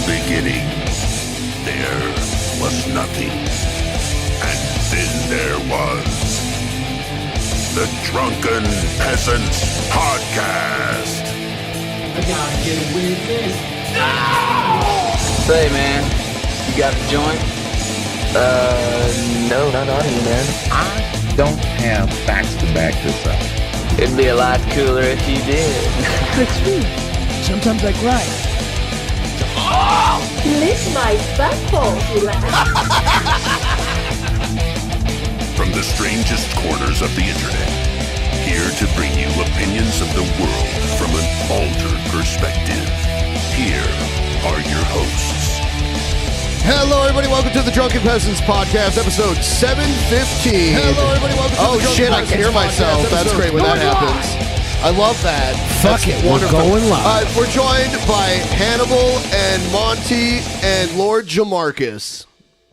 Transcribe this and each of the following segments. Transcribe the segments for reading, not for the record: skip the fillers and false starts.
beginning, there was nothing. And then there was the Drunken Peasants Podcast. I gotta get with this. No! Say, man, you got the joint? No, not on you, man. I don't have facts to back this up. It'd be a lot cooler if you did. It's true. Sometimes I cry. Lick my butthole, you From the strangest corners of the internet, here to bring you opinions of the world from an altered perspective. Here are your hosts. Hello, everybody. Welcome to the Drunken Peasants Podcast, episode 715. Hello, everybody. Welcome to the Drunken Peasants I can hear myself. That's great when that happens. I love that. Fuck it, we're going live. We're joined by Hannibal and Monty and Lord Jamarcus.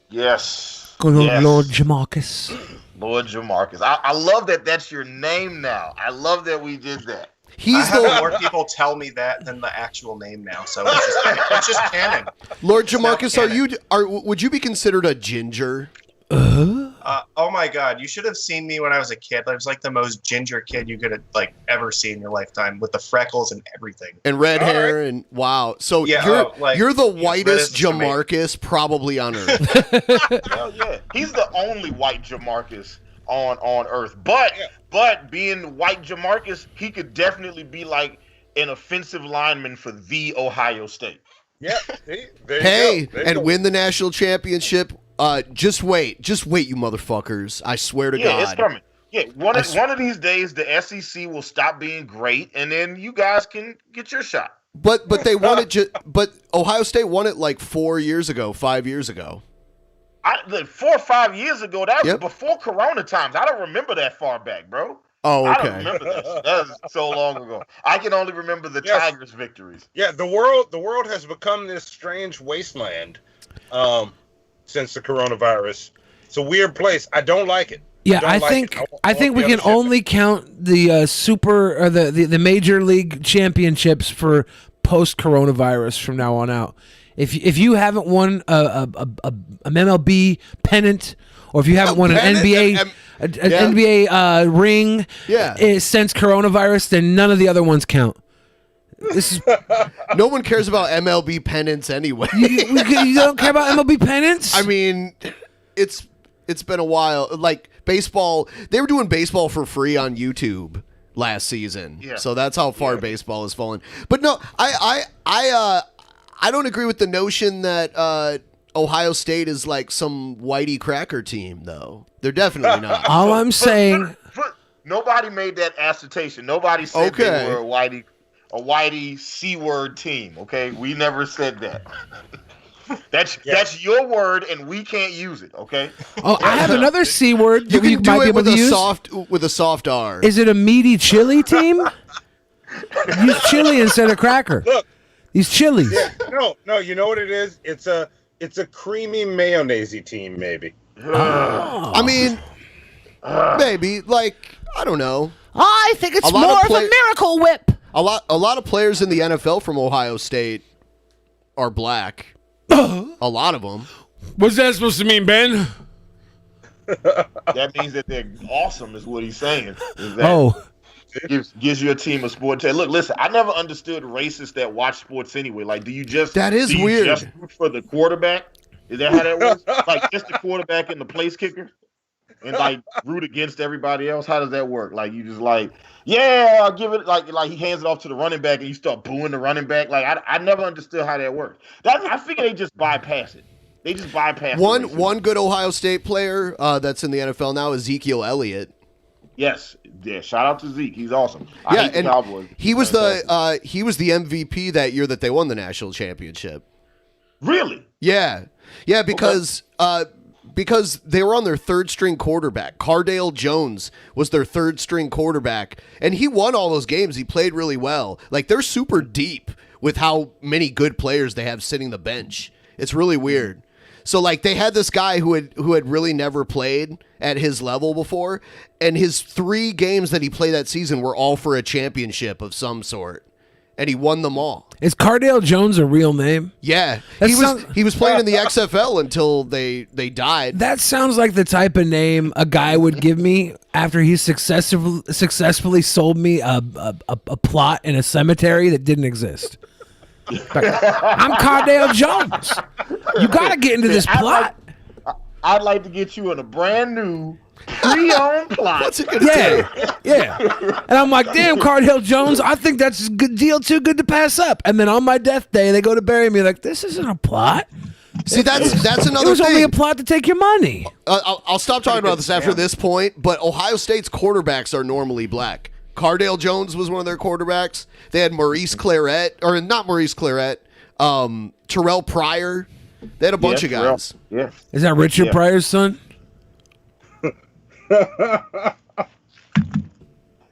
Yes. Good old Yes. Lord Jamarcus. Lord Jamarcus. I love that that's your name now. I love that we did that. He's I the have more people tell me that than the actual name now, so it's just canon. Lord Jamarcus. canon. Would you be considered a ginger? Oh my god, you should have seen me when I was a kid. I was like the most ginger kid you could have ever seen in your lifetime, with the freckles and everything. And red hair and wow. So Yeah, you're the red whitest as a tomato. Jamarcus probably on earth. Hell yeah. He's the only white Jamarcus on Earth. But being white Jamarcus, he could definitely be like an offensive lineman for the Ohio State. Yeah. Hey, and win the national championship. Just wait, you motherfuckers! I swear to God, Yeah, it's coming. Yeah, one of these days the SEC will stop being great, and then you guys can get your shot. But they won it. But Ohio State won it like 5 years ago. 4 or 5 years ago, that was Yep. before Corona times. I don't remember that far back, bro. Oh, I don't okay. remember that. That was so long ago. I can only remember the Yes. Tigers' victories. Yeah, the world has become this strange wasteland since the coronavirus. It's a weird place. I don't like it. Yeah, don't I like think it. I think we can only count the super or the major league championships for post coronavirus from now on out. If you haven't won an MLB pennant, or if you haven't won an NBA ring since coronavirus, then none of the other ones count. This is No one cares about MLB pennants anyway. you don't care about MLB pennants? I mean, it's been a while. Like baseball, they were doing baseball for free on YouTube last season. Yeah. So that's how far baseball has fallen. But no, I don't agree with the notion that Ohio State is like some whitey cracker team, though. They're definitely not. All I'm saying, Nobody made that assertion. Nobody said they were a whitey C-word team. Okay, we never said that. That's your word, and we can't use it. Okay. oh, I have another C word You that we can do might be it able with to a use. with a soft R. Is it a meaty chili team? Use chili instead of cracker. Look. These chilies. Yeah, no, you know what it is? It's a creamy mayonnaise team, maybe. I mean, maybe like I don't know. I think it's A lot more of of a miracle whip. A lot of players in the NFL from Ohio State are black. A lot of them. What's that supposed to mean, Ben? That means that they're awesome, is what he's saying. Is that gives you a team of sport. Look, listen, I never understood racists that watch sports anyway. Like, do you just weird. Just root for the quarterback? Is that how that works? Like, just the quarterback and the place kicker, and like root against everybody else? How does that work? Like, you just like, yeah, I'll give it. Like he hands it off to the running back, and you start booing the running back. Like, I never understood how that worked. I figure they just bypass it. They just bypass one good Ohio State player that's in the NFL now, Ezekiel Elliott. Yes, yeah. Shout out to Zeke. He's awesome. Yeah, and Cowboys. He was the MVP that year that they won the national championship. Really? Yeah, because they were on their third string quarterback. Cardale Jones was their third string quarterback, and he won all those games. He played really well. Like, they're super deep with how many good players they have sitting the bench. It's really weird. So like they had this guy who had really never played at his level before, and his 3 games that he played that season were all for a championship of some sort. and he won them all. Is Cardale Jones a real name? Yeah, That he was playing in the XFL until they died. That sounds like the type of name a guy would give me after he successfully sold me a plot in a cemetery that didn't exist. Like, I'm Cardale Jones. You got to get into this plot. I'd like to get you in a brand new pre-owned plot. What's it gonna take? Yeah. And I'm like, damn, Cardale Jones, I think that's a good deal, too good to pass up. And then on my death day, they go to bury me like, this isn't a plot. See, that's another It was thing. only a plot to take your money. I'll stop talking about this after this point, but Ohio State's quarterbacks are normally black. Cardale Jones was one of their quarterbacks. They had Maurice Claret, or not Maurice Claret, Terrell Pryor. They had a bunch of guys. Yeah. Is that Richard Pryor's son?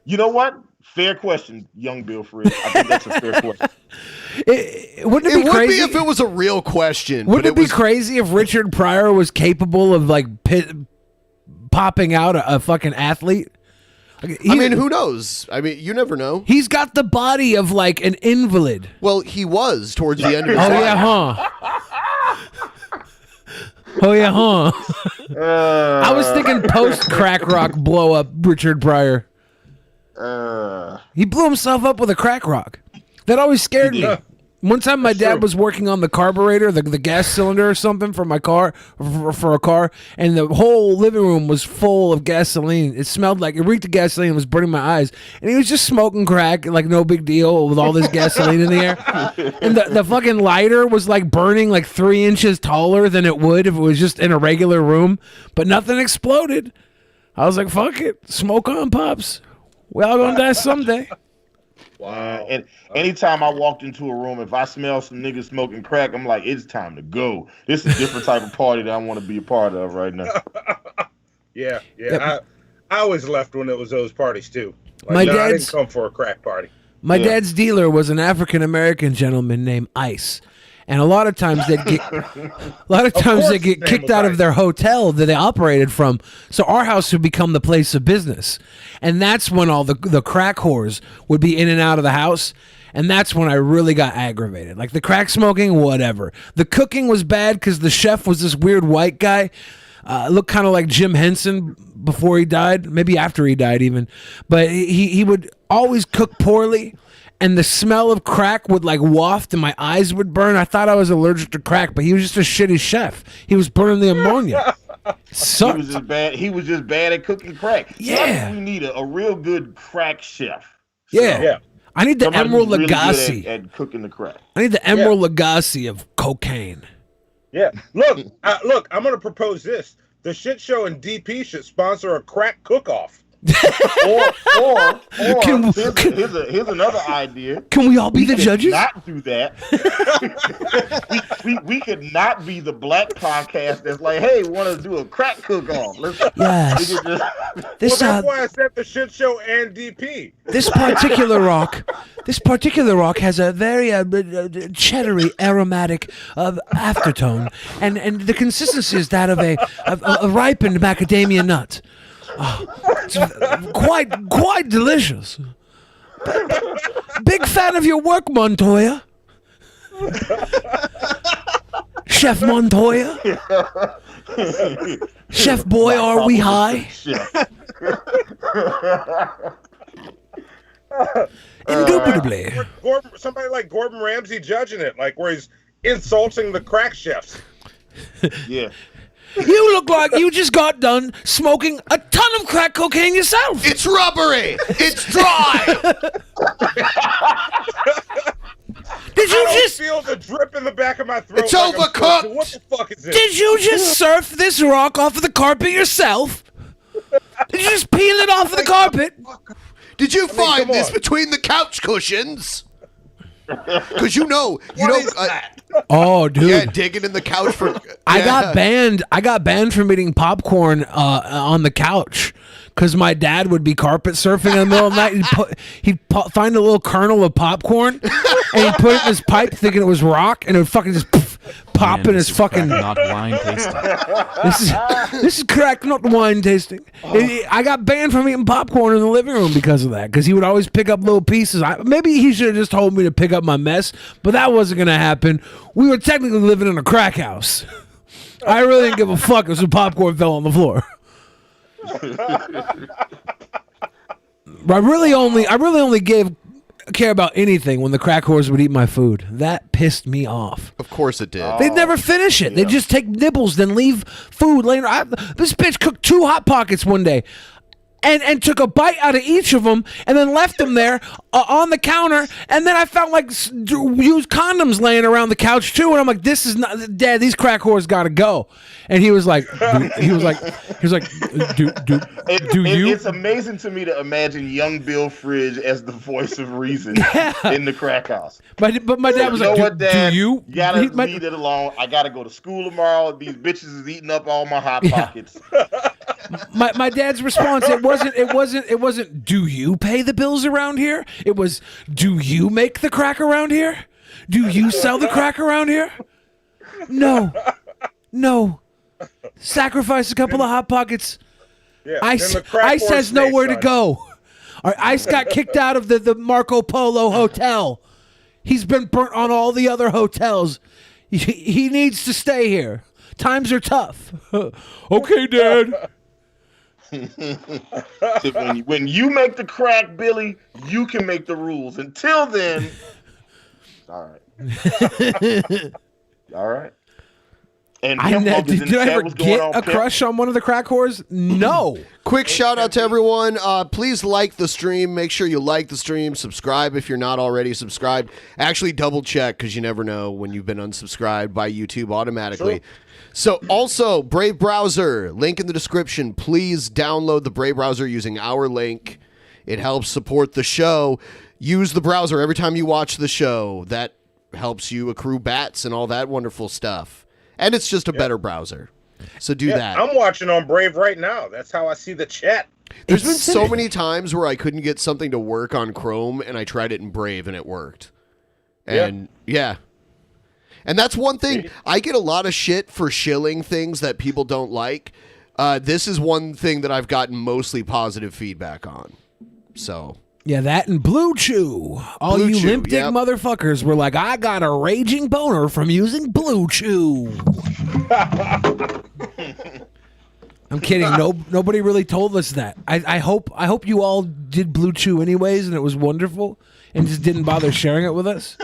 You know what? Fair question, young Bill Fred. I think that's a fair question. Wouldn't it be crazy if it was a real question? Wouldn't it be crazy if Richard Pryor was capable of like popping out a fucking athlete? I mean, who knows? I mean, you never know. He's got the body of like an invalid. Well, he was towards the end of his life. Yeah, huh? Oh yeah, huh? I was thinking post crack rock blow up Richard Pryor. He blew himself up with a crack rock. That always scared me. One time my dad was working on the carburetor, the gas cylinder or something for my car, for a car, and the whole living room was full of gasoline. It smelled like, it reeked of gasoline. It was burning my eyes. And he was just smoking crack, like no big deal with all this gasoline in the air. And the fucking lighter was like burning like 3 inches taller than it would if it was just in a regular room. But nothing exploded. I was like, fuck it. Smoke on, Pops. We all gonna die someday. Wow. And anytime I walked into a room, if I smell some niggas smoking crack, I'm like, it's time to go. This is a different type of party that I want to be a part of right now. Yeah. I always left when it was those parties too. Like, My I dad's- didn't come for a crack party. My dad's dealer was an African American gentleman named Ice, and a lot of times they'd get kicked out of their hotel that they operated from. So our house would become the place of business, and that's when all the crack whores would be in and out of the house. And that's when I really got aggravated. Like the crack smoking, whatever. The cooking was bad because the chef was this weird white guy. Looked kind of like Jim Henson before he died, maybe after he died even. But he would always cook poorly, and the smell of crack would like waft and my eyes would burn. I thought I was allergic to crack, but he was just a shitty chef. He was burning the ammonia. Sucked. He was just bad at cooking crack. Yeah. So I think we need a real good crack chef. Yeah. I need the Somebody Emerald who's really good Lagasse. at cooking the crack. I need the Emerald Lagasse of cocaine. Yeah. Look, I'm going to propose this. The shit show and DP should sponsor a crack cook-off. or here's another idea. Can we all be the could judges? Not do that. we could not be the black podcast that's like, hey, want to do a crack cook-off. Yes. That's why I said the shit show and DP. This particular rock has a very cheddary, aromatic aftertone, and the consistency is that of a ripened macadamia nut. Oh, it's quite delicious. Big fan of your work, Montoya. Chef Montoya. Chef boy, are we high? Indubitably. Somebody like Gordon Ramsay judging it, like where he's insulting the crack chefs. Yeah. You look like you just got done smoking a ton of crack cocaine yourself. It's rubbery. It's dry. Did you just feel the drip in the back of my throat? It's overcooked. What the fuck is this? Did you just surf this rock off of the carpet yourself? Did you just peel it off of the carpet? Did you find this between the couch cushions? Because you know. Oh, dude! Yeah, digging in the couch for. I got banned from eating popcorn on the couch because my dad would be carpet surfing in the middle of the night. He'd find a little kernel of popcorn and he'd put it in his pipe, thinking it was rock, and it would fucking just. Poof. popping his fucking. Not wine tasting. This is crack, not wine tasting. I got banned from eating popcorn in the living room because of that. Because he would always pick up little pieces. Maybe he should have just told me to pick up my mess, but that wasn't gonna happen. We were technically living in a crack house. I really didn't give a fuck if some popcorn fell on the floor. I really only care about anything when the crack whores would eat my food. That pissed me off. Of course it did. They'd never finish it. They'd just take nibbles, then leave food later. This bitch cooked 2 Hot Pockets one day. And took a bite out of each of them and then left them there on the counter. And then I found like used condoms laying around the couch too. And I'm like, this is not, Dad, these crack whores got to go. And he was like, do you? It's amazing to me to imagine young Bill Fridge as the voice of reason in the crack house. But my dad was like, what, Dad? Do you? You gotta leave it alone. I gotta go to school tomorrow. These bitches is eating up all my Hot Pockets. My dad's response, it wasn't do you pay the bills around here? It was, do you make the crack around here? Do you sell the crack around here? No. Sacrifice a couple of Hot Pockets. Yeah, Ice has nowhere to go. Ice got kicked out of the Marco Polo hotel. He's been burnt on all the other hotels. He needs to stay here. Times are tough. Okay, Dad. When you make the crack, Billy, you can make the rules. Until then, all right. All right. And did I ever get a crush on one of the crack whores? No. Quick shout out to everyone. Please like the stream. Make sure you like the stream. Subscribe if you're not already subscribed. Actually, double check because you never know when you've been unsubscribed by YouTube automatically. Sure. So also, Brave Browser, link in the description. Please download the Brave Browser using our link. It helps support the show. Use the browser every time you watch the show. That helps you accrue bats and all that wonderful stuff. And it's just a better browser. So do that. I'm watching on Brave right now. That's how I see the chat. There's been so many times where I couldn't get something to work on Chrome, and I tried it in Brave, and it worked. And, yeah. And that's one thing. I get a lot of shit for shilling things that people don't like. This is one thing that I've gotten mostly positive feedback on. So... yeah, that and Blue Chew. All Blue you Chew, limp dick motherfuckers were like, I got a raging boner from using Blue Chew. I'm kidding. Nobody really told us that. I hope you all did Blue Chew anyways, and it was wonderful, and just didn't bother sharing it with us.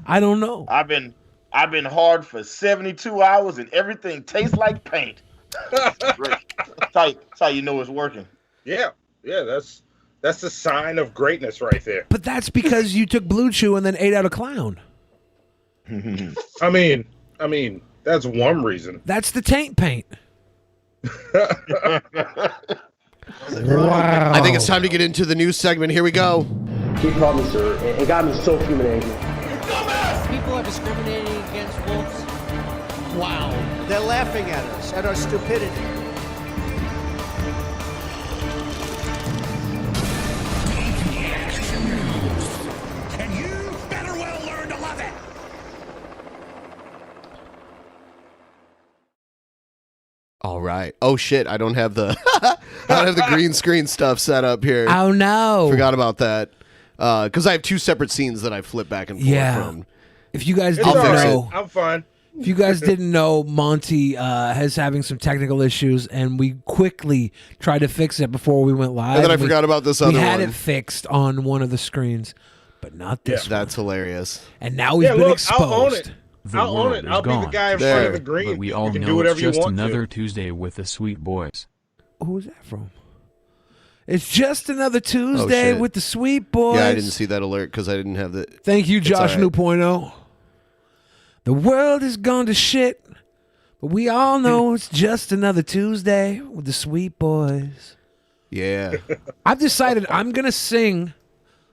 I don't know. I've been hard for 72 hours, and everything tastes like paint. That's how you know it's working. Yeah, that's a sign of greatness right there. But that's because you took Blue Chew and then ate out a clown. I mean, that's one reason. That's the taint paint. Wow. I think it's time to get into the news segment. Here we go. He called me, sir. It got me so fuming angry. People are discriminating against wolves. Wow. They're laughing at us, at our stupidity. All right. Oh shit! I don't have the green screen stuff set up here. Oh no! Forgot about that. Because I have 2 separate scenes that I flip back and forth from. If you guys didn't know, I'm fine. If you guys didn't know, Monty is having some technical issues, and we quickly tried to fix it before we went live. And then I forgot about this other one. We had it fixed on one of the screens, but not this one. That's hilarious. And now we've been exposed. I'll own it. I'll own it. I'll be the guy in front of the green. But we all you can know do whatever it's just you want another to. Tuesday with the Sweet Boys. Who's that from? It's just another Tuesday with the Sweet Boys. Yeah, I didn't see that alert because I didn't have the... Thank you, Josh Newpoint. The world has gone to shit, but we all know it's just another Tuesday with the Sweet Boys. Yeah. I've decided I'm going to sing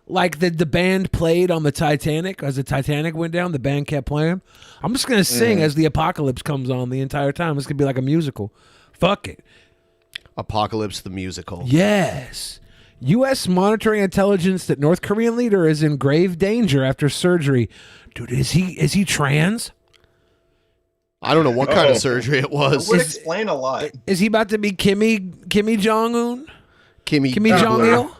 like the band played on the Titanic. As the Titanic went down, the band kept playing. I'm just going to sing as the apocalypse comes on the entire time. It's going to be like a musical. Fuck it. Apocalypse the musical. Yes. U.S. monitoring intelligence that North Korean leader is in grave danger after surgery. Dude, is he trans? I don't know what kind of surgery it was. It would explain a lot. Is he about to be Kimmy Jong-un? Kimmy Jong-il?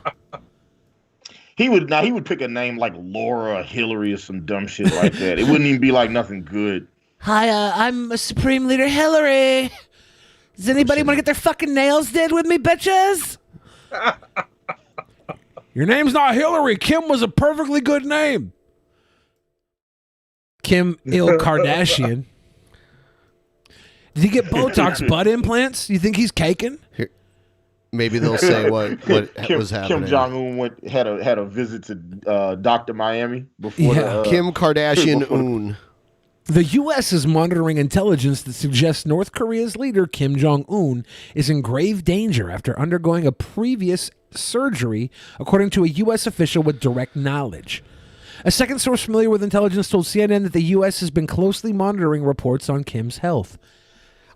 He would pick a name like Laura, Hillary, or some dumb shit like that. It wouldn't even be like nothing good. Hi, I'm Supreme Leader Hillary. Does anybody want to get their fucking nails did with me, bitches? Your name's not Hillary. Kim was a perfectly good name. Kim Kardashian. Did he get Botox butt implants? You think he's caking? Maybe they'll say what was happening. Kim Jong Un had a visit to Dr. Miami before. Kim Kardashian-un. The U.S. is monitoring intelligence that suggests North Korea's leader, Kim Jong-un, is in grave danger after undergoing a previous surgery, according to a U.S. official with direct knowledge. A second source familiar with intelligence told CNN that the U.S. has been closely monitoring reports on Kim's health.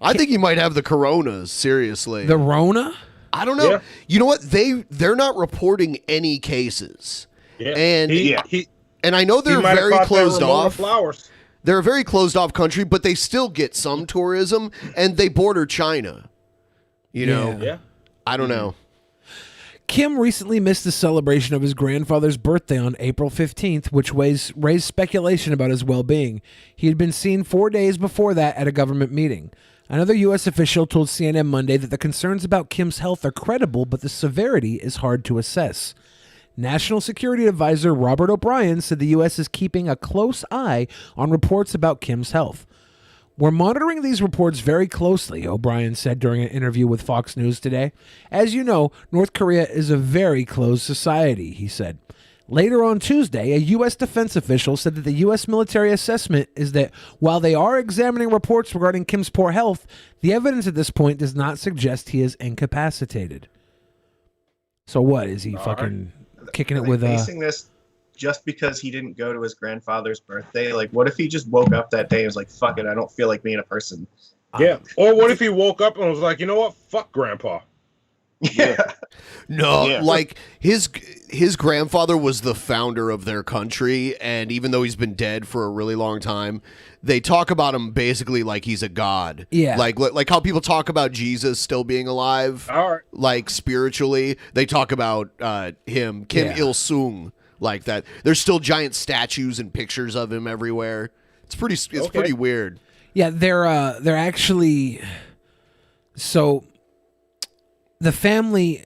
I think he might have the coronas, seriously. The Rona? I don't know. Yeah. You know what? They're not reporting any cases. Yeah. And and I know they're He might have very caught that closed Ramona off. Flowers. They're a very closed off country, but they still get some tourism, and they border China. You know? Yeah. I don't know. Kim recently missed the celebration of his grandfather's birthday on April 15th, which raised speculation about his well-being. He had been seen 4 days before that at a government meeting. Another U.S. official told CNN Monday that the concerns about Kim's health are credible, but the severity is hard to assess. National Security Advisor Robert O'Brien said the U.S. is keeping a close eye on reports about Kim's health. We're monitoring these reports very closely, O'Brien said during an interview with Fox News today. As you know, North Korea is a very closed society, he said. Later on Tuesday, a U.S. defense official said that the U.S. military assessment is that while they are examining reports regarding Kim's poor health, the evidence at this point does not suggest he is incapacitated. So what, is he fucking kicking it with... basing this just because he didn't go to his grandfather's birthday? Like, what if he just woke up that day and was like, fuck it, I don't feel like being a person? Yeah. Or what if he woke up and was like, you know what? Fuck Grandpa. Yeah. No, Yeah. like his grandfather was the founder of their country, and even though he's been dead for a really long time, they talk about him basically like he's a god. Yeah. Like how people talk about Jesus still being alive. All right. Like spiritually, they talk about him, Kim Il Sung, like that. There's still giant statues and pictures of him everywhere. It's pretty weird. Yeah, they're actually... So... The family,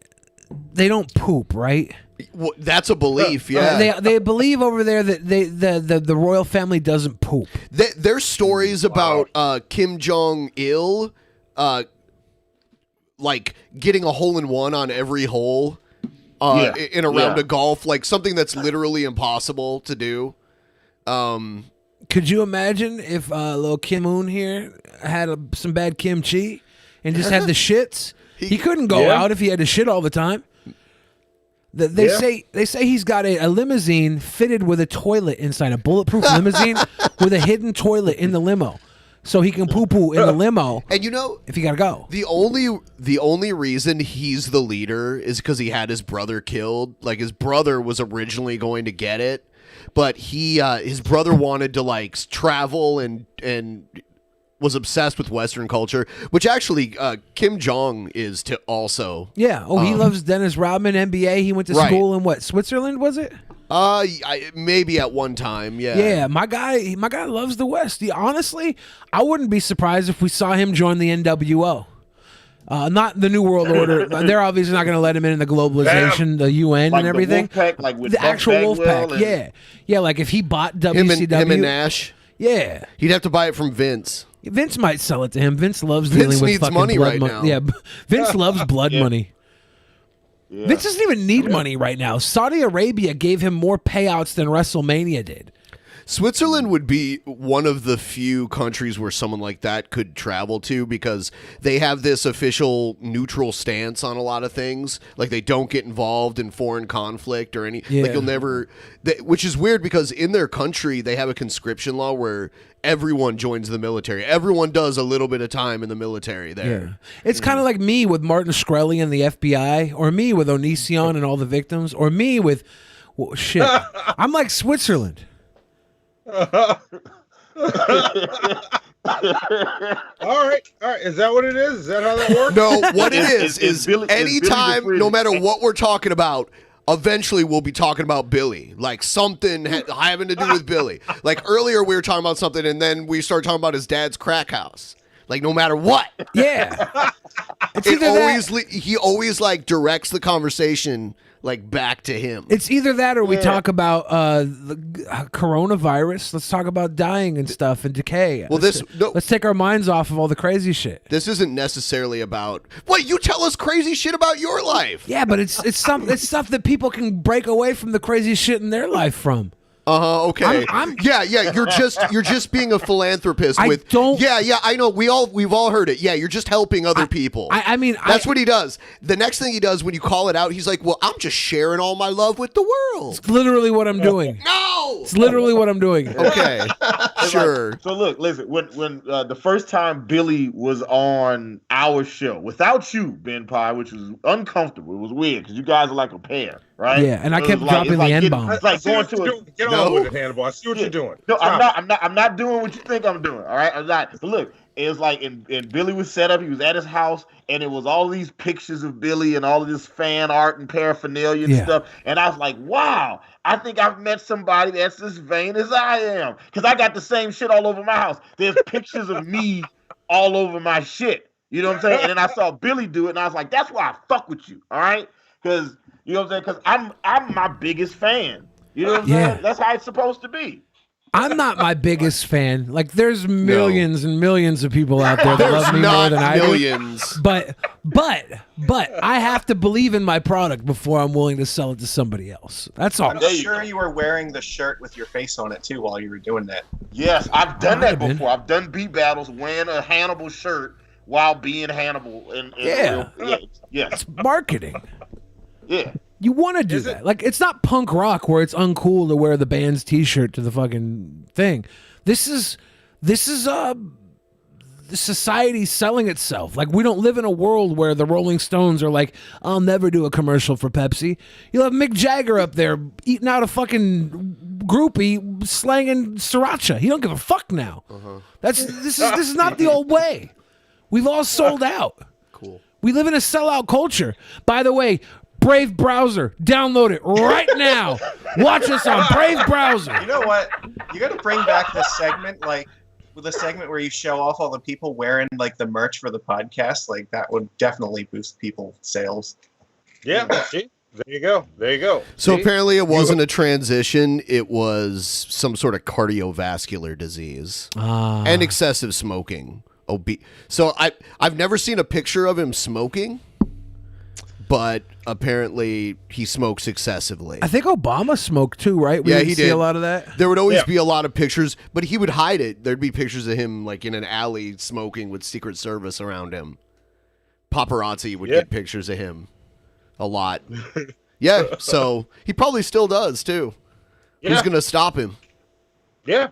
they don't poop, right? Well, that's a belief, yeah. They believe over there that the royal family doesn't poop. There's stories about Kim Jong-il, like getting a hole-in-one on every hole in a round of golf, like something that's literally impossible to do. Could you imagine if little Kim Un here had some bad kimchi and just had the shits? He couldn't go out if he had to shit all the time. They say he's got a limousine fitted with a toilet inside, a bulletproof limousine with a hidden toilet in the limo, so he can poo-poo in the limo. And you know, if he gotta go, the only reason he's the leader is because he had his brother killed. Like his brother was originally going to get it, but his brother wanted to like travel and was obsessed with Western culture, which actually Kim Jong is to also. Yeah. Oh, he loves Dennis Rodman, NBA. He went to school in what, Switzerland, was it? Maybe at one time. Yeah. Yeah. My guy loves the West. Honestly, I wouldn't be surprised if we saw him join the NWO. Not the New World Order. They're obviously not going to let him in the globalization, the UN, like and everything. The Wolfpack, like with the Buck actual Bagwell Wolfpack. Yeah. Yeah. Like if he bought WCW. Him and Nash. Yeah. He'd have to buy it from Vince. Vince might sell it to him. Vince loves dealing with needs fucking money blood right money. now. Yeah, Vince loves blood money. Yeah. Vince doesn't even need money right now. Saudi Arabia gave him more payouts than WrestleMania did. Switzerland would be one of the few countries where someone like that could travel to because they have this official neutral stance on a lot of things. Like they don't get involved in foreign conflict or any. Like you'll never. Which is weird because in their country they have a conscription law where everyone joins the military. Everyone does a little bit of time in the military there. Yeah. It's kind of like me with Martin Shkreli and the FBI, or me with Onision and all the victims, or me with shit. I'm like Switzerland. All right. Is that what it is? Is that how that works? No, what it is Billy- anytime, Billy no matter what we're talking about, eventually we'll be talking about Billy. Like something having to do with Billy. Like earlier we were talking about something and then we started talking about his dad's crack house. Like no matter what. Yeah. He always like directs the conversation like back to him. It's either that or we talk about the coronavirus. Let's talk about dying and stuff and decay. Well, let's take our minds off of all the crazy shit. This isn't necessarily about what you tell us crazy shit about your life. Yeah, but it's stuff that people can break away from the crazy shit in their life from. Okay. Yeah. You're just being a philanthropist. Yeah. I know. We've all heard it. Yeah. You're just helping other people. I mean, that's what he does. The next thing he does when you call it out, he's like, "Well, I'm just sharing all my love with the world." It's literally what I'm doing. No. It's literally what I'm doing. Okay. Sure. Like, so look, listen. When the first time Billy was on our show without you, BENPAI, which was uncomfortable. It was weird because you guys are like a pair, right? Yeah, and I kept dropping the N-bomb. It's like going to a Get on with it, Hannibal. I see what you're doing. No, I'm not doing what you think I'm doing. All right, I'm not. But look, it was like, and Billy was set up. He was at his house, and it was all these pictures of Billy and all of this fan art and paraphernalia and stuff. And I was like, wow, I think I've met somebody that's as vain as I am, because I got the same shit all over my house. There's pictures of me all over my shit. You know what I'm saying? And then I saw Billy do it, and I was like, that's why I fuck with you. All right, because you know what I'm saying? Because I'm my biggest fan. You know what I'm saying? That's how it's supposed to be. I'm not my biggest fan. Like, there's millions and millions of people out there that love me more than I do. But I have to believe in my product before I'm willing to sell it to somebody else. That's all. I'm sure you were wearing the shirt with your face on it too while you were doing that. Yes, I've done that before. I've done beat battles wearing a Hannibal shirt while being Hannibal. Yeah. It's marketing. Yeah. You want to do that. Like, it's not punk rock where it's uncool to wear the band's t-shirt to the fucking thing. This is the society selling itself. Like, we don't live in a world where the Rolling Stones are like, I'll never do a commercial for Pepsi. You'll have Mick Jagger up there eating out a fucking groupie slanging sriracha. He don't give a fuck now. This is not the old way. We've all sold out. Cool. We live in a sellout culture. By the way, Brave Browser, download it right now. Watch us on Brave Browser. You know what? You got to bring back this segment, like with a segment where you show off all the people wearing like the merch for the podcast. Like that would definitely boost people's sales. Yeah. See? There you go. There you go. So apparently it wasn't a transition. It was some sort of cardiovascular disease and excessive smoking. So I've never seen a picture of him smoking, but apparently he smokes excessively. I think Obama smoked too, right? We didn't see a lot of that. There would always be a lot of pictures, but he would hide it. There'd be pictures of him like in an alley smoking with Secret Service around him. Paparazzi would get pictures of him a lot. Yeah, so he probably still does too. Who's going to stop him? Yeah.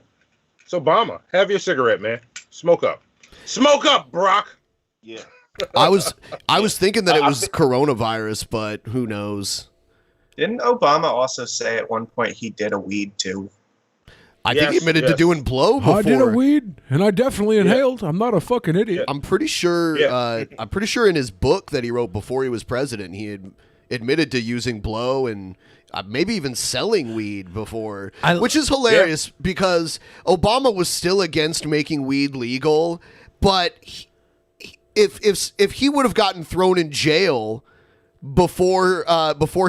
It's Obama. Have your cigarette, man. Smoke up. Smoke up, Brock. Yeah. I was thinking that it was coronavirus, but who knows? Didn't Obama also say at one point he did a weed too? I think he admitted to doing blow before. I did a weed, and I definitely inhaled. I'm not a fucking idiot. I'm pretty sure. I'm pretty sure in his book that he wrote before he was president, he had admitted to using blow and maybe even selling weed before, which is hilarious because Obama was still against making weed legal, but if he would have gotten thrown in jail before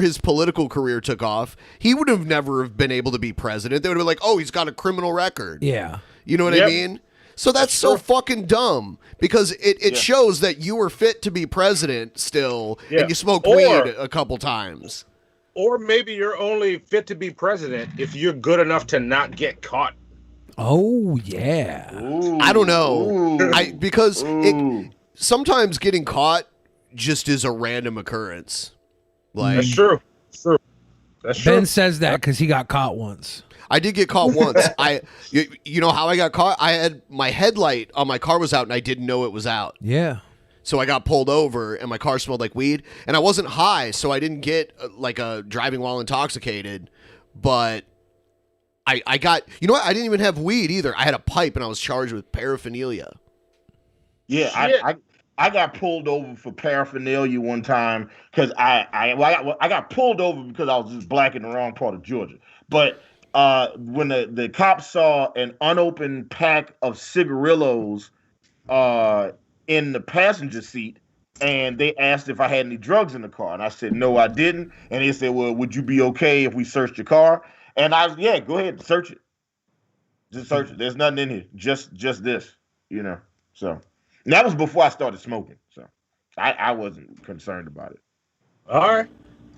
his political career took off, he would have never been able to be president. They would have been like, oh, he's got a criminal record. Yeah. You know what I mean? So that's so fucking dumb because it shows that you were fit to be president still and you smoked weed a couple times. Or maybe you're only fit to be president if you're good enough to not get caught. Oh, yeah. I don't know. Because sometimes getting caught just is a random occurrence. Like, that's true. That's true. Ben says that because he got caught once. I did get caught once. You know how I got caught? I had my headlight on my car was out and I didn't know it was out. Yeah. So I got pulled over and my car smelled like weed and I wasn't high, so I didn't get like a driving while intoxicated, but I got, you know what? I didn't even have weed either. I had a pipe and I was charged with paraphernalia. Yeah, I got pulled over for paraphernalia one time because I got pulled over because I was just black in the wrong part of Georgia. But when the cops saw an unopened pack of cigarillos in the passenger seat, and they asked if I had any drugs in the car, and I said no, I didn't. And they said, well, would you be okay if we searched your car? And I was, yeah, go ahead, search it. Just search it. There's nothing in here. Just this, So and that was before I started smoking. So I wasn't concerned about it. All right.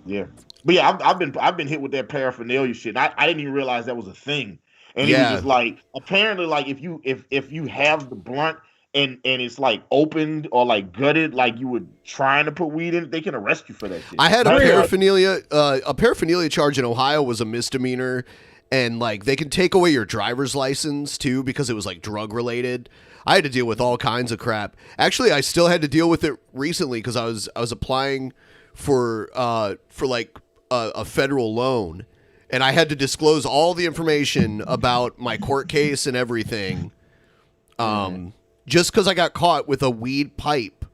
Yeah. But yeah, I've been hit with that paraphernalia shit. I didn't even realize that was a thing. And it was just like, apparently, like if you have the blunt and it's like opened or like gutted, like you were trying to put weed in it, they can arrest you for that shit. I had a paraphernalia charge in Ohio was a misdemeanor, and like they can take away your driver's license too because it was like drug related. I had to deal with all kinds of crap. Actually, I still had to deal with it recently because I was applying for like a federal loan, and I had to disclose all the information about my court case and everything. Just because I got caught with a weed pipe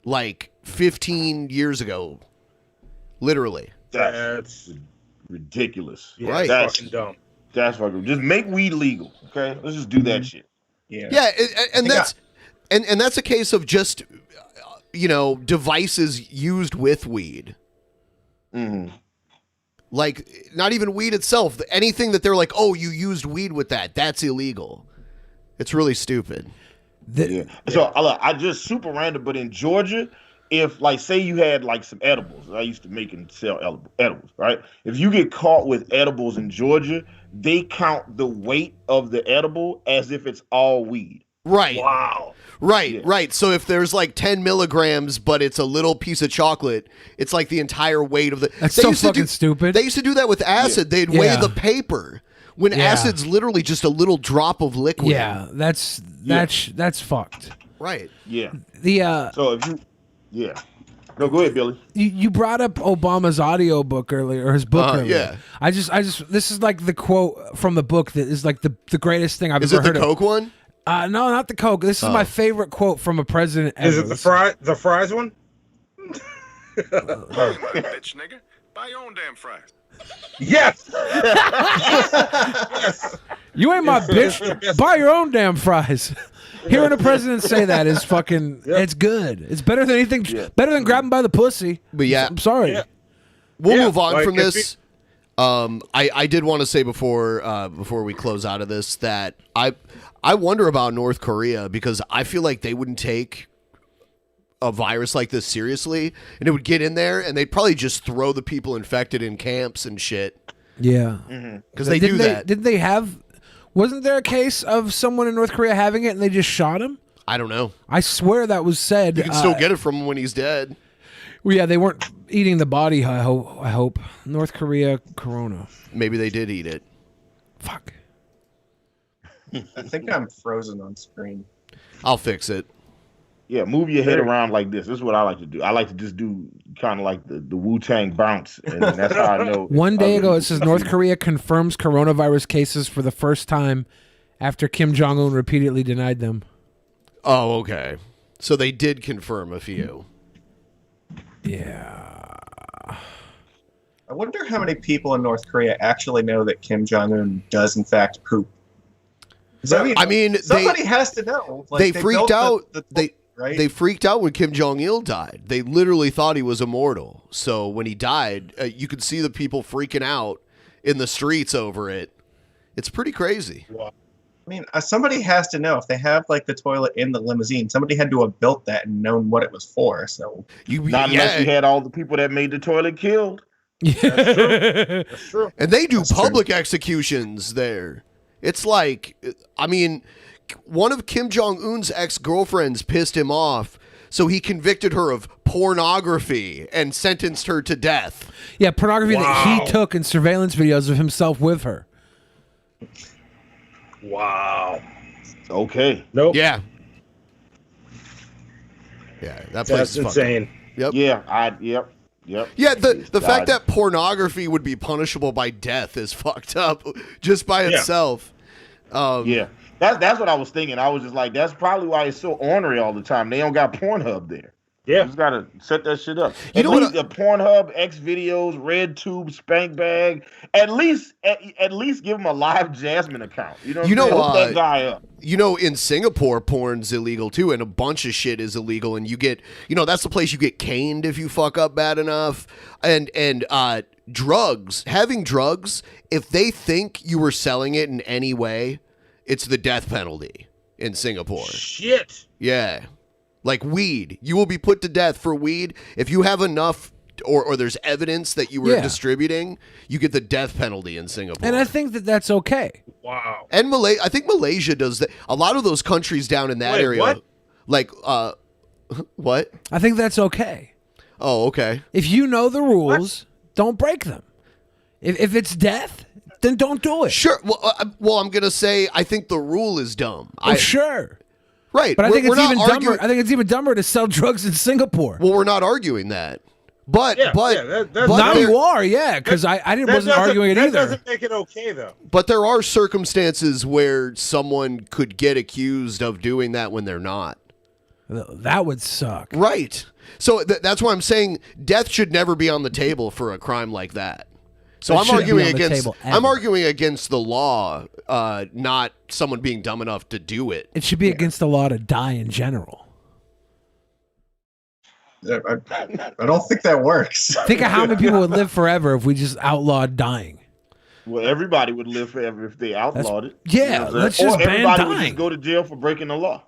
like 15 years ago. Literally. That's ridiculous. Yeah, right. That's fucking dumb. That's fucking. Just make weed legal, okay? Let's just do that shit. Yeah. Yeah, and that's a case of just devices used with weed. Mm-hmm. Like not even weed itself. Anything that they're like, oh, you used weed with that's illegal. It's really stupid. So I just super random, but in Georgia, if like say you had like some edibles, I used to make and sell edibles, right? If you get caught with edibles in Georgia, they count the weight of the edible as if it's all weed. Right. Wow. Right. So if there's like 10 milligrams, but it's a little piece of chocolate, it's like the entire weight of the. That's so fucking stupid. They used to do that with acid. They'd weigh the paper when acid's literally just a little drop of liquid. Yeah, that's fucked. Right. Yeah. So if you, no, go ahead, Billy. You brought up Obama's audio book earlier, or his book earlier. Yeah. I just this is like the quote from the book that is like the greatest thing I've ever heard. Is it the Coke one? No, not the Coke. This is my favorite quote from a president ever. Is it the fries one? Bitch, nigga, buy your own damn fries. Yes. You ain't my bitch. Buy your own damn fries. Hearing a president say that is fucking. It's good. It's better than anything. Better than grabbing by the pussy. But yeah, I'm sorry. Yeah. We'll move on from this. I did want to say before we close out of this that I wonder about North Korea because I feel like they wouldn't take a virus like this seriously, and it would get in there and they'd probably just throw the people infected in camps and shit. Yeah, because they do that. Didn't they have? Wasn't there a case of someone in North Korea having it and they just shot him? I don't know. I swear that was said. You can still get it from him when he's dead. Well, yeah, they weren't eating the body. I hope. North Korea corona. Maybe they did eat it. Fuck. I think I'm frozen on screen. I'll fix it. Yeah, move your head around like this. This is what I like to do. I like to just do kind of like the Wu-Tang bounce, and that's how I know. One day ago, it says North Korea confirms coronavirus cases for the first time after Kim Jong-un repeatedly denied them. Oh, okay. So they did confirm a few. Yeah. I wonder how many people in North Korea actually know that Kim Jong-un does in fact poop. I mean, somebody has to know. Like, they freaked out. Right? They freaked out when Kim Jong-il died. They literally thought he was immortal. So when he died, you could see the people freaking out in the streets over it. It's pretty crazy. I mean, somebody has to know if they have like the toilet in the limousine. Somebody had to have built that and known what it was for. So not unless you had all the people that made the toilet killed. Yeah. That's true. That's true. And they do public executions there. It's like, I mean, one of Kim Jong-un's ex-girlfriends pissed him off, so he convicted her of pornography and sentenced her to death. Yeah, pornography that he took in surveillance videos of himself with her. Wow. Okay. Nope. Yeah. Yeah, that place is insane. Yep. Yeah. Yep. Yep. Yeah, the God. fact that pornography would be punishable by death is fucked up just by itself. Yeah, that's what I was thinking. I was just like, that's probably why it's so ornery all the time. They don't got Pornhub there. Yeah, you just gotta set that shit up. You At know least what the Pornhub, X videos, RedTube, Spank Bag. At least give them a Live Jasmine account. You know what I'm saying? Hook that guy up. You know, in Singapore, porn's illegal too, and a bunch of shit is illegal. And you get, that's the place you get caned if you fuck up bad enough. And drugs, having drugs, if they think you were selling it in any way, it's the death penalty in Singapore. Shit. Yeah. Like weed. You will be put to death for weed. If you have enough or there's evidence that you were distributing, you get the death penalty in Singapore. And I think that that's okay. Wow. And I think Malaysia does that. A lot of those countries down in that area. What? Like, what? I think that's okay. Oh, okay. If you know the rules, don't break them. If it's death, then don't do it. Sure. Well, I'm going to say I think the rule is dumb. Sure. Right. But I think We're it's even not dumber. I think it's even dumber to sell drugs in Singapore. Well, we're not arguing that. But now you are, because I wasn't arguing it either. That doesn't make it okay, though. But there are circumstances where someone could get accused of doing that when they're not. That would suck. Right. So that's why I'm saying death should never be on the table for a crime like that. So I'm arguing against the law, not someone being dumb enough to do it. It should be against the law to die in general. I don't think that works. Think of how many people would live forever if we just outlawed dying. Well, everybody would live forever if they outlawed it. Yeah, let's just ban everybody would dying. just go to jail for breaking the law.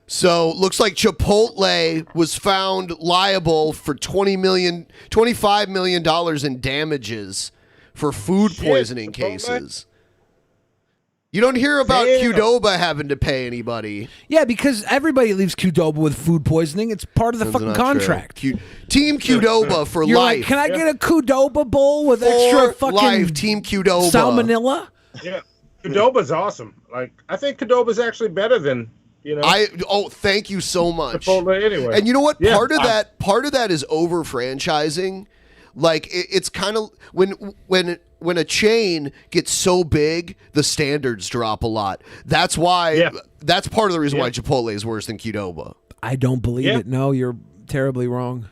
So looks like Chipotle was found liable for $25 million in damages for food poisoning cases. You don't hear about Qdoba having to pay anybody. Yeah, because everybody leaves Qdoba with food poisoning. It's part of the fucking contract. Team Qdoba for You're life. like, can I get a Qdoba bowl with extra fucking life, Team Qdoba. salmonella? Yeah, Qdoba's awesome. Like, I think Qdoba's actually better than, thank you so much. Chipotle anyway. And you know what? Part of that is over franchising. Like it's kind of when a chain gets so big, the standards drop a lot. That's why. That's part of the reason why Chipotle is worse than Qdoba. I don't believe it. No, you're terribly wrong.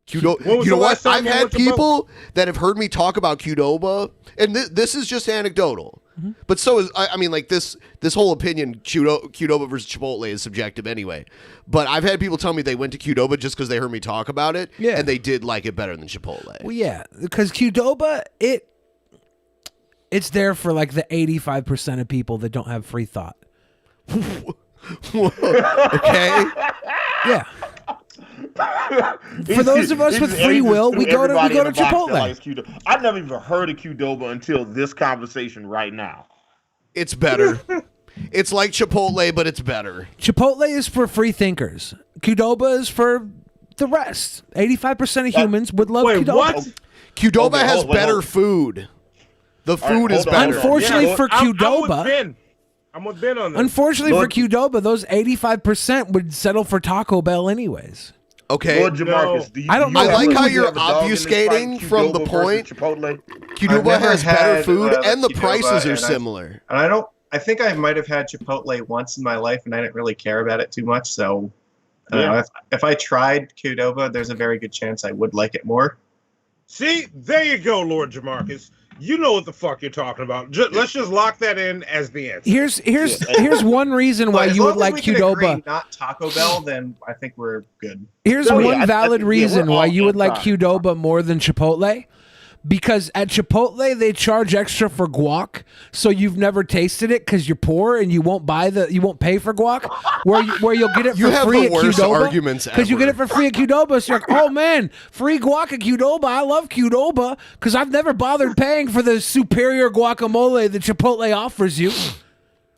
You know what? I've had people that have heard me talk about Qdoba, and this is just anecdotal. Mm-hmm. But so is this whole opinion Qdoba versus Chipotle is subjective anyway. But I've had people tell me they went to Qdoba just because they heard me talk about it, and they did like it better than Chipotle. Well, yeah, because Qdoba it's there for like the 85% of people that don't have free thought. Okay. Yeah. For those of us with free will, we go to Chipotle. I've never even heard of Qdoba until this conversation right now. It's better. It's like Chipotle, but it's better. Chipotle is for free thinkers. Qdoba is for the rest. 85% of humans would love Qdoba. What? Qdoba has better food. The food is better. Unfortunately for Qdoba, I'm with Ben on this. Unfortunately for Qdoba, those 85% would settle for Taco Bell anyways. Okay. Lord Jamarcus, I like how you're obfuscating from the point. Qdoba has better food and the prices are similar. I think I might have had Chipotle once in my life and I didn't really care about it too much. So if I tried Qdoba, there's a very good chance I would like it more. See, there you go, Lord Jamarcus. You know what the fuck you're talking about. Let's just lock that in as the answer. Here's one reason why you would like Qdoba. Not Taco Bell, then I think we're good. Here's one valid reason why you would like Qdoba more than Chipotle. Because at Chipotle they charge extra for guac, so you've never tasted it because you're poor and you won't pay for guac. Where you'll get it for free at Qdoba because you get it for free at Qdoba. So you're like, oh man, free guac at Qdoba. I love Qdoba because I've never bothered paying for the superior guacamole that Chipotle offers you.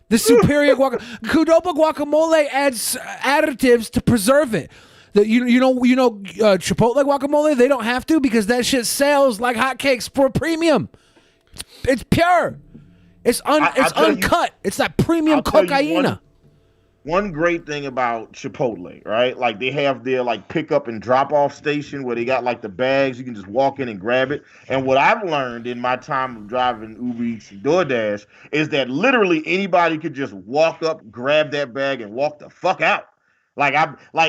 The superior Qdoba guacamole adds additives to preserve it. Chipotle guacamole, they don't have to because that shit sells like hotcakes for a premium. It's pure. It's uncut. It's that premium cocaine. one great thing about Chipotle, right? Like they have their like pickup and drop off station where they got like the bags. You can just walk in and grab it. And what I've learned in my time of driving Uber Eats and DoorDash is that literally anybody could just walk up, grab that bag, and walk the fuck out. Like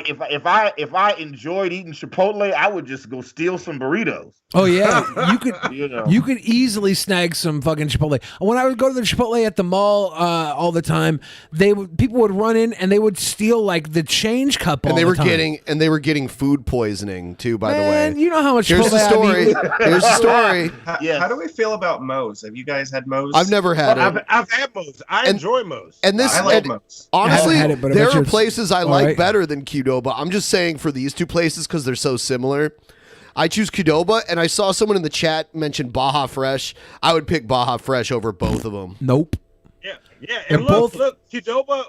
if I enjoyed eating Chipotle, I would just go steal some burritos. Oh yeah, you could easily snag some fucking Chipotle. When I would go to the Chipotle at the mall all the time, people would run in and they would steal like the change cup. And all they the were time. getting food poisoning too. By Man, the way, you know how much Here's Chipotle the story. Here's the story. How do we feel about Moe's? Have you guys had Moe's? I've never had it. I've had Moe's. I enjoy Moe's. And this, I like Moe's. honestly, I haven't had it, but I there bet you are it's places I all like right. better than Qdoba. I'm just saying for these two places because they're so similar. I choose Qdoba, and I saw someone in the chat mention Baja Fresh. I would pick Baja Fresh over both of them. Nope. Yeah. They're And both- look, Qdoba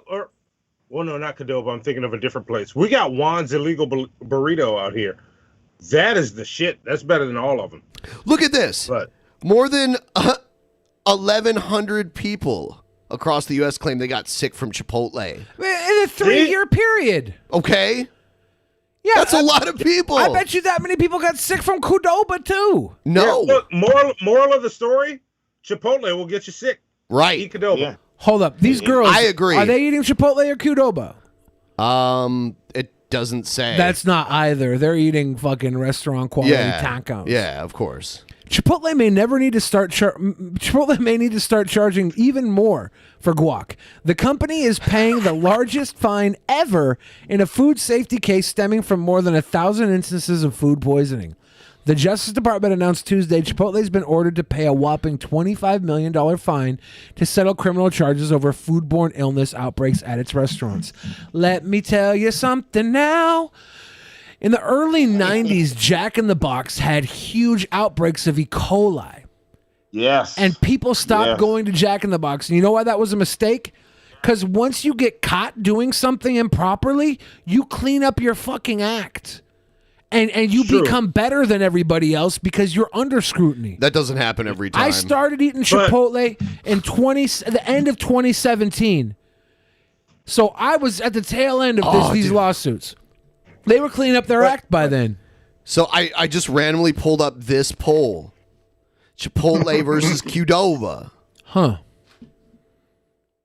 well, no, not Qdoba. I'm thinking of a different place. We got Juan's Illegal Burrito out here. That is the shit. That's better than all of them. Look at this. But More than 1,100 people across the U.S. claim they got sick from Chipotle. In a 3-year period. Okay. Yeah, That's a lot of people. I bet you that many people got sick from Qdoba too. No. Yeah, look, moral of the story: Chipotle will get you sick. Right. Eat Qdoba. Yeah. Hold up, these girls. I agree. Are they eating Chipotle or Qdoba? It doesn't say. That's not either. They're eating fucking restaurant quality yeah. tacos. Yeah, of course. Chipotle may never need to start. Chipotle may need to start charging even more for guac. The company is paying the largest fine ever in a food safety case stemming from more than 1,000 instances of food poisoning. The Justice Department announced Tuesday Chipotle has been ordered to pay a whopping $25 million fine to settle criminal charges over foodborne illness outbreaks at its restaurants. Let me tell you something now. In the early 90s, Jack in the Box had huge outbreaks of E. coli. Yes. And people stopped Yes. going to Jack in the Box. And you know why that was a mistake? Because once you get caught doing something improperly, you clean up your fucking act. And you True. become better than everybody else because you're under scrutiny. That doesn't happen every time. I started eating Chipotle in the end of 2017. So I was at the tail end of these lawsuits. They were cleaning up their act by then. So I just randomly pulled up this poll. Chipotle versus Qdoba. Huh.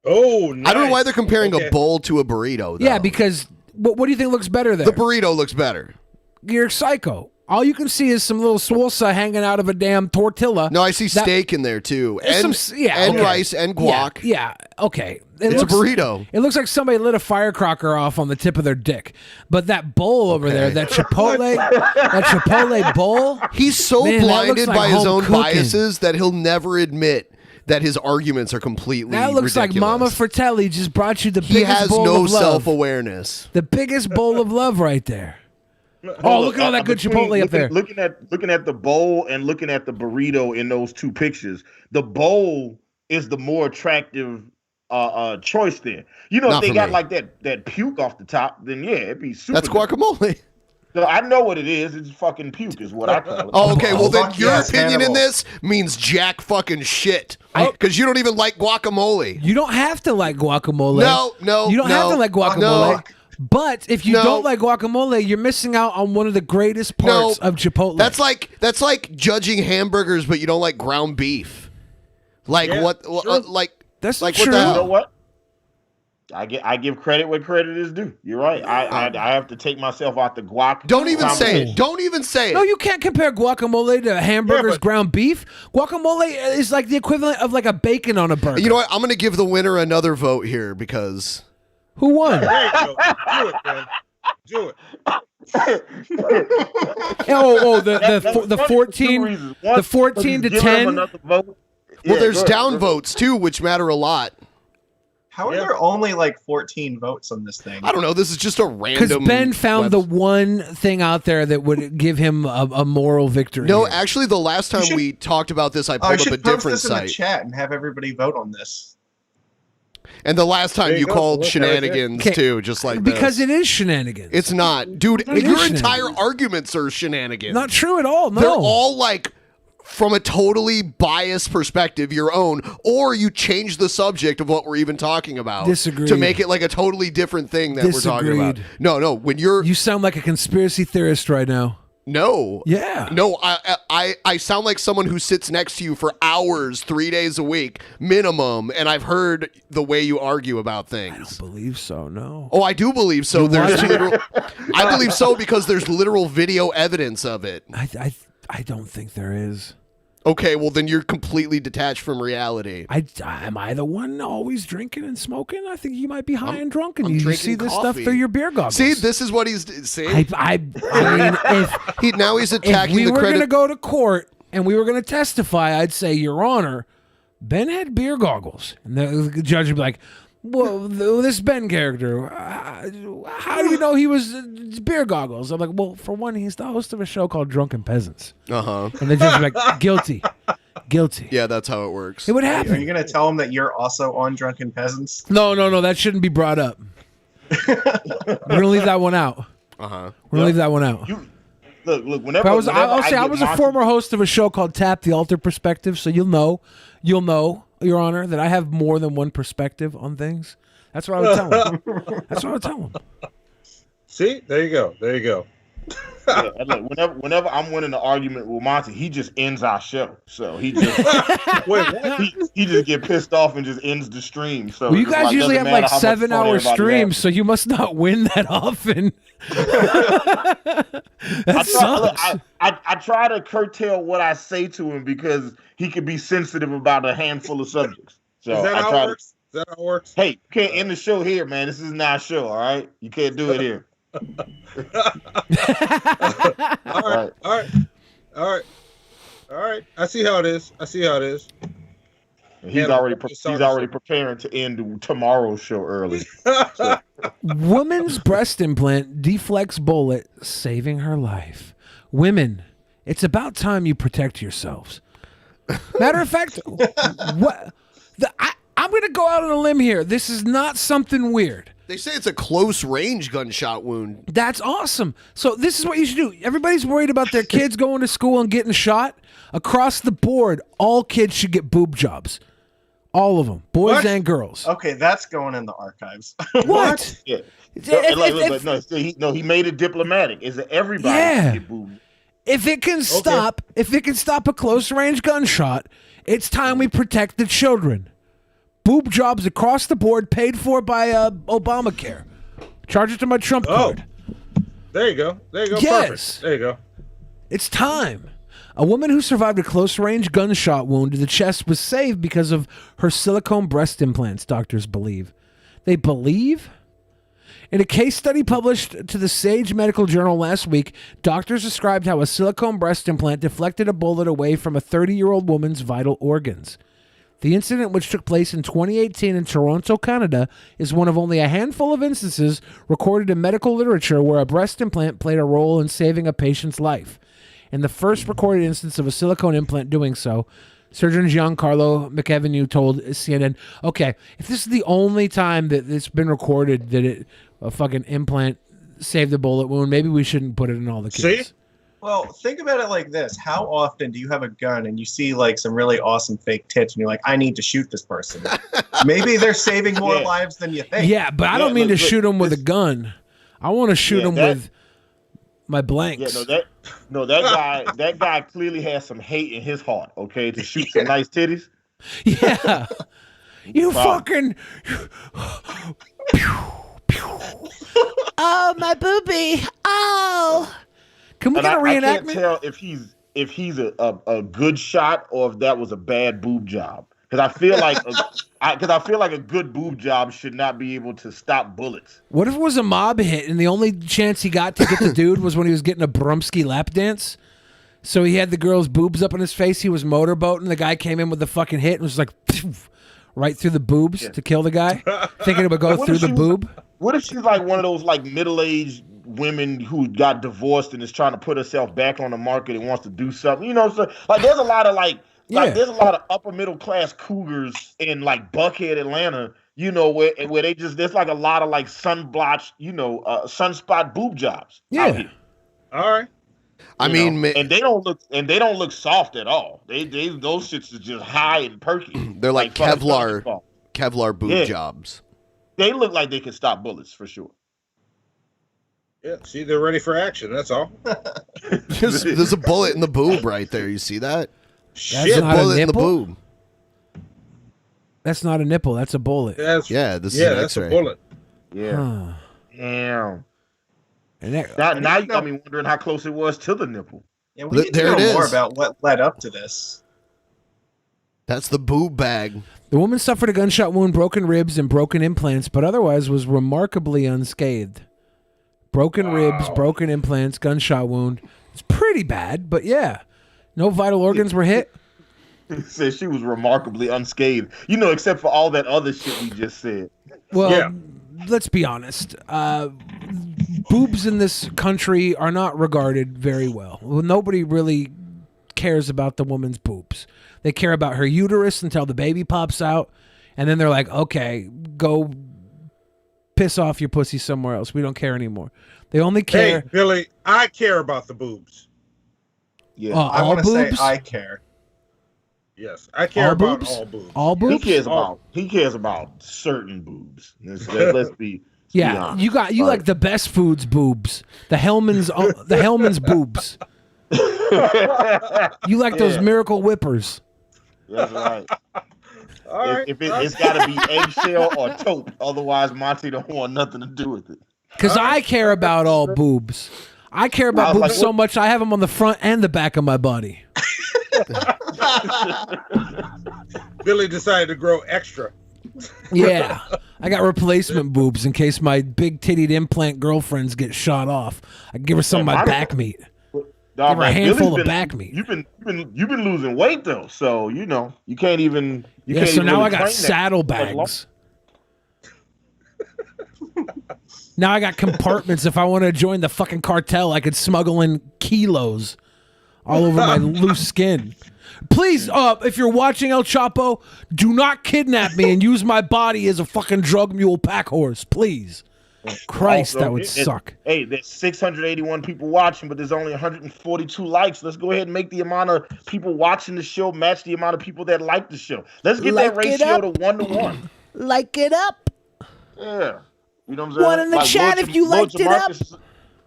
Oh, nice. I don't know why they're comparing Okay. a bowl to a burrito, though. Yeah, because what do you think looks better there? the burrito looks better. You're psycho. All you can see is some little salsa hanging out of a damn tortilla. No, I see steak in there too, There's and some- yeah, okay. rice and guac. Yeah, okay. It's a burrito. It looks like somebody lit a firecracker off on the tip of their dick. But that bowl over there, that Chipotle bowl. He's so Man, that looks blinded like by his home own cooking. biases that he'll never admit that his arguments are completely That looks like ridiculous. Mama Fratelli just brought you the He biggest has bowl no of love. self-awareness. The biggest bowl of love right there. Oh, look at all that good Chipotle up there. Looking at the bowl and looking at the burrito in those two pictures, the bowl is the more attractive choice there. You know, Not if they for got me. like that puke off the top, then yeah, it'd be super. That's guacamole. So I know what it is. It's fucking puke, is what I call it. Oh, okay. Well, then fuck your yes, opinion in Hannibal. this means jack fucking shit. Because you don't even like guacamole. You don't have to like guacamole. No, You don't have to like guacamole. No. But if you No. don't like guacamole, you're missing out on one of the greatest parts of Chipotle. That's like judging hamburgers, but you don't like ground beef. Like Yeah, what? sure. That's like true. what the You know hell? what? I give credit where credit is due. You're right. I have to take myself out the guac. Don't even say conversation. it. Don't even say it. No, you can't compare guacamole to hamburgers, ground beef. Guacamole is like the equivalent of like a bacon on a burger. You know what? I'm going to give the winner another vote here because Who won? There you go. Do it, man. Do it. The 14 the 14 to 10. well, there's down votes too, which matter a lot. How are there only like 14 votes on this thing? I don't know. This is just a Because random. Ben found the one thing out there that would give him a moral victory. No, actually, the last time we talked about this, I I pulled up a should post different this in the site. chat and have everybody vote on this. And the last time There you you go. called Look, right there. shenanigans Okay, too, just like because this. it is shenanigans. It's not, dude. It Your is entire shenanigans. arguments are shenanigans. Not true at all. No, They're all like from a totally biased perspective, your own, or you change the subject of what we're even talking about Disagreed. to make it like a totally different thing that we're talking about. No, when you sound like a conspiracy theorist right now. No. Yeah. No, I sound like someone who sits next to you for hours, 3 days a week, minimum, and I've heard the way you argue about things. I don't believe so, no. Oh, I do believe so. There's literal, I believe so because there's literal video evidence of it. I don't think there is. Okay, well then you're completely detached from reality. Am I the one always drinking and smoking? I think you might be high and drunk, and I'm you drinking see this stuff coffee. through your beer goggles. See, this is what he's see. I mean, if now he's attacking if we the were credit. going to go to court and we were going to testify, I'd say, Your Honor, Ben had beer goggles, and the judge would be like, "Well, this Ben character, how do you know he was beer goggles?" I'm like, "Well, for one, he's the host of a show called Drunken Peasants." Uh-huh. And the judge would be like, "Guilty." Yeah, that's how it works. It would happen. Are you going to tell him that you're also on Drunken Peasants? No, that shouldn't be brought up. We're going to leave that one out. Uh-huh. We're going to leave that one out. Look. Whenever I was get a former host of a show called Tap the Alter Perspective, so you'll know, Your Honor, that I have more than one perspective on things. That's what I would tell him. That's what I would tell him. See, there you go. Yeah, and look, whenever I'm winning an argument with Monty, he just ends our show. So he just he just get pissed off and just ends the stream. So Well, you guys usually have like 7-hour streams, streams. so you must not win that often. That sucks. I try to curtail what I say to him because he could be sensitive about a handful of subjects. So Is that I how try it works? Is that how it works? Hey, you can't end the show here, man. This is not a show, all right? You can't do it here. All right. I see how it is. He's already preparing to end tomorrow's show early. So. Woman's breast implant deflects bullet, saving her life. Women, it's about time you protect yourselves. Matter of fact, I'm going to go out on a limb here. This is not something weird. They say it's a close range gunshot wound. That's awesome. So this is what you should do. Everybody's worried about their kids going to school and getting shot. Across the board, all kids should get boob jobs. All of them, boys and girls. Okay, that's going in the archives. What? Yeah. He made it diplomatic. Is that everybody can get boobs? If it can stop a close range gunshot, it's time we protect the children. Boob jobs across the board, paid for by Obamacare. Charge it to my Trump card. There you go. Yes. Perfect. There you go. It's time. A woman who survived a close-range gunshot wound to the chest was saved because of her silicone breast implants, doctors believe. They believe? In a case study published to the Sage Medical Journal last week, doctors described how a silicone breast implant deflected a bullet away from a 30-year-old woman's vital organs. The incident, which took place in 2018 in Toronto, Canada, is one of only a handful of instances recorded in medical literature where a breast implant played a role in saving a patient's life. In the first recorded instance of a silicone implant doing so, surgeon Giancarlo McEvenu told CNN, okay, if this is the only time that it's been recorded that a fucking implant saved a bullet wound, maybe we shouldn't put it in all the kids. See? Well, think about it like this. How often do you have a gun and you see like some really awesome fake tits and you're like, I need to shoot this person? Maybe they're saving more lives than you think. Yeah, but I don't mean to shoot them with a gun. I want to shoot them with my blanks. Yeah, that guy clearly has some hate in his heart, okay, to shoot some nice titties. Yeah. You fucking oh, my boobie. Oh. Can we get a reenactment? I can't tell if he's a good shot or if that was a bad boob job. Because I feel like a good boob job should not be able to stop bullets. What if it was a mob hit and the only chance he got to get the dude was when he was getting a Brumsky lap dance? So he had the girl's boobs up in his face. He was motorboating. The guy came in with the fucking hit and was like, right through the boobs to kill the guy, thinking it would go through the boob. What if she's like one of those like middle-aged women who got divorced and is trying to put herself back on the market and wants to do something? You know, so like there's a lot of there's a lot of upper middle class cougars in like Buckhead, Atlanta, you know, where they just there's like a lot of like sunspot boob jobs. Yeah. All right. I mean, and they don't look soft at all. They those shits are just high and perky. they're like Kevlar boob Yeah. jobs. They look like they can stop bullets for sure. Yeah, see, they're ready for action. That's all. There's a bullet in the boob right there. You see that? That's There's a not a bullet in the nipple? boob. That's not a nipple. That's a bullet. That's, This is an that's X-ray. a bullet. Yeah. Huh. Damn. And that, Now you got me wondering how close it was to the nipple. Yeah, we need to know more about what led up to this. That's the boob bag. The woman suffered a gunshot wound, broken ribs, and broken implants, but otherwise was remarkably unscathed. Broken ribs, broken implants, gunshot wound. It's pretty bad, but yeah. No vital organs were hit. Said she was remarkably unscathed. Except for all that other shit we just said. Well, let's be honest. Boobs in this country are not regarded very well. Nobody really cares about the woman's boobs. They care about her uterus until the baby pops out, and then they're like, okay, go piss off your pussy somewhere else. We don't care anymore. They only care. Hey, Billy, I care about the boobs. Yeah, I all want to say boobs? I care. Yes, I care All about boobs? all boobs. All boobs? He cares about certain boobs. Let's be Yeah, honest. you like the best foods boobs. The Hellman's boobs. You like those miracle whippers. That's right. All right. It's got to be eggshell or taupe. Otherwise, Monty don't want nothing to do with it. Because I care about all boobs. I care about boobs so much I have them on the front and the back of my body. Billy decided to grow extra. Yeah. I got replacement boobs in case my big tittied implant girlfriends get shot off. I give her some of my back meat. Give her a handful of back meat. You've been losing weight though, so you can't even. So now I got saddlebags. Now I got compartments. If I want to join the fucking cartel, I could smuggle in kilos all over my loose skin. Please, if you're watching El Chapo, do not kidnap me and use my body as a fucking drug mule pack horse, please. Christ, Also, that would suck. Hey, there's 681 people watching, but there's only 142 likes. Let's go ahead and make the amount of people watching the show match the amount of people that like the show. Let's get that ratio to 1 to 1. Like it up. Yeah. You know what I'm saying? One in the chat if you liked it up.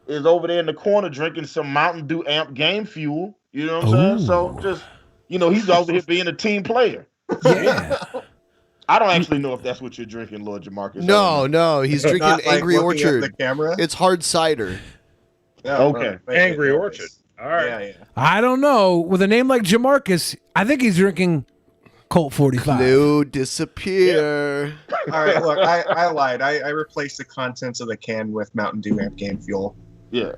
Is over there in the corner drinking some Mountain Dew Amp Game Fuel. You know what I'm saying? So just, he's over here being a team player. Yeah. I don't actually know if that's what you're drinking, Lord Jamarcus. No, he's drinking Not, like, Angry looking at Orchard. the camera? It's hard cider. Okay. Angry Orchard. All right. Yeah. I don't know. With a name like Jamarcus, I think he's drinking Colt 45. No, disappear. All right, look, I lied. I replaced the contents of the can with Mountain Dew Amp Game Fuel. Yeah.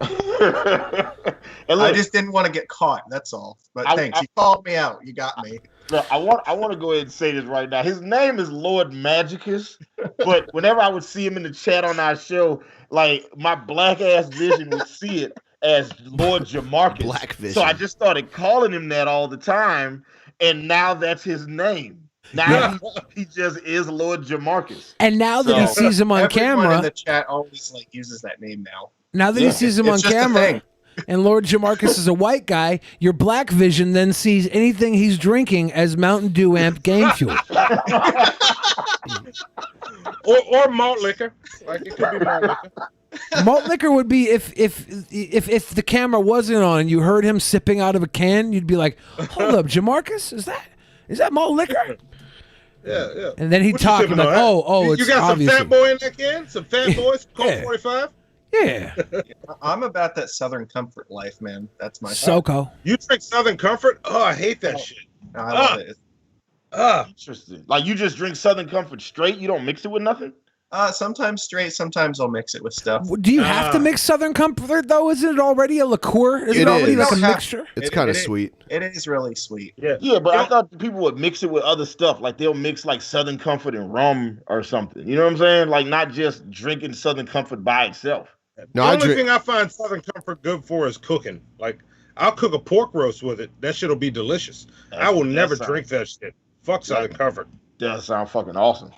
I just didn't want to get caught. That's all. But thanks. You called me out. You got me. Look, I want to go ahead and say this right now. His name is Lord Magicus, but whenever I would see him in the chat on our show, like my black ass vision would see it as Lord Jamarcus. Black vision. So I just started calling him that all the time, and now that's his name. Now he just is Lord Jamarcus. And now that he sees him on Everyone camera, in the chat always uses that name now. now that he sees him on It's just a camera, thing. and Lord Jamarcus is a white guy, your black vision then sees anything he's drinking as Mountain Dew Amp Game Fuel. or malt liquor. Like it could be malt liquor. Malt liquor would be if the camera wasn't on and you heard him sipping out of a can, you'd be like, "Hold up, Jamarcus, is that malt liquor?" Yeah. And then he'd What you talk sipping like, on, huh? "Oh, it's you got obviously." some Fat Boy in that can? Some Fat Boys? Colt 45? Yeah. I'm about that Southern Comfort life, man. That's my SoCo. You drink Southern Comfort? Oh, I hate that shit. I love it. Interesting. Like you just drink Southern Comfort straight? You don't mix it with nothing? Sometimes straight, sometimes I'll mix it with stuff. Do you have to mix Southern Comfort though? Isn't it already a liqueur? Is it already like a mixture? It's kind of sweet. It is really sweet. Yeah, but I thought people would mix it with other stuff. Like they'll mix like Southern Comfort and rum or something. You know what I'm saying? Like not just drinking Southern Comfort by itself. The only thing I find Southern Comfort good for is cooking. Like I'll cook a pork roast with it. That shit'll be delicious. I will never drink that shit. Fuck Southern Comfort. Does sound fucking awesome.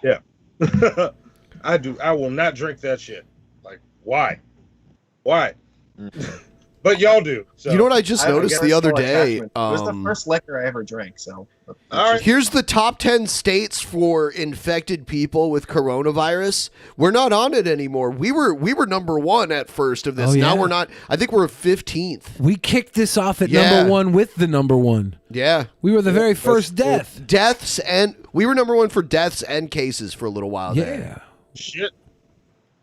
Yeah. I will not drink that shit. Like, why? but y'all do. So. You know what I just noticed the other day? It was the first liquor I ever drank. So here's the top 10 states for infected people with coronavirus. We're not on it anymore. We were number 1 at first of this. Oh, Now yeah. we're not. I think we're 15th. We kicked this off at Yeah. number 1 with the number 1. Yeah, We were the very first death. deaths, and we were number 1 for deaths and cases for a little while. Yeah. there. Shit.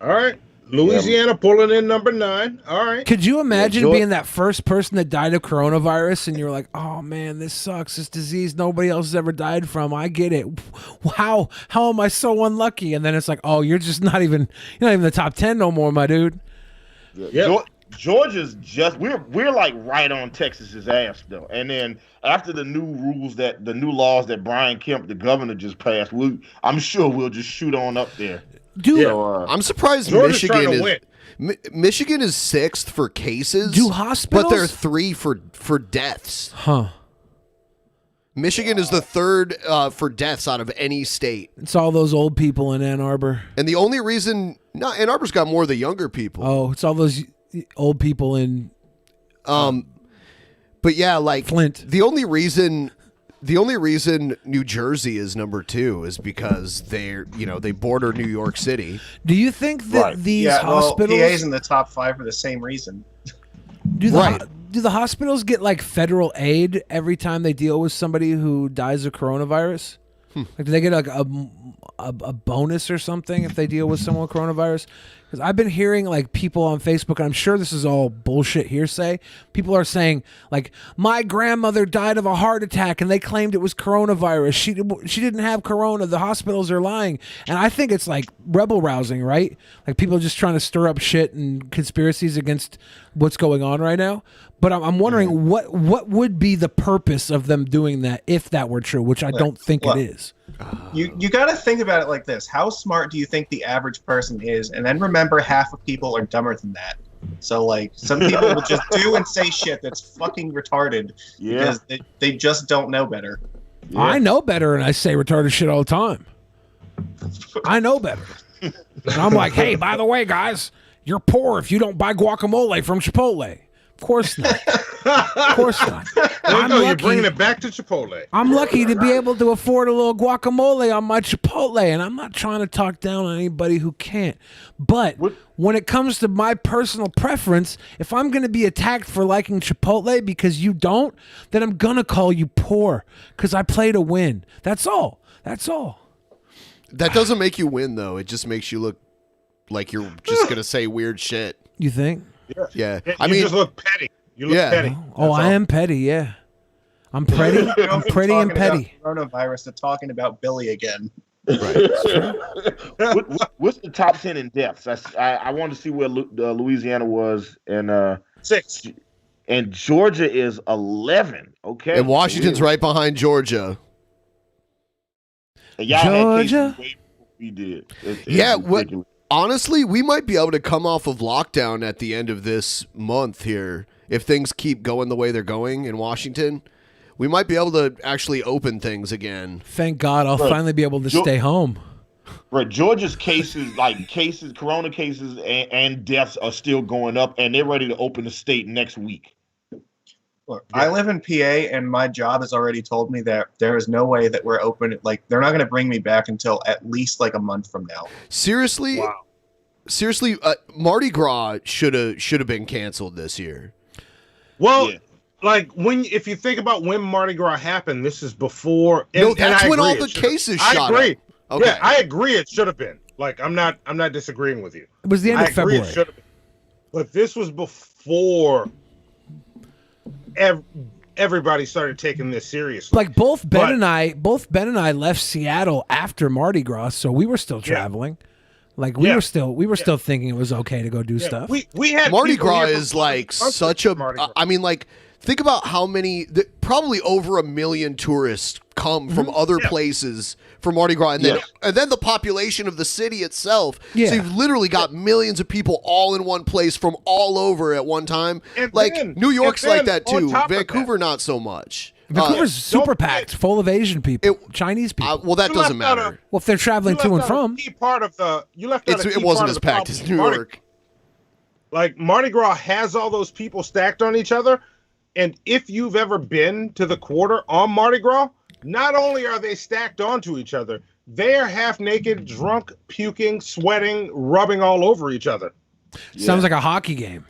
All right. Louisiana pulling in number 9. All right. Could you imagine George- being that first person that died of coronavirus and you're like, oh man, this sucks. This disease nobody else has ever died from. I get it. How am I so unlucky? And then it's like, oh, you're not even the top 10 no more, my dude. Yeah. Georgia's just we're like right on Texas's ass though. And then after the new laws that Brian Kemp, the governor, just passed, I'm sure we'll just shoot on up there. Dude, I'm surprised Georgia's Michigan trying is to win. Michigan is 6th for cases. Do hospitals? But they're 3 for deaths. Huh. Michigan is the 3rd for deaths out of any state. It's all those old people in Ann Arbor. And the only reason Ann Arbor's got more of the younger people. Oh, it's all those old people in but yeah, like Flint. The only reason New Jersey is number 2 is because they border New York City. Do you think that these hospitals PA's in the top 5 for the same reason. do the hospitals get like federal aid every time they deal with somebody who dies of coronavirus? Like, do they get like a bonus or something if they deal with someone with coronavirus? Because I've been hearing like people on Facebook, and I'm sure this is all bullshit hearsay. People are saying like, my grandmother died of a heart attack, and they claimed it was coronavirus. She didn't have corona. The hospitals are lying, and I think it's like rebel rousing, right? Like people just trying to stir up shit and conspiracies against what's going on right now. But I'm wondering what would be the purpose of them doing that if that were true, which I don't think it is. You got to think about it like this. How smart do you think the average person is? And then remember, half of people are dumber than that. So, like, some people will just do and say shit that's fucking retarded because they just don't know better. Yeah. I know better, and I say retarded shit all the time. I know better. And I'm like, hey, by the way, guys, you're poor if you don't buy guacamole from Chipotle. Of course not. Of course not. You're bringing it back to Chipotle. I'm lucky to be able to afford a little guacamole on my Chipotle, and I'm not trying to talk down on anybody who can't. But when it comes to my personal preference, if I'm going to be attacked for liking Chipotle because you don't, then I'm going to call you poor because I play to win. That's all. That's all. That doesn't make you win, though. It just makes you look like you're just going to say weird shit. You think? Yeah. I mean, you just look petty. You look petty. Oh, I am petty, yeah. I'm pretty. I'm pretty and petty. Coronavirus to talking about Billy again. Right. What's the top 10 in deaths? I wanted to see where Louisiana was, and 6. And Georgia is 11. Okay. And Washington's right behind Georgia. And y'all Georgia? had cases way before we did. Honestly, we might be able to come off of lockdown at the end of this month here. If things keep going the way they're going in Washington, we might be able to actually open things again. Thank God I'll finally be able to stay home. Right. Georgia's corona cases and deaths are still going up, and they're ready to open the state next week. Look, I live in PA, and my job has already told me that there is no way that we're open. Like, they're not going to bring me back until at least like a month from now. Seriously? Wow. Seriously, Mardi Gras should have been canceled this year. Well, like if you think about when Mardi Gras happened, this is before. No, that's when all the cases shot up. I agree. Okay. Yeah, I agree. It should have been. Like, I'm not disagreeing with you. It was the end of February. It should have been. But this was before everybody started taking this seriously. Like both Ben and I left Seattle after Mardi Gras, so we were still traveling. Like we were still thinking it was okay to go do stuff. We had Mardi Gras is like such a. I mean, like think about how many, probably over 1 million tourists come from other places for Mardi Gras, and then the population of the city itself. Yeah. So you've literally got millions of people all in one place from all over at one time. And like then- New York's and then like that on too. top of Vancouver, not so much. Vancouver's super packed, full of Asian people, Chinese people. Well, that doesn't left out matter. Well, if they're traveling to and from. Key part of the you left out a key It wasn't part as of the packed problem as New with Mardi- York. Like Mardi Gras has all those people stacked on each other, and if you've ever been to the quarter on Mardi Gras, not only are they stacked onto each other, they are half naked, drunk, puking, sweating, rubbing all over each other. Sounds like a hockey game.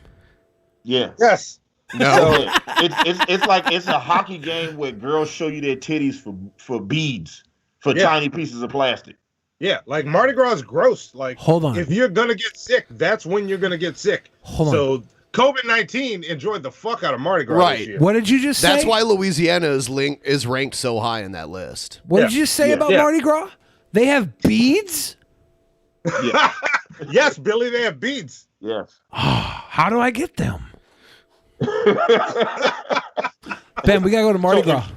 Yeah. Yes. No. It's like it's a hockey game where girls show you their titties for beads, for tiny pieces of plastic. Yeah, like Mardi Gras is gross. Like, hold on, if you're gonna get sick, that's when you're gonna get sick. Hold on. COVID-19 enjoyed the fuck out of Mardi Gras this year. What did you just say? That's why Louisiana is ranked so high in that list. What did you say about Mardi Gras? They have beads? Yeah. Yes, Billy, they have beads. Yes. How do I get them? Ben, we gotta go to Mardi Gras.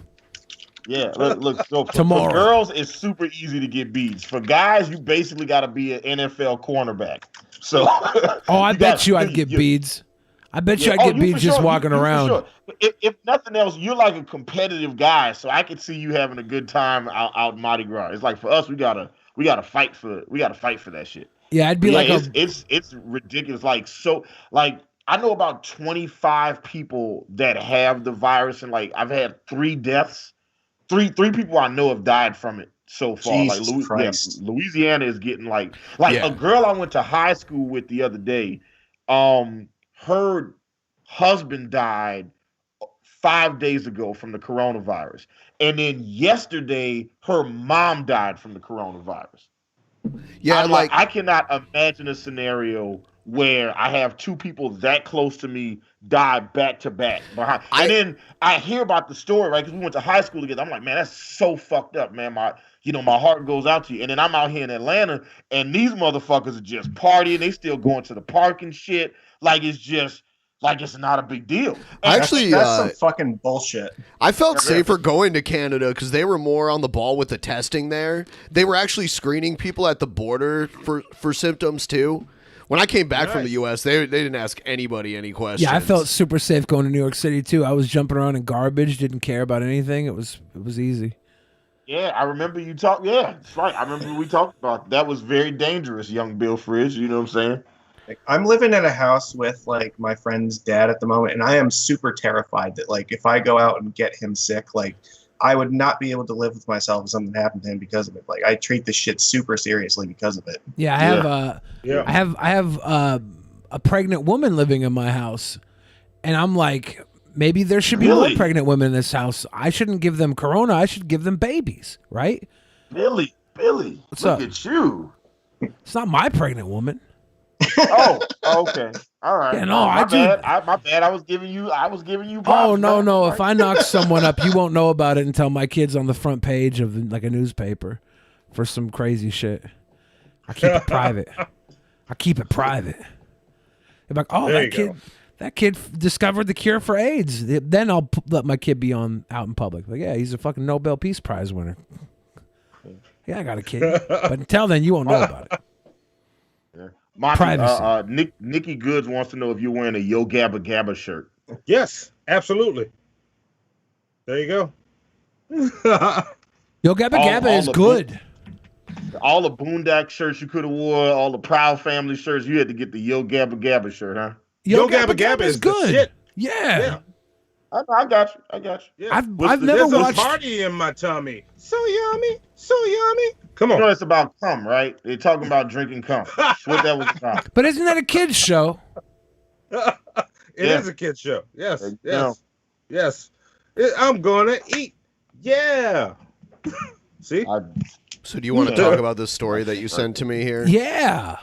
Yeah, look. So Tomorrow. For girls, it's super easy to get beads. For guys, you basically got to be an NFL cornerback. So. Oh, I bet you I'd get beads. I bet you I'd get beads just walking around. Sure. If nothing else, you're like a competitive guy, so I could see you having a good time out in Mardi Gras. It's like for us, we gotta fight for that shit. Yeah, I'd be like it's ridiculous. Like I know about 25 people that have the virus, and like I've had 3 deaths. Three people I know have died from it so far. Jesus Christ. Louisiana is getting like a girl I went to high school with the other day. Her husband died 5 days ago from the coronavirus. And then yesterday, her mom died from the coronavirus. Yeah, I cannot imagine a scenario where I have 2 people that close to me die back to back behind. And then I hear about the story, right? Because we went to high school together. I'm like, man, that's so fucked up, man. My heart goes out to you. And then I'm out here in Atlanta, and these motherfuckers are just partying. They still going to the park and shit. Like it's not a big deal. And Actually, that's some fucking bullshit. I felt safer going to Canada because they were more on the ball with the testing there. They were actually screening people at the border for symptoms too. When I came back from the U.S., they didn't ask anybody any questions. Yeah, I felt super safe going to New York City too. I was jumping around in garbage, didn't care about anything. It was easy. Yeah, I remember you talk. Yeah, that's right. I remember we talked about that. Was very dangerous, young Bill Fridge. You know what I'm saying? Like, I'm living in a house with like my friend's dad at the moment, and I am super terrified that like if I go out and get him sick, like I would not be able to live with myself if something happened to him because of it. Like I treat this shit super seriously because of it. Yeah, I have a pregnant woman living in my house, and I'm like, maybe there should be more pregnant women in this house. I shouldn't give them corona. I should give them babies, right? Billy, What's look up? at you. It's not my pregnant woman. Oh, okay, all right. Yeah, no, my bad. I was giving you. Oh props, no, man. no! If I knock someone up, you won't know about it until my kid's on the front page of like a newspaper for some crazy shit. I keep it private. They're like, oh, that kid discovered the cure for AIDS. Then I'll let my kid be out in public. Like, yeah, he's a fucking Nobel Peace Prize winner. Yeah, I got a kid, but until then, you won't know about it. Monty, Nikki Goods wants to know if you're wearing a Yo Gabba Gabba shirt. Yes, absolutely. There you go. Yo Gabba Gabba is good. All the Boondock shirts you could have wore, all the Proud Family shirts, you had to get the Yo Gabba Gabba shirt, huh? Yo Gabba Gabba is good. Shit. Yeah. I got you. Yeah. I've never watched. There's a party in my tummy. So yummy. Come on. You know it's about cum, right? They're talking about drinking cum. That's what that was about. But isn't that a kid's show? It is a kid's show. Yes. I'm gonna eat. Yeah. See? So do you want to talk about this story that you sent to me here? Yeah.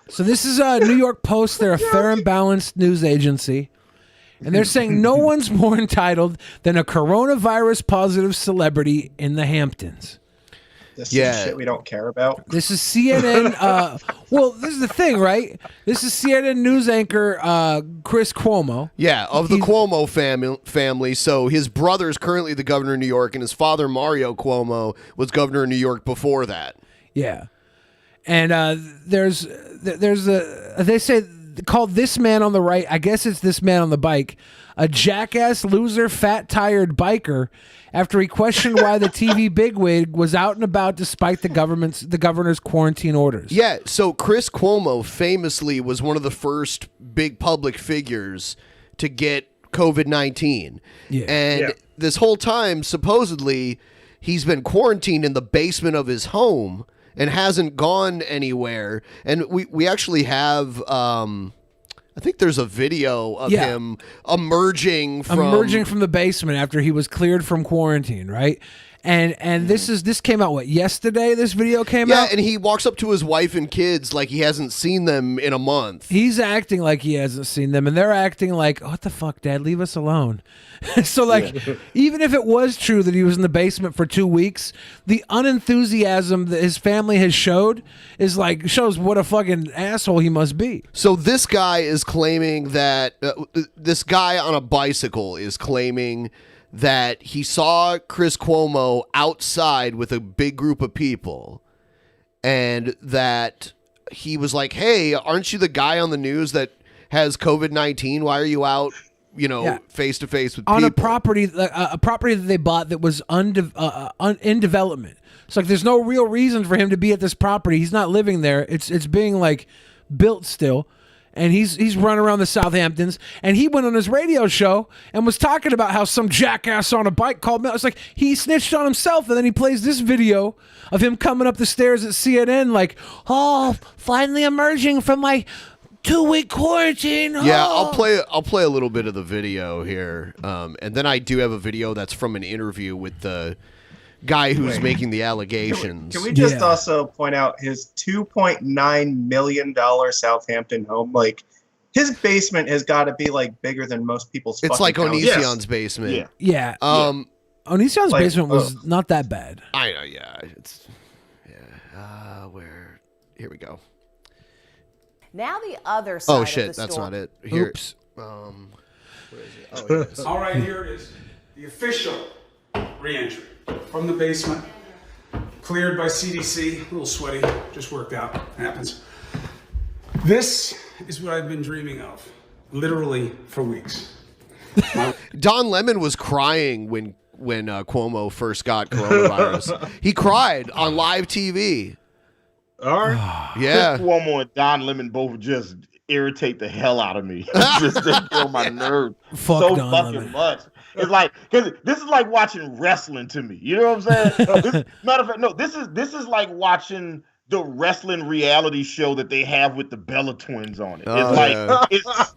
So this is a New York Post. They're a fair and balanced news agency. And they're saying no one's more entitled than a coronavirus positive celebrity in the Hamptons. This is shit we don't care about. This is CNN. Well, this is the thing, right? This is CNN news anchor Chris Cuomo. Yeah, of the Cuomo family. So his brother is currently the governor of New York, and his father, Mario Cuomo, was governor of New York before that. Yeah. And they say called this man on the right, I guess it's this man on the bike, a jackass, loser, fat, tired biker after he questioned why the TV bigwig was out and about despite the governor's quarantine orders. Yeah, so Chris Cuomo famously was one of the first big public figures to get COVID-19. Yeah. And this whole time, supposedly, he's been quarantined in the basement of his home and hasn't gone anywhere. And we actually have, I think there's a video of him emerging from the basement after he was cleared from quarantine, right? And this came out yesterday? This video came out. Yeah, and he walks up to his wife and kids like he hasn't seen them in a month. He's acting like he hasn't seen them, and they're acting like, "What the fuck, Dad? Leave us alone." So, even if it was true that he was in the basement for 2 weeks, the unenthusiasm that his family has showed shows what a fucking asshole he must be. So this guy is claiming that this guy on a bicycle is claiming that he saw Chris Cuomo outside with a big group of people, and that he was like, "Hey, aren't you the guy on the news that has COVID-19? Why are you out, face to face with on people?" a property that they bought that was in development. It's like there's no real reason for him to be at this property. He's not living there. It's being built still. And he's running around the Southamptons, and he went on his radio show and was talking about how some jackass on a bike called me. It's like he snitched on himself, and then he plays this video of him coming up the stairs at CNN finally emerging from my 2-week quarantine. Yeah, I'll play a little bit of the video here, and then I do have a video that's from an interview with the guy who's making the allegations. Can we just also point out his $2.9 million Southampton home? His basement has got to be bigger than most people's. It's like houses. Onision's basement. Yeah. Onision's basement was not that bad. I know. Yeah. Here we go. Now the other side. Oh shit, of the that's story. not it. Here. Oops. Where is it? Oh, here it is. All right, here it is. The official re-entry from the basement, cleared by CDC. A little sweaty, just worked out. Happens. This is what I've been dreaming of, literally for weeks. Don Lemon was crying when Cuomo first got coronavirus. He cried on live TV. All right. Yeah. Cuomo and Don Lemon both just irritate the hell out of me. Just they get on my nerves so Don fucking Lemon. much. It's because this is like watching wrestling to me. You know what I'm saying? Matter of fact, no, this is like watching the wrestling reality show that they have with the Bella twins on it.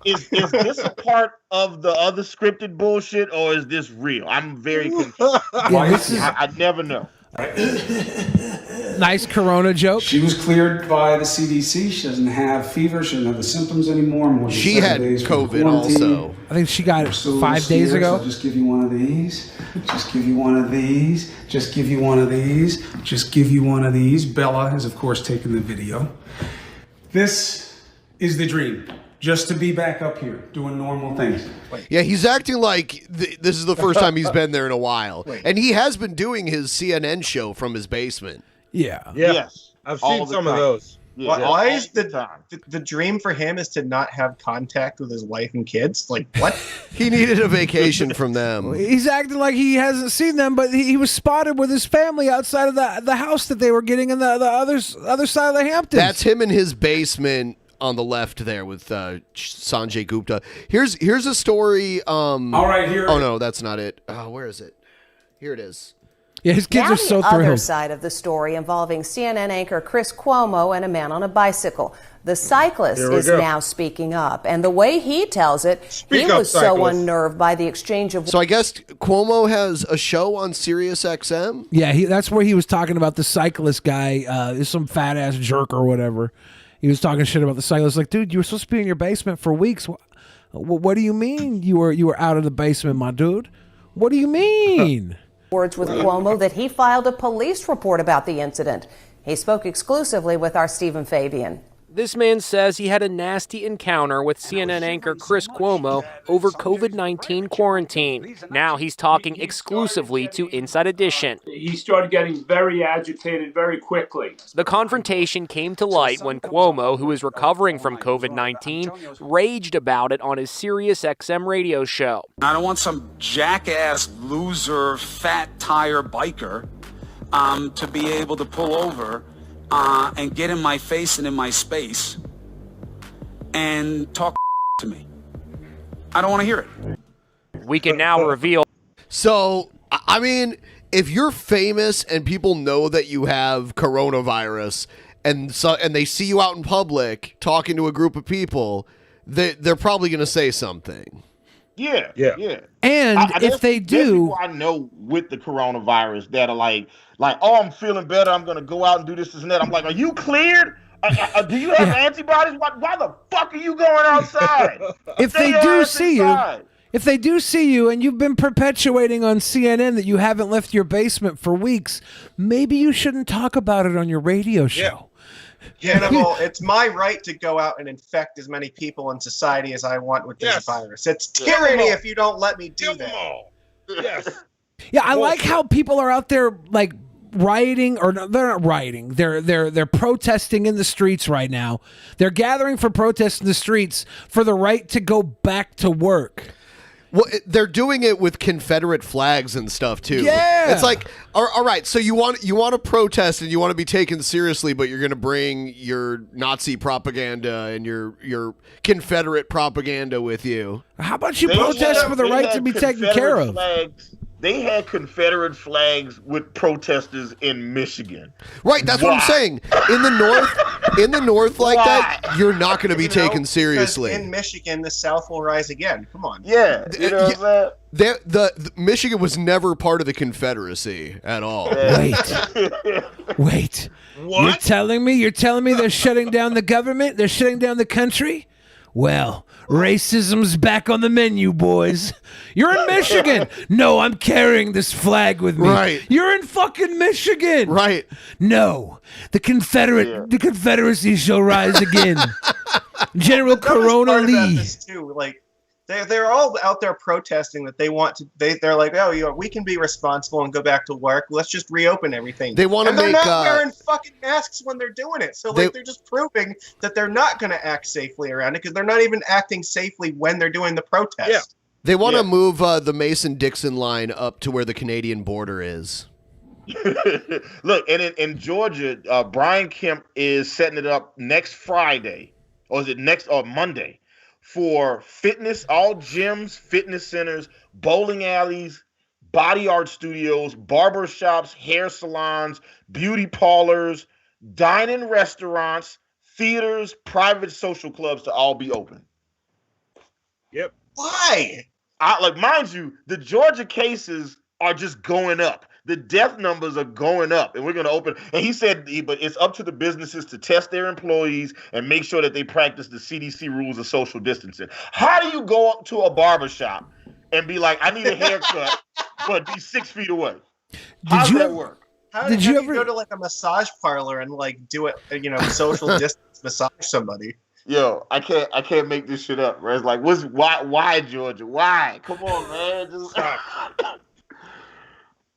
Is this a part of the other scripted bullshit, or is this real? I'm very confused. I never know. Nice corona joke. She was cleared by the CDC. She doesn't have fever. She doesn't have the symptoms anymore. More than She 7 had days from COVID quarantine. also. I think she got it So 5 days here, ago. So just give you one of these. Just give you one of these. Just give you one of these. Just give you one of these. Bella has, of course, taken the video. This is the dream. Just to be back up here doing normal things. Yeah, he's acting like this is the first time he's been there in a while. And he has been doing his CNN show from his basement. Yeah. Yes. I've All seen the some of time. those. Yeah, Why all is the time. the dream for him is to not have contact with his wife and kids? What? He needed a vacation from them. He's acting like he hasn't seen them, but he was spotted with his family outside of the house that they were getting in the other side of the Hamptons. That's him in his basement on the left there with Sanjay Gupta. Here's a story. All right, here. Oh no, that's not it. Where is it? Here it is. Yeah, his kids Now are so the other thrilled. side of the story involving CNN anchor Chris Cuomo and a man on a bicycle. The cyclist Here we is go. now speaking up, and the way he tells it, Speak he up, was so cyclist. unnerved by the exchange of So I guess Cuomo has a show on Sirius XM. Yeah, that's where he was talking about the cyclist guy. Is some fat ass jerk or whatever. He was talking shit about the cyclist. Like, dude, you were supposed to be in your basement for weeks. What do you mean you were out of the basement, my dude? What do you mean? words with Cuomo that he filed a police report about the incident. He spoke exclusively with our Stephen Fabian. This man says he had a nasty encounter with CNN anchor Chris Cuomo over COVID-19 quarantine. Now he's talking exclusively to Inside Edition. He started getting very agitated very quickly. The confrontation came to light when Cuomo, who is recovering from COVID-19, raged about it on his SiriusXM radio show. I don't want some jackass, loser, fat tire biker to be able to pull over and get in my face and in my space and talk to me. I don't want to hear it. We can now reveal. So, I mean, if you're famous and people know that you have coronavirus and they see you out in public talking to a group of people, they're probably going to say something. Yeah. And if they do, people I know with the coronavirus that are like, oh, I'm feeling better. I'm gonna go out and do this and that. I'm like, are you cleared? Do you have antibodies? Why the fuck are you going outside? if they do see you, and you've been perpetuating on CNN that you haven't left your basement for weeks, maybe you shouldn't talk about it on your radio show. Hannibal, it's my right to go out and infect as many people in society as I want with this virus. It's tyranny if you don't let me do that. Yes. Yeah, I like how people are out there like rioting, or no, they're not rioting. They're protesting in the streets right now. They're gathering for protests in the streets for the right to go back to work. Well, they're doing it with Confederate flags and stuff too. Yeah, it's like, all right. So you want to protest and you want to be taken seriously, but you're going to bring your Nazi propaganda and your Confederate propaganda with you. How about you protest for the right to be taken care of? They had Confederate flags with protesters in Michigan. Right, that's what I'm saying. In the north like that, you're not going to be taken seriously. In Michigan, the South will rise again. Come on. Yeah, you know what I'm saying? The Michigan was never part of the Confederacy at all. Wait. What? You're telling me they're shutting down the government? They're shutting down the country? Well, racism's back on the menu, boys. You're in Michigan. No, I'm carrying this flag with me. Right. You're in fucking Michigan. Right. No, the Confederacy shall rise again. General Corona Lee. Too. Like, they're all out there protesting that they want to. They're like, oh, we can be responsible and go back to work. Let's just reopen everything. They want to make. They're not wearing fucking masks when they're doing it. So they're just proving that they're not going to act safely around it because they're not even acting safely when they're doing the protest. Yeah. They want to move the Mason-Dixon line up to where the Canadian border is. Look, and in Georgia, Brian Kemp is setting it up next Friday, or is it Monday? For fitness, all gyms, fitness centers, bowling alleys, body art studios, barber shops, hair salons, beauty parlors, dine-in restaurants, theaters, private social clubs to all be open. Yep. Why? Mind you, the Georgia cases are just going up. The death numbers are going up, and we're going to open. And he said, but it's up to the businesses to test their employees and make sure that they practice the CDC rules of social distancing. How do you go up to a barbershop and be like, I need a haircut, but be 6 feet away? How does that work? Did you ever go to like a massage parlor and like do it, social distance massage somebody? Yo, I can't make this shit up. Right? It's like, why Georgia? Why? Come on, man. Just stop.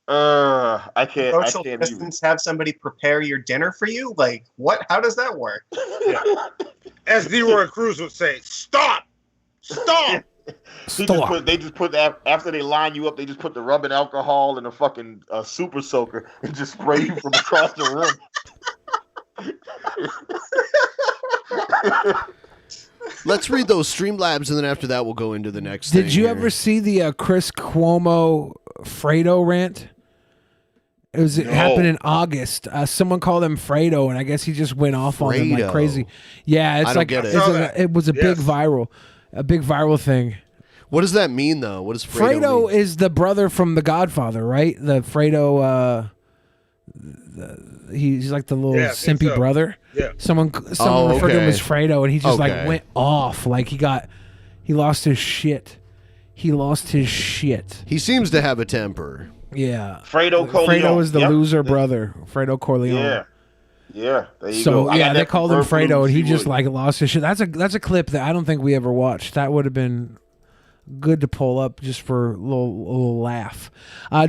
I can't. Social distance. Have somebody prepare your dinner for you. Like what? How does that work? Yeah. As Leroy Cruz would say, stop. They just put that after they line you up. They just put the rubbing alcohol in a fucking super soaker and just spray you from across the room. Let's read those Streamlabs, and then after that, we'll go into the next. Did you ever see the Chris Cuomo Fredo rant? It happened in August. Someone called him Fredo, and I guess he just went off on him like crazy. Yeah, it's like it was a big viral thing. What does that mean, though? What does Fredo mean? Is the brother from The Godfather, right? The Fredo. He's like the little simpy brother. Yeah. Someone referred to him as Fredo, and he just like went off. Like he lost his shit. He lost his shit. He seems to have a temper. Yeah. Fredo Corleone. Fredo is the loser brother. Fredo Corleone. Yeah. Yeah, there you So go. yeah, they called him Fredo, and he just would. like lost his shit. That's a clip that I don't think we ever watched. That would have been good to pull up just for a little laugh.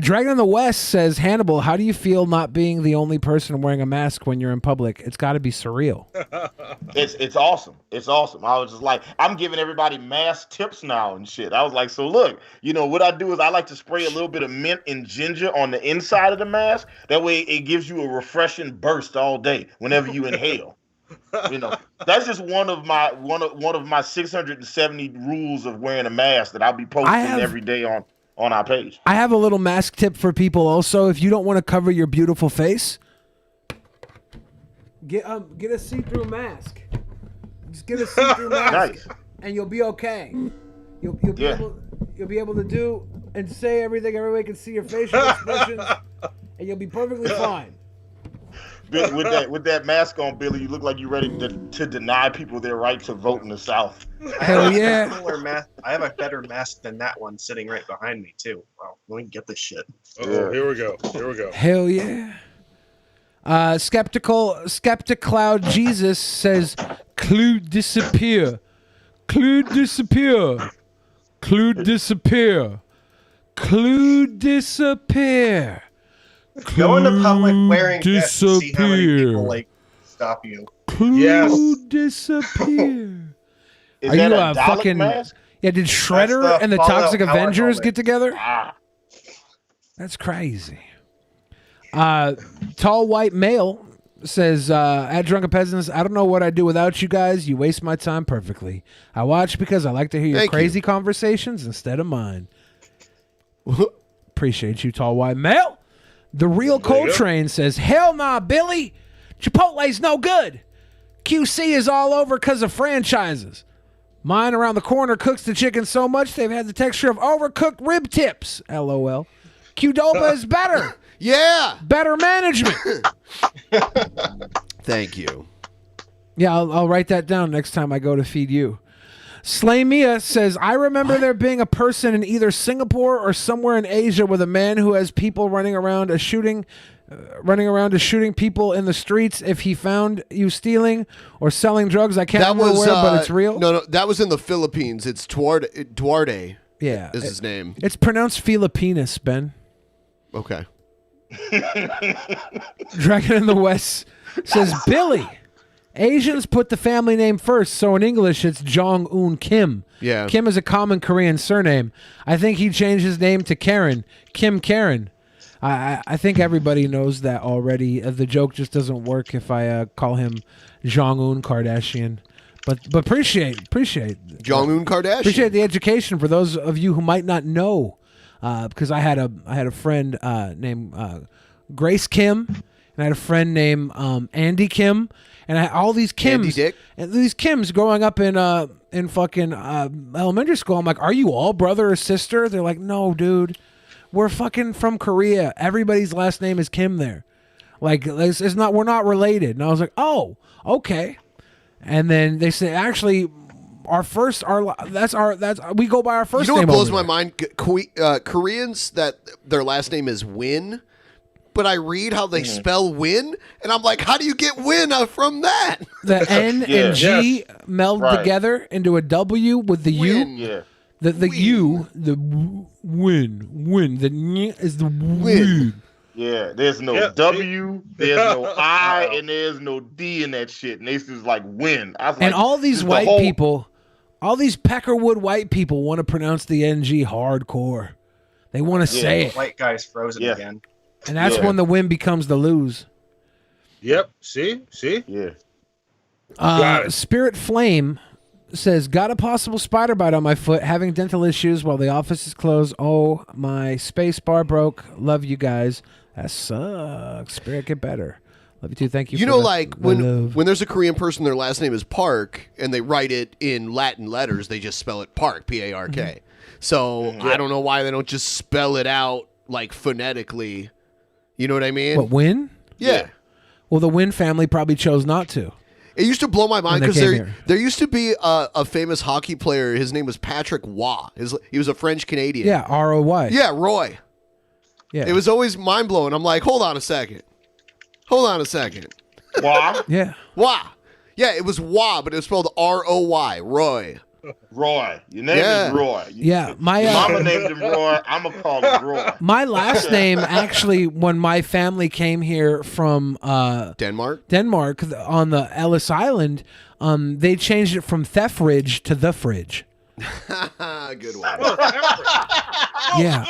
Dragon in the West says, Hannibal, how do you feel not being the only person wearing a mask when you're in public? It's got to be surreal. It's awesome. It's awesome. I was just like, I'm giving everybody mask tips now and shit. I was like, so look, what I do is I like to spray a little bit of mint and ginger on the inside of the mask. That way it gives you a refreshing burst all day whenever you inhale. That's just one of my 670 rules of wearing a mask that I'll be posting every day on our page. I have a little mask tip for people also. If you don't want to cover your beautiful face, get a see-through mask. Just get a see-through mask, Nice. and you'll be okay. You'll be able to do and say everything. Everybody can see your facial expressions, and you'll be perfectly fine. With that mask on, Billy, you look like you're ready to deny people their right to vote in the South. Hell yeah! I have a better mask than that one sitting right behind me too. Wow, let me get this shit. Oh, here we go. Hell yeah! Skeptical Cloud Jesus says, "Clue disappear, clue disappear, clue disappear, clue disappear." Go into public wearing this and see how many people stop you. Clue disappear. Is Are that you a a Dalek fucking mask? Yeah, did Shredder That's the and the Fallout Toxic Power Avengers helmet. get together? Ah. That's crazy. Tall white male says, at Drunken Peasants, I don't know what I'd do without you guys. You waste my time perfectly. I watch because I like to hear your Thank crazy conversations instead of mine. Appreciate you, tall white male. The Real Coltrane says, hell nah, Billy. Chipotle's no good. QC is all over because of franchises. Mine around the corner cooks the chicken so much they've had the texture of overcooked rib tips. LOL. Qdoba is better. Yeah. Better management. Thank you. Yeah, I'll write that down next time I go to feed you. Slay Mia says, I remember there being a person in either Singapore or somewhere in Asia with a man who has people running around to shooting people in the streets if he found you stealing or selling drugs. I can't remember where, but it's real. No, that was in the Philippines. It's Duarte. Yeah. Is his name. It's pronounced Filipinas, Ben. Okay. Dragon in the West says, Billy, Asians put the family name first, so in English it's Jong-un Kim. Yeah. Kim is a common Korean surname. I think he changed his name to Karen. Kim Karen. I think everybody knows that already. The joke just doesn't work if I call him Jong-un Kardashian. But appreciate Jong-un Kardashian. Appreciate the education for those of you who might not know. Because I had a friend named Grace Kim, and I had a friend named Andy Kim, and I had all these Kims. Andy Dick? And these Kims growing up in fucking elementary school. I'm like, are you all brother or sister? They're like, no, dude, we're fucking from Korea. Everybody's last name is Kim there. Like, it's not, we're not related. And I was like, oh, okay. And then they say, actually, we go by our first You know name. what blows over my there. mind? Koreans, that their last name is Win, but I read how they spell Win, and I'm like, how do you get Win from that? The N and G meld together into a W with the U. Yeah. The U, the win. The N is the win. Yeah, there's no W, there's no I, and there's no D in that shit. And they just like win. I was And like, all these this is white the whole- people, all these Peckerwood white people want to pronounce the NG hardcore. They want to say it. White guy's frozen again. And that's when the win becomes the lose. Yep. See? Yeah. Got it. Spirit Flame says, got a possible spider bite on my foot, having dental issues while the office is closed. Oh, my space bar broke. Love you guys. That sucks. Spirit, get better. Love you too. Thank you. You for know, the like love. when there's a Korean person, their last name is Park, and they write it in Latin letters, they just spell it Park, P-A-R-K. Mm-hmm. So I don't know why they don't just spell it out like phonetically. You know what I mean? What, Win? Yeah. Well, the Win family probably chose not to. It used to blow my mind When they because came here. there used to be a famous hockey player. His name was Patrick Waugh. He was a French Canadian. Yeah, R-O-Y. Yeah, Roy. Yeah. It was always mind blowing. I'm like, hold on a second. Wah? Yeah. Wah. Yeah, it was Wah, but it was spelled R-O-Y. Roy. Roy. Your name is Roy. Yeah, my Your mama named him Roy. I'm going to call him Roy. My last name, actually, when my family came here from Denmark on the Ellis Island, they changed it from Thefridge to The Fridge. Good one. Yeah.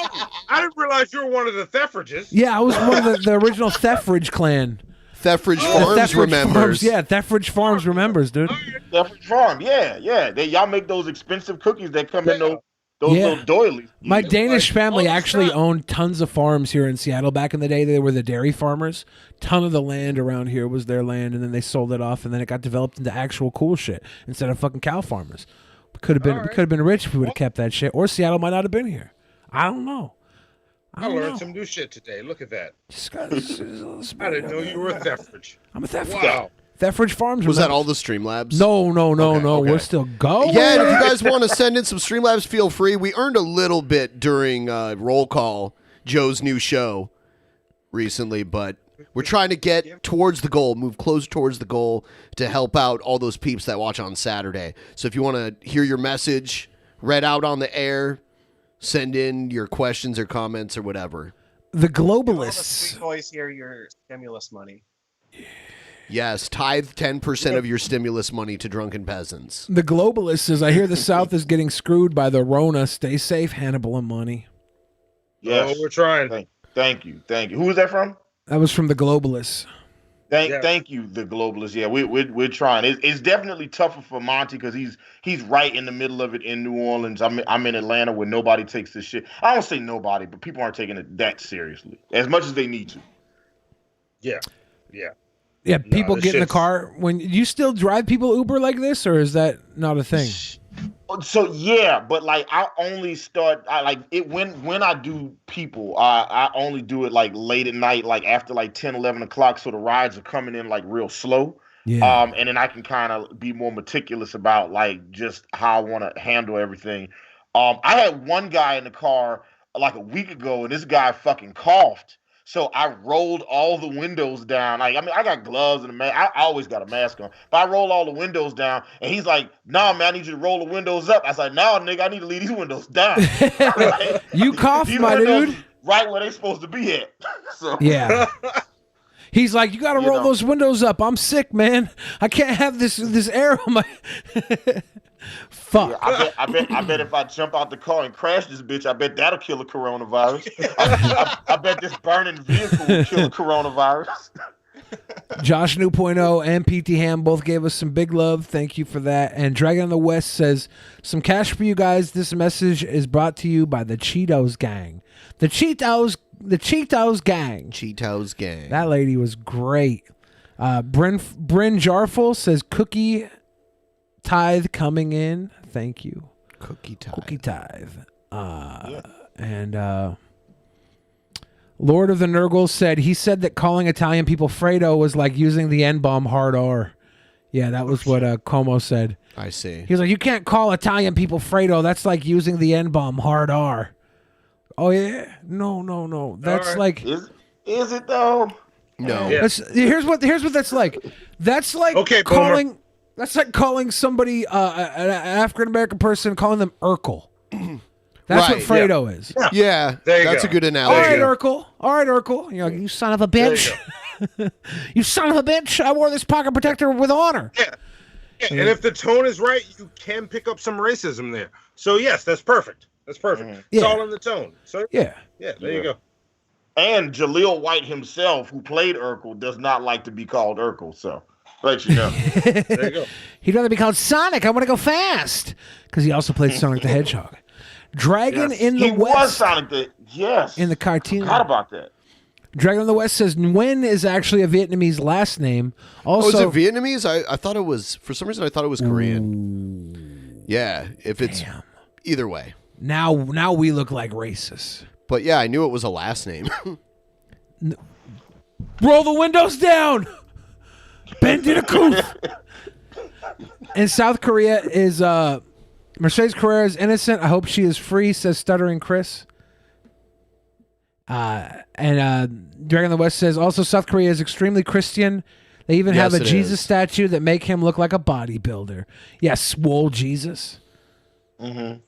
I didn't realize you were one of the Thefridges. Yeah, I was one of the original Thefridge clan. Thefridge Farms Thefridge remembers. Farms, yeah, Thefridge Farms remembers, dude. Thefridge Farm, yeah. Y'all make those expensive cookies that come in those little doilies. My Danish family actually owned tons of farms here in Seattle. Back in the day, they were the dairy farmers. Ton of the land around here was their land, and then they sold it off, and then it got developed into actual cool shit instead of fucking cow farmers. We could have been rich if we would have kept that shit, or Seattle might not have been here. I don't know. I learned some new shit today. Look at that. I didn't know you were a Thefridge. I'm a Thefridge. Wow. Thefridge Farms. Was that all the Streamlabs? No. Okay. We're still going. Yeah, if you guys want to send in some Streamlabs, feel free. We earned a little bit during Roll Call, Joe's new show recently, but we're trying to get towards the goal, move closer towards the goal to help out all those peeps that watch on Saturday. So if you want to hear your message read out on the air, send in your questions or comments or whatever. The globalists. Sweet boys hear your stimulus money. Yes, tithe 10% of your stimulus money to Drunken Peasants. The globalist says, I hear the South is getting screwed by the Rona. Stay safe, Hannibal and Monty. Yes. Oh, we're trying. Thank you. Who was that from? That was from the globalists. Thank you, the globalists. Yeah, we're trying. It's definitely tougher for Monty because he's right in the middle of it in New Orleans. I'm in Atlanta where nobody takes this shit. I don't say nobody, but people aren't taking it that seriously as much as they need to. Yeah. Yeah, people get in the car. When you still drive people Uber like this, or is that not a thing? So yeah, but like I only start when I do people, I only do it like late at night, like after like 10, 11 o'clock, so the rides are coming in like real slow. Yeah. And then I can kind of be more meticulous about like just how I want to handle everything. I had one guy in the car like a week ago, and this guy fucking coughed. So I rolled all the windows down. I got gloves and a mask. I always got a mask on. But I rolled all the windows down. And he's like, nah, man, I need you to roll the windows up. I was like, nah, nigga, I need to leave these windows down. You coughed, my dude. Right where they supposed to be at. So. Yeah. He's like, you got to roll those windows up. I'm sick, man. I can't have this air on my... Fuck. Yeah, I bet if I jump out the car and crash this bitch, I bet that'll kill a coronavirus. I bet this burning vehicle will kill a coronavirus. Josh New.0 and PT Ham both gave us some big love. Thank you for that. And Dragon on the West says, some cash for you guys. This message is brought to you by the Cheetos Gang. The Cheetos Gang. Cheetos Gang. That lady was great. Bryn Jarful says, cookie tithe coming in. Thank you. Cookie tithe. And Lord of the Nurgles said he said that calling Italian people Fredo was like using the N-bomb hard R. Yeah, that was what Cuomo said. I see. He was like, you can't call Italian people Fredo. That's like using the N-bomb hard R. Oh yeah, no. That's like. Is it though? No. Yeah. Here's what that's like. That's like calling. Boomer. That's like calling somebody an African American person, calling them Urkel. That's what Fredo is. Yeah, that's a good analogy. All right, Urkel. You know, you son of a bitch. You son of a bitch. I wore this pocket protector with honor. Yeah. And if the tone is right, you can pick up some racism there. So yes, that's perfect. That's perfect. Mm-hmm. It's all in the tone. So yeah, there you go. And Jaleel White himself, who played Urkel, does not like to be called Urkel. So let you know. There you go. He'd rather be called Sonic. I want to go fast because he also played Sonic the Hedgehog. Dragon in the West. He was Sonic in the cartoon. Forgot about that. Dragon in the West says Nguyen is actually a Vietnamese last name. Also, is it Vietnamese? I thought it was, for some reason I thought it was Korean. Yeah, if it's either way. Now we look like racists. But yeah, I knew it was a last name. Roll the windows down. Bend in a coof. In South Korea is Mercedes Carrera is innocent. I hope she is free, says Stuttering Chris. And Dragon of the West says, also South Korea is extremely Christian. They even Yes, have a it Jesus is. statue that make him look like a bodybuilder. Yeah, swole Jesus. Mm-hmm.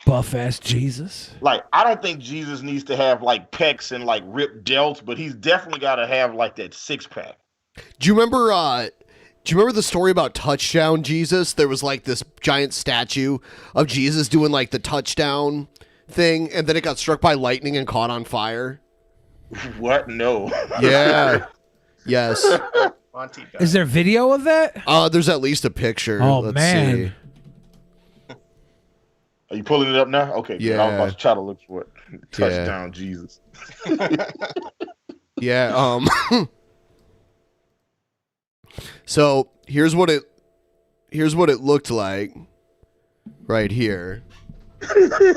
Buff ass Jesus. Like, I don't think Jesus needs to have like pecs and like ripped delts, but he's definitely got to have like that 6-pack. Do you remember? Do you remember the story about touchdown Jesus? There was like this giant statue of Jesus doing like the touchdown thing, and then it got struck by lightning and caught on fire. What? No. Yeah. Yes. Monty Is there video of that? There's at least a picture. Oh, Let's man. see. Are you pulling it up now? Okay. Yeah. Good. I was about to try to look for it. Touchdown, Jesus. Yeah. So here's what it looked like right here. and then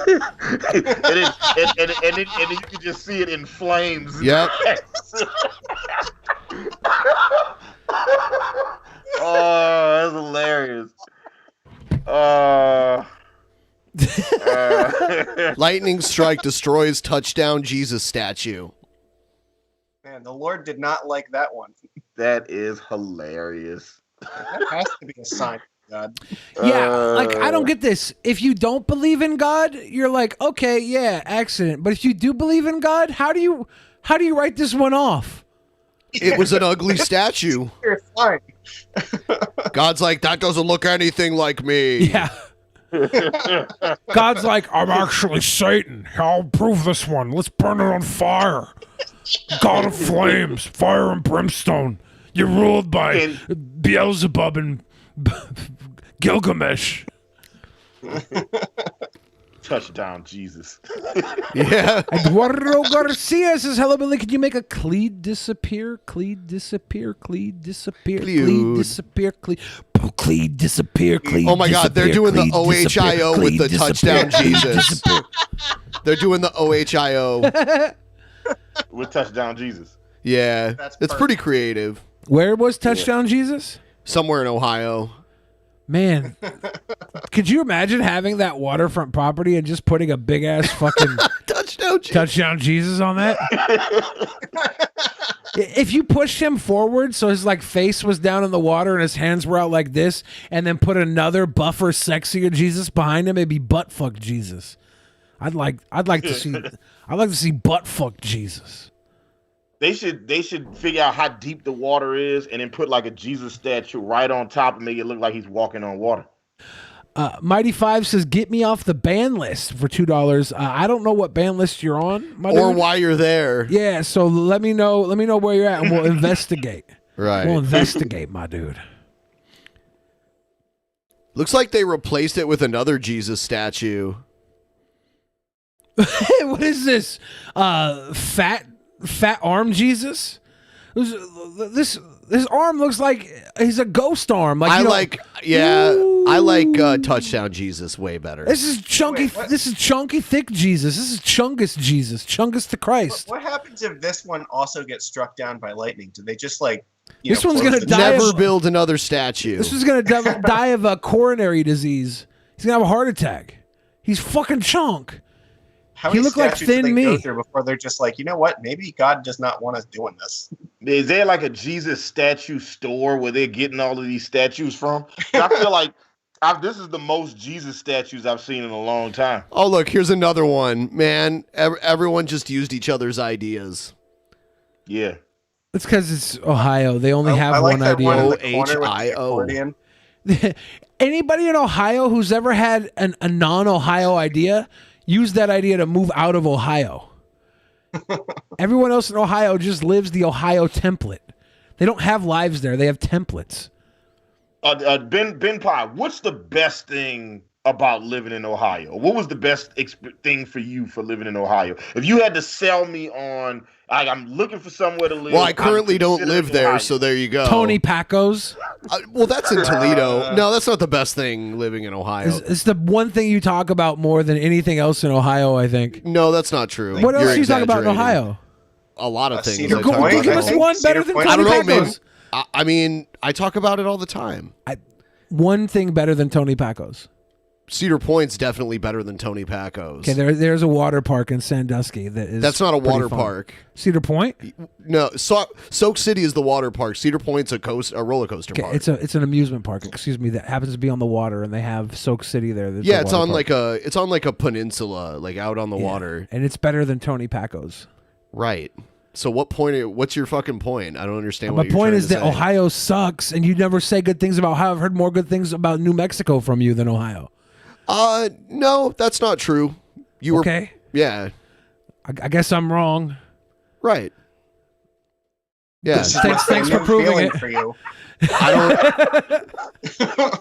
you can just see it in flames. Yep. Oh, that's hilarious. Lightning strike destroys touchdown Jesus statue. Man, the Lord did not like that one. That is hilarious. That has to be a sign from God. Yeah, like I don't get this. If you don't believe in God, you're like, okay, yeah, accident. But if you do believe in God, how do you write this one off? It was an ugly statue. You're fine. God's like, that doesn't look anything like me. Yeah. God's like, I'm actually Satan. I'll prove this one. Let's burn it on fire. God of flames, fire and brimstone. You're ruled by Beelzebub and Gilgamesh. Touchdown, Jesus. Yeah. Eduardo Garcia says, hello, Billy. Could you make a Cleed disappear? Cleed disappear. Cleed disappear. Cleed disappear. Cleed. Cleed disappear. Cleed. Oh my God, they're doing the OHIO with the touchdown Jesus. They're doing the OHIO with touchdown Jesus. Yeah, it's pretty creative. Where was touchdown Jesus? Somewhere in Ohio. Man, could you imagine having that waterfront property and just putting a big ass fucking touchdown Jesus on that? If you pushed him forward so his like face was down in the water and his hands were out like this, and then put another buffer, sexier Jesus behind him, it'd be butt fuck Jesus. I'd like to see butt fuck Jesus. They should figure out how deep the water is and then put like a Jesus statue right on top and make it look like he's walking on water. Mighty Five says, "Get me off the ban list for $2." I don't know what ban list you're on, my Or dude. why you're there. Yeah, so let me know where you're at, and we'll investigate. Right. We'll investigate, my dude. Looks like they replaced it with another Jesus statue. What is this? Fat arm Jesus? This arm looks like he's a ghost arm. Like I like Ooh. touchdown Jesus way better. This is chunky. This is chunky, thick Jesus. This is Chungus Jesus. Chungus the Christ. What happens if this one also gets struck down by lightning? Do they just like? This one's gonna die. Never build another statue. This one's gonna die of a coronary disease. He's gonna have a heart attack. He's fucking chunk. How He many looked like statues do thin they me. go through before they're just like, you know what? Maybe God does not want us doing this. Is there like a Jesus statue store where they're getting all of these statues from? I feel like this is the most Jesus statues I've seen in a long time. Oh, look, here's another one. Man, everyone just used each other's ideas. Yeah. It's because it's Ohio. They only have one idea. OHIO. Anybody in Ohio who's ever had a non-Ohio idea, use that idea to move out of Ohio. Everyone else in Ohio just lives the Ohio template. They don't have lives there. They have templates. BENPAI, what's the best thing about living in Ohio? What was the best thing for you for living in Ohio? If you had to sell me on, like, I'm looking for somewhere to live. Well, I currently don't live there, Ohio. so there you go. Tony Paco's. Well, that's in Toledo. No, that's not the best thing living in Ohio. It's the one thing you talk about more than anything else in Ohio, I think. No, that's not true. What else You're do you talk about in exaggerating. Ohio? A lot of things. Give us one better than Tony I don't know, man. Paco's. I mean, I talk about it all the time. One thing better than Tony Paco's. Cedar Point's definitely better than Tony Paco's. Okay, there's a water park in Sandusky that is. That's not a water fun. park. Cedar Point? No, Soak City is the water park. Cedar Point's a roller coaster Okay, park. it's an amusement park. Excuse me, that happens to be on the water, and they have Soak City there. That's Yeah, a it's water on park. it's on like a peninsula, like out on the Yeah, water. and it's better than Tony Paco's. Right. So what's your fucking point? I don't understand My what you're point trying is to that say. Ohio sucks, and you never say good things about Ohio. I've heard more good things about New Mexico from you than Ohio. No, that's not true. You were okay. Yeah. I guess I'm wrong. Right. Yeah. Thanks for proving it. For you. I don't.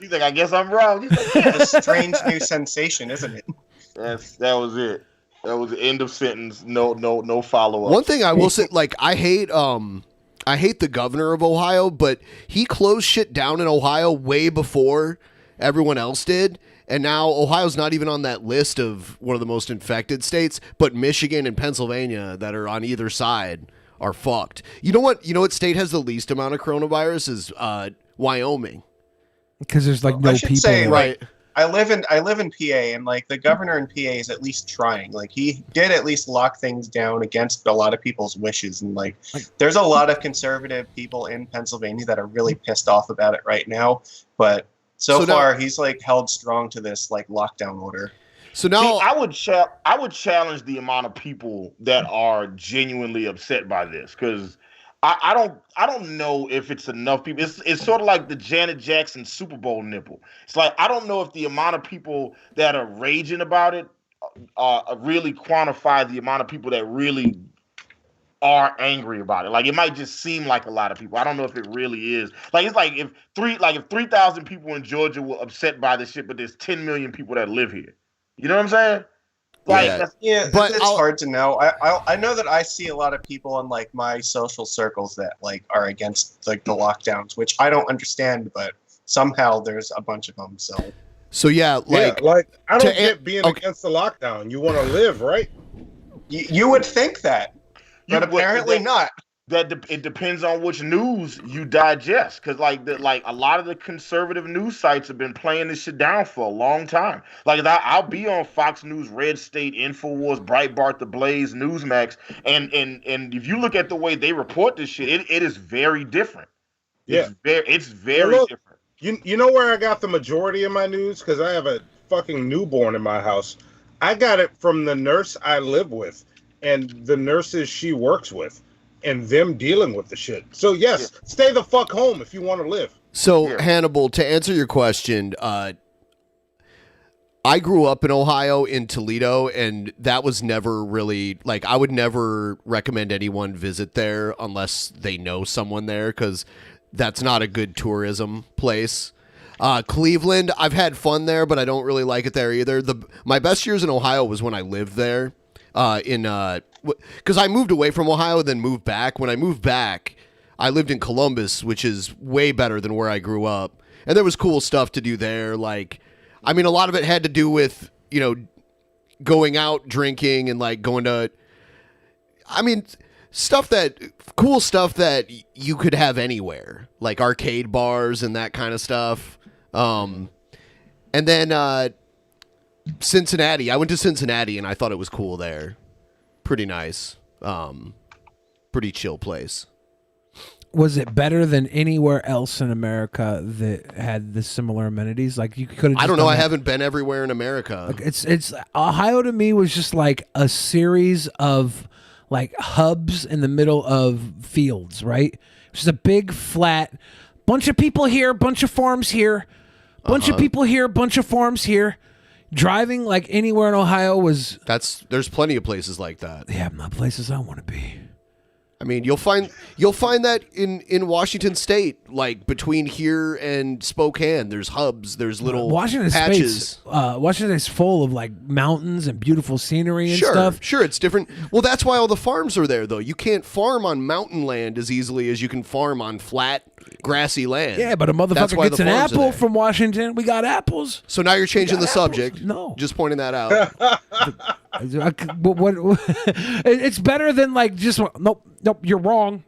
He's like, I guess I'm wrong. He's like, It's a strange new sensation, isn't it? that was it. That was the end of sentence. No follow up. One thing I will say, like, I hate the governor of Ohio, but he closed shit down in Ohio way before everyone else did. And now Ohio's not even on that list of one of the most infected states, but Michigan and Pennsylvania that are on either side are fucked. You know what? You know what state has the least amount of coronavirus is Wyoming. Because there's like no I should people. say, there. like, I live in PA, and like the governor in PA is at least trying. Like he did at least lock things down against a lot of people's wishes, and like there's a lot of conservative people in Pennsylvania that are really pissed off about it right now. But so far, he's like held strong to this like lockdown order. So now I would challenge the amount of people that are genuinely upset by this, because I don't know if it's enough people. It's sort of like the Janet Jackson Super Bowl nipple. It's like I don't know if the amount of people that are raging about it really quantify the amount of people that really are angry about it. Like it might just seem like a lot of people. I don't know if it really is. Like it's like if 3,000 people in Georgia were upset by this shit, but there's 10 million people that live here. You know what I'm saying? Like, but it's hard to know. I know that I see a lot of people on like my social circles that like are against like the lockdowns, which I don't understand, but somehow there's a bunch of them. So yeah, like I don't get being against the lockdown. You want to live, right? You would think that, but apparently not. It depends on which news you digest, because like a lot of the conservative news sites have been playing this shit down for a long time. Like I'll be on Fox News, Red State, InfoWars, Breitbart, The Blaze, Newsmax, and if you look at the way they report this shit, it is very different. Yeah, it's very different. You know where I got the majority of my news? Because I have a fucking newborn in my house. I got it from the nurse I live with and the nurses she works with, and them dealing with the shit. So yes, stay the fuck home if you want to live. So Hannibal, to answer your question, I grew up in Ohio, in Toledo, and that was never really, like, I would never recommend anyone visit there unless they know someone there, because that's not a good tourism place. Cleveland, I've had fun there, but I don't really like it there either. My best years in Ohio was when I lived there. Because I moved away from Ohio, then moved back. When I moved back, I lived in Columbus, which is way better than where I grew up. And there was cool stuff to do there. Like, I mean, a lot of it had to do with, you know, going out drinking and like going to, I mean, cool stuff that you could have anywhere, like arcade bars and that kind of stuff. And then, Cincinnati. I went to Cincinnati and I thought it was cool there. Pretty nice. Pretty chill place. Was it better than anywhere else in America that had the similar amenities? Like you could have. I don't know. I haven't been everywhere in America. Like it's Ohio to me was just like a series of like hubs in the middle of fields, right? It's just a big flat bunch of people here, bunch of farms here, bunch of people here, bunch of farms here. Driving like anywhere in Ohio was... There's plenty of places like that. Yeah, not places I want to be. I mean, you'll find that in Washington State, like between here and Spokane, there's hubs, there's little patches. Washington is full of like mountains and beautiful scenery and stuff. Sure, it's different. Well, that's why all the farms are there, though. You can't farm on mountain land as easily as you can farm on flat, grassy land. Yeah, but a motherfucker gets an apple from Washington. We got apples. So now you're changing the subject. No. Just pointing that out. It's better than like just nope, you're wrong.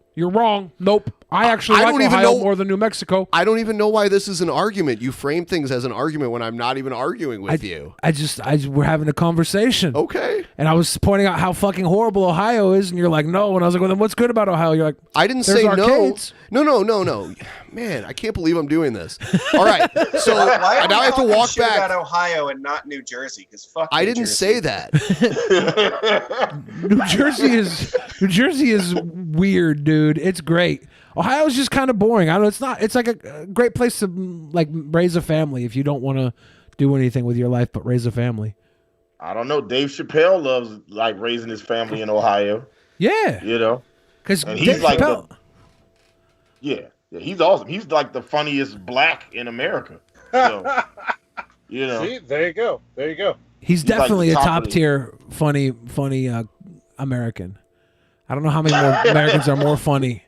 Nope, I actually like Ohio more than New Mexico. I don't even know why this is an argument. You frame things as an argument when I'm not even arguing with you. We're having a conversation. Okay. And I was pointing out how fucking horrible Ohio is, and you're like, no. And I was like, well, then what's good about Ohio? You're like, I didn't there's say arcades. No. Man, I can't believe I'm doing this. All right. So Why now I have to walk shit back. about Ohio and not New Jersey? Because fuck. I New didn't Jersey. say that. New Jersey is weird, dude. It's great. Ohio's just kind of boring. I don't know. It's not. It's like a great place to like raise a family if you don't want to do anything with your life but raise a family. I don't know. Dave Chappelle loves like raising his family in Ohio. Yeah, you know, because he's like he's awesome. He's like the funniest black in America. So, you know, See, there you go. He's definitely like a top tier funny American. I don't know how many more Americans are more funny.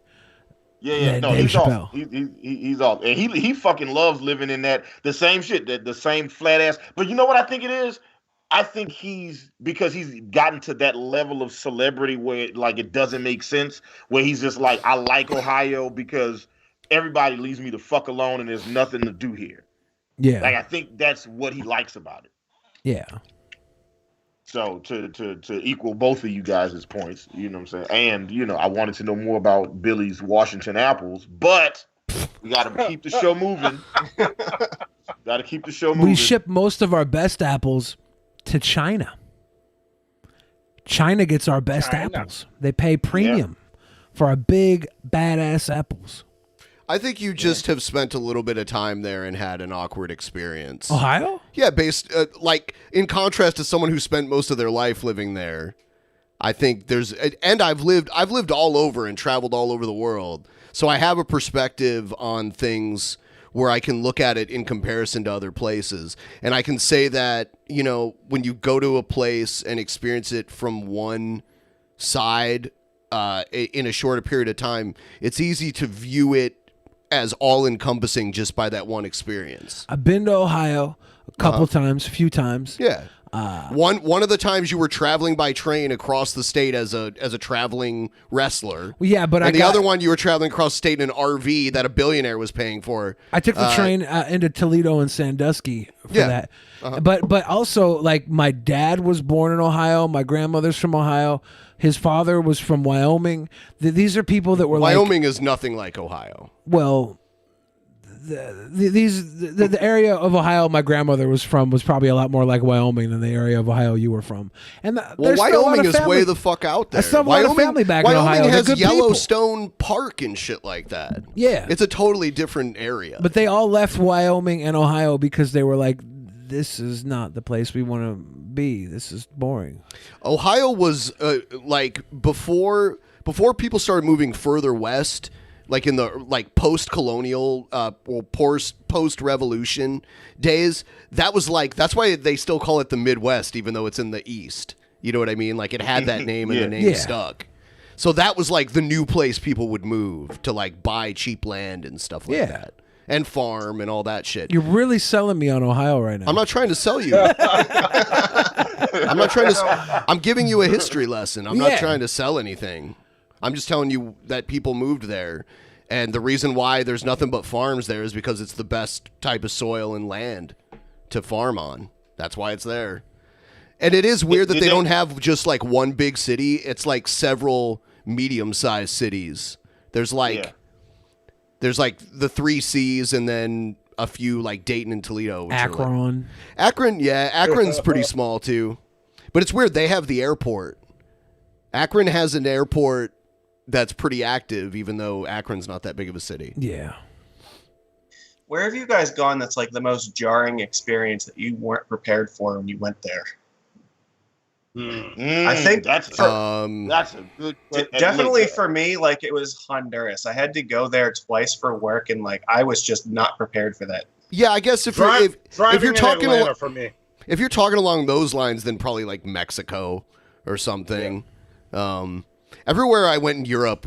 Yeah. No, Dave he's Chappelle. awesome. He's awesome, and he fucking loves living in the same shit, the same flat ass. But you know what I think it is? I think because he's gotten to that level of celebrity where like it doesn't make sense. Where he's just like, I like Ohio because everybody leaves me the fuck alone and there's nothing to do here. Yeah, like I think that's what he likes about it. Yeah. So to equal both of you guys' points, you know what I'm saying? And, you know, I wanted to know more about Billy's Washington apples, but we got to keep the show moving. Got to keep the show moving. We ship most of our best apples to China. China gets our best apples. They pay premium for our big, badass apples. I think you just have spent a little bit of time there and had an awkward experience. Ohio? Yeah, based like in contrast to someone who spent most of their life living there. I think there's, and I've lived all over and traveled all over the world, so I have a perspective on things where I can look at it in comparison to other places, and I can say that, you know, when you go to a place and experience it from one side in a shorter period of time, it's easy to view it as all-encompassing just by that one experience. I've been to Ohio a couple times, a few times. Yeah. One of the times you were traveling by train across the state as a traveling wrestler. Yeah, but the other one you were traveling across the state in an RV that a billionaire was paying for. I took the train into Toledo and Sandusky for that. But also, like, my dad was born in Ohio. My grandmother's from Ohio. His father was from Wyoming. These are people that were Wyoming is nothing like Ohio. Well, the area of Ohio my grandmother was from was probably a lot more like Wyoming than the area of Ohio you were from. And Wyoming is way the fuck out there. I still have a lot of family back in Ohio. Wyoming has They're good people. Yellowstone Park and shit like that. Yeah. It's a totally different area. But they all left Wyoming and Ohio because they were like, this is not the place we want to be. This is boring. Ohio was like before people started moving further west, like in the post-colonial or post-revolution days, that's why they still call it the Midwest, even though it's in the East. You know what I mean? Like it had that name and the name stuck. So that was like the new place people would move to, like buy cheap land and stuff like that. And farm and all that shit. You're really selling me on Ohio right now. I'm not trying to sell you. I'm giving you a history lesson. I'm not trying to sell anything. I'm just telling you that people moved there. And the reason why there's nothing but farms there is because it's the best type of soil and land to farm on. That's why it's there. And it is weird that they don't have just like one big city. It's like several medium-sized cities. There's like the 3 C's and then a few like Dayton and Toledo. Akron. Akron's pretty small too. But it's weird. They have the airport. Akron has an airport that's pretty active, even though Akron's not that big of a city. Yeah. Where have you guys gone that's like the most jarring experience that you weren't prepared for when you went there? I think that's a good definitely for me, like it was Honduras. I had to go there twice for work, and like I was just not prepared for that. Yeah, I guess if you're talking Atlanta for me. If you're talking along those lines, then probably like Mexico or something. Everywhere I went in Europe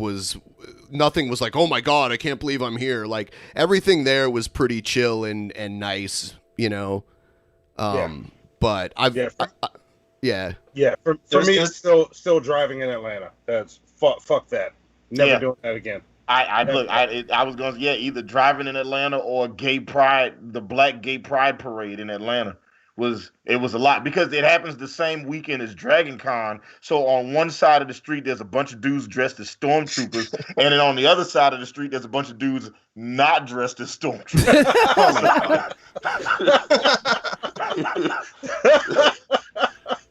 nothing was like, oh my God, I can't believe I'm here. Like everything there was pretty chill and nice, you know. But For me, it's still driving in Atlanta. That's fuck that. Never doing that again. I was going to, either driving in Atlanta or gay pride, the Black Gay Pride Parade in Atlanta was a lot because it happens the same weekend as Dragon Con. So on one side of the street, there's a bunch of dudes dressed as stormtroopers, and then on the other side of the street, there's a bunch of dudes not dressed as stormtroopers.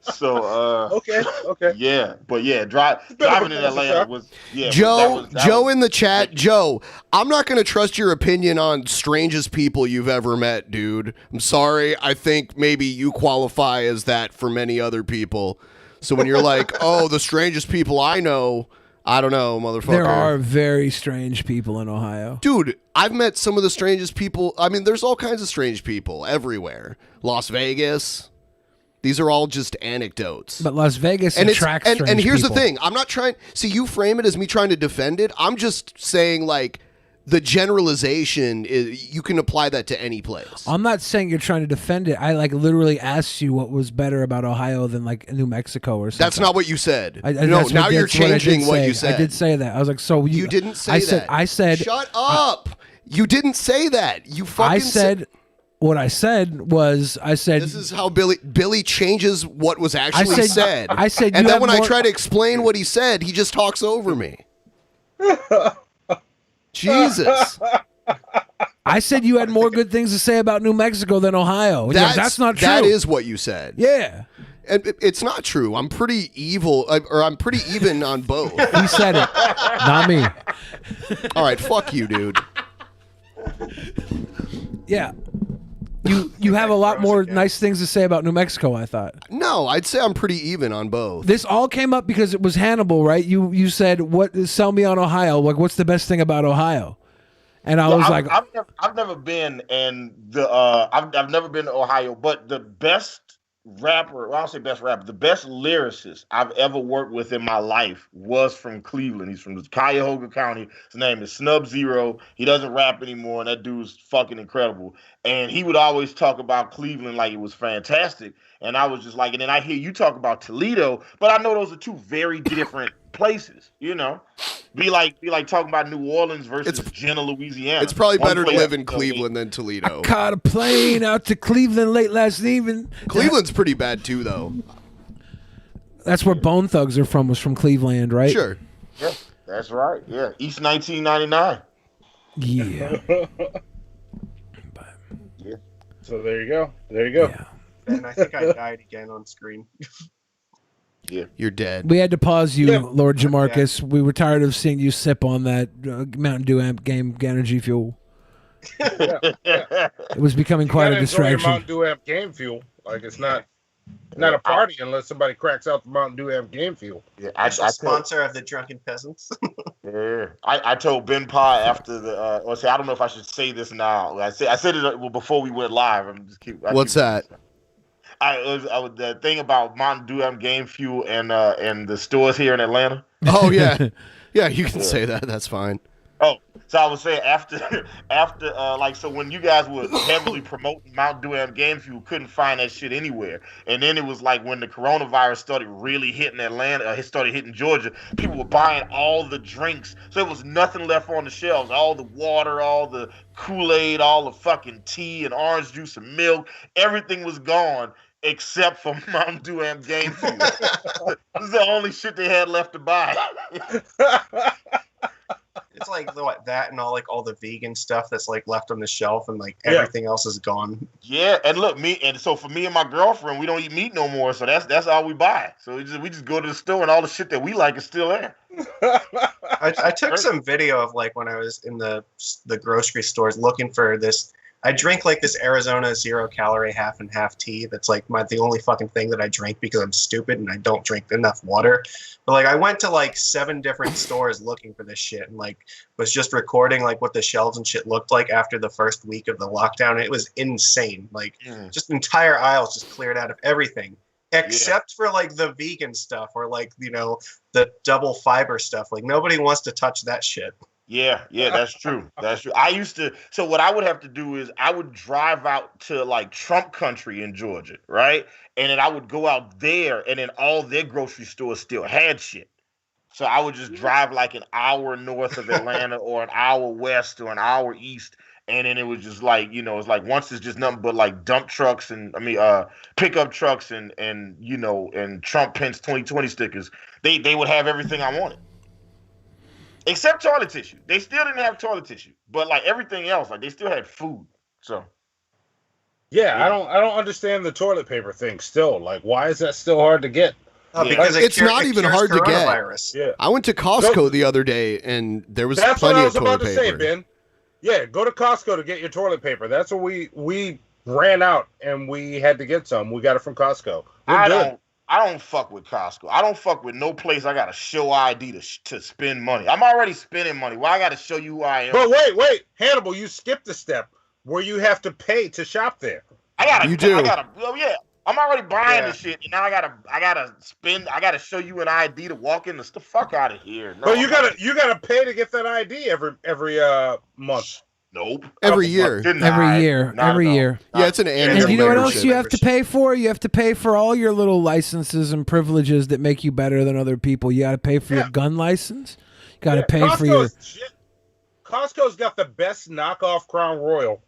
So okay. Yeah, but driving in Atlanta was Joe in the chat. Joe, I'm not going to trust your opinion on strangest people you've ever met, dude. I'm sorry. I think maybe you qualify as that for many other people. So when you're like, oh, the strangest people I know, I don't know, motherfucker. There are very strange people in Ohio. Dude, I've met some of the strangest people. I mean, there's all kinds of strange people everywhere. Las Vegas. These are all just anecdotes. But Las Vegas attracts strange and here's people. the thing. I'm not trying... See, you frame it as me trying to defend it. I'm just saying, like, the generalization, you can apply that to any place. I'm not saying you're trying to defend it. I, literally asked you what was better about Ohio than, New Mexico or something. That's not what you said. No, now you're changing what you said. I did say that. I was like, so... You didn't say that. I said... Shut up! You didn't say that. You fucking said... What I said was, this is how Billy changes what was actually said. I said, and then when I try to explain what he said, he just talks over me. Jesus. I said you had more good things to say about New Mexico than Ohio. That's not true. That is what you said. Yeah. And it's not true. I'm pretty evil, or I'm pretty even on both. He said it, not me. All right, fuck you, dude. Yeah. You have a lot more nice things to say about New Mexico, I thought. No, I'd say I'm pretty even on both. This all came up because it was Hannibal, right? You said, sell me on Ohio. Like, what's the best thing about Ohio? And I was like, I've never been in I've never been to Ohio, but the best rapper, well, I don't say best rapper, the best lyricist I've ever worked with in my life was from Cleveland. He's from Cuyahoga County. His name is Snub Zero. He doesn't rap anymore, and that dude's fucking incredible. And he would always talk about Cleveland like it was fantastic. And I was just like, and then I hear you talk about Toledo, but I know those are two very different places, you know? Be like talking about New Orleans versus Jenna, Louisiana. It's probably better to live in Cleveland than Toledo. I caught a plane out to Cleveland late last evening. Cleveland's pretty bad too, though. That's where Bone Thugs are from, was from Cleveland, right? Sure. Yeah, that's right. Yeah, East 1999. Yeah. Yeah. So there you go. There you go. Yeah. And I think I died again on screen. Yeah, you're dead. We had to pause you, Lord Jamarcus. We were tired of seeing you sip on that Mountain Dew Game Energy Fuel. It was becoming quite a distraction. Mountain Dew Amp Game Fuel, like it's not a party unless somebody cracks out the Mountain Dew Amp Game Fuel. Yeah, I sponsor of the Drunken Peasants. Yeah, I told BENPAI after the I don't know if I should say this now. I said it before we went live. What's that? The thing about Mountain Dew Game Fuel and the stores here in Atlanta. Oh yeah, yeah, you can say that. That's fine. Oh, so I was saying after so when you guys were heavily promoting Mountain Dew Game Fuel, couldn't find that shit anywhere, and then it was like when the coronavirus started really hitting Atlanta, it started hitting Georgia, people were buying all the drinks, so there was nothing left on the shelves, all the water, all the Kool-Aid, all the fucking tea and orange juice and milk, everything was gone except for Mountain Dew Game Fuel. This is the only shit they had left to buy. It's like that and all the vegan stuff that's like left on the shelf, and like everything else is gone. Yeah, and look, so for me and my girlfriend, we don't eat meat no more, so that's all we buy. So we just go to the store and all the shit that we like is still there. I took some video of like when I was in the grocery stores looking for this. I drink like this Arizona 0-calorie half and half tea. That's like the only fucking thing that I drink because I'm stupid and I don't drink enough water. But like I went to like 7 different stores looking for this shit and like was just recording like what the shelves and shit looked like after the first week of the lockdown. It was insane. Like just entire aisles just cleared out of everything except for like the vegan stuff or like, you know, the double fiber stuff. Like nobody wants to touch that shit. Yeah, that's true. That's true. So what I would have to do is I would drive out to like Trump country in Georgia, right? And then I would go out there and then all their grocery stores still had shit. So I would just drive like an hour north of Atlanta or an hour west or an hour east. And then it was just like, it's like once it's just nothing but like dump trucks and pickup trucks and Trump Pence 2020 stickers. They would have everything I wanted. Except toilet tissue. They still didn't have toilet tissue. But like everything else, like they still had food. So yeah. I don't understand the toilet paper thing still. Like, why is that still hard to get? Because it's not even hard to get. Yeah. I went to Costco the other day and there was That's plenty what I of was toilet about to paper. say, Ben. Yeah, go to Costco to get your toilet paper. That's what we ran out and we had to get some. We got it from Costco. I don't fuck with Costco. I don't fuck with no place I gotta show ID to spend money. I'm already spending money. Why I gotta show you who I am? But wait, Hannibal, you skipped a step where you have to pay to shop there. I'm already buying the shit, and now I gotta show you an ID to walk in. The fuck out of here. No, but you gotta pay to get that ID every month. Nope. Every year. Yeah, it's an annual. And you know what else membership. you have to pay for? You have to pay for all your little licenses and privileges that make you better than other people. You got to pay for your gun license. You got to pay for your. Costco's got the best knockoff Crown Royal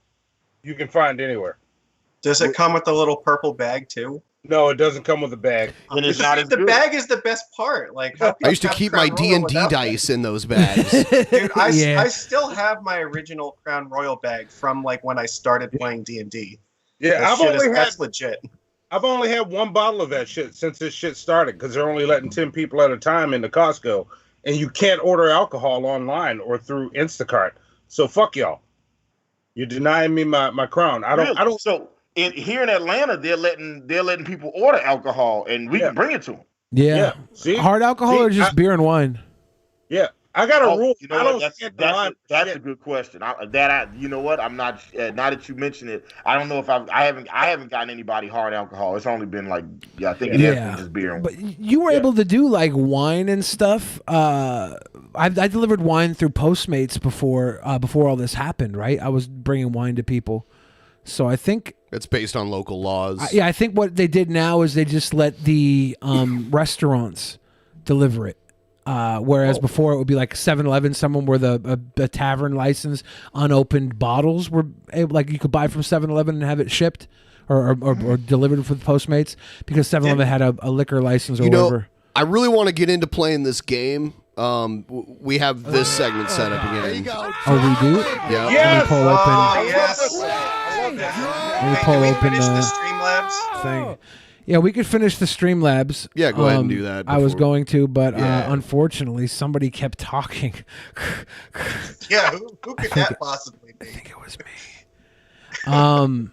you can find anywhere. Does it come with a little purple bag too? No, it doesn't come with a bag. And it's not as the good. bag is the best part. Like how I used to keep my D&D dice in those bags. Dude, I still have my original Crown Royal bag from like when I started playing D&D. Yeah, that's legit. I've only had one bottle of that shit since this shit started because they're only letting 10 people at a time into Costco, and you can't order alcohol online or through Instacart. So fuck y'all. You're denying me my crown. I don't. So here in Atlanta, they're letting people order alcohol, and we can bring it to them. Yeah. See? Hard alcohol or just beer and wine? Yeah. I got a rule. You know what? That's a good question. You know what? I'm not. Now that you mention it, I don't know if I haven't gotten anybody hard alcohol. It's only been like I think it has been just beer. But you were able to do like wine and stuff. I delivered wine through Postmates before all this happened. Right, I was bringing wine to people. So I think it's based on local laws. I think what they did now is they just let the restaurants deliver it. Whereas before it would be like 7-Eleven, someone where the tavern license, unopened bottles were able, like you could buy from 7-Eleven and have it shipped or delivered for the Postmates because 7-Eleven had a liquor license or whatever. I really want to get into playing this game. We have this segment set up again. There you go. Oh, we do? Yeah. Yes! Let me pull open. Yes. Let me pull open the Streamlabs thing. Yeah, we could finish the Streamlabs. Yeah, go ahead and do that. I was going to, but unfortunately, somebody kept talking. Yeah, who could that possibly be? I think it was me.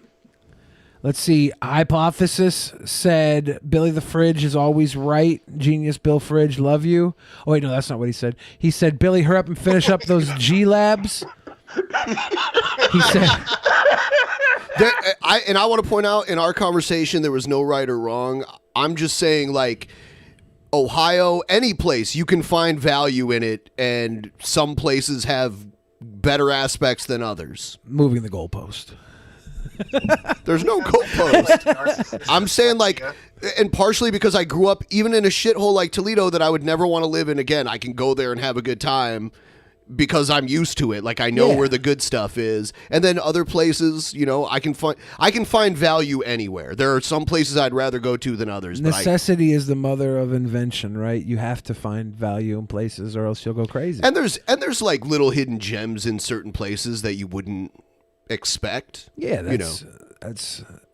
Let's see. Hypothesis said Billy the Fridge is always right. Genius Bill Fridge, love you. Oh wait, no, that's not what he said. He said, Billy, hurry up and finish up those G Labs. He said. I want to point out in our conversation there was no right or wrong. I'm just saying, like, Ohio, any place you can find value in it, and some places have better aspects than others. Moving the goalpost. There's no goalpost. I'm saying, like, and partially because I grew up even in a shithole like Toledo that I would never want to live in again. I can go there and have a good time because I'm used to it. Like, I know where the good stuff is. And then other places, you know, I can find value anywhere. There are some places I'd rather go to than others. Necessity is the mother of invention, right? You have to find value in places or else you'll go crazy. And there's like little hidden gems in certain places that you wouldn't expect. Yeah,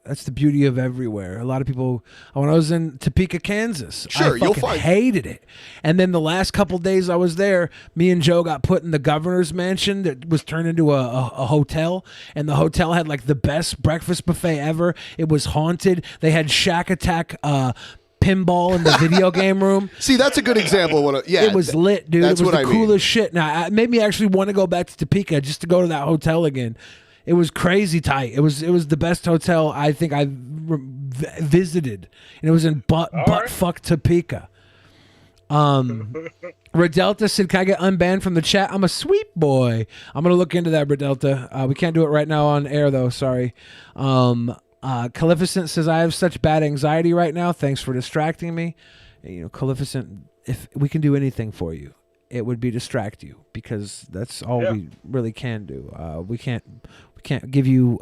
that's the beauty of everywhere. A lot of people, when I was in Topeka, Kansas, I fucking hated it. And then the last couple days I was there, me and Joe got put in the governor's mansion that was turned into a hotel, and the hotel had like the best breakfast buffet ever. It was haunted. They had Shack Attack pinball in the video game room. See, that's a good example. It was lit, dude. That's It was what the I mean. coolest shit. Now, it made me actually want to go back to Topeka just to go to that hotel again. It was crazy tight. It was the best hotel I think I visited, and it was in buttfuck Topeka. Redelta said, "Can I get unbanned from the chat? I'm a sweet boy." I'm gonna look into that, Redelta. We can't do it right now on air though. Sorry. Calificent says, "I have such bad anxiety right now. Thanks for distracting me." You know, Calificent if we can do anything for you, it would be distract you, because that's all we really can do. We can't give you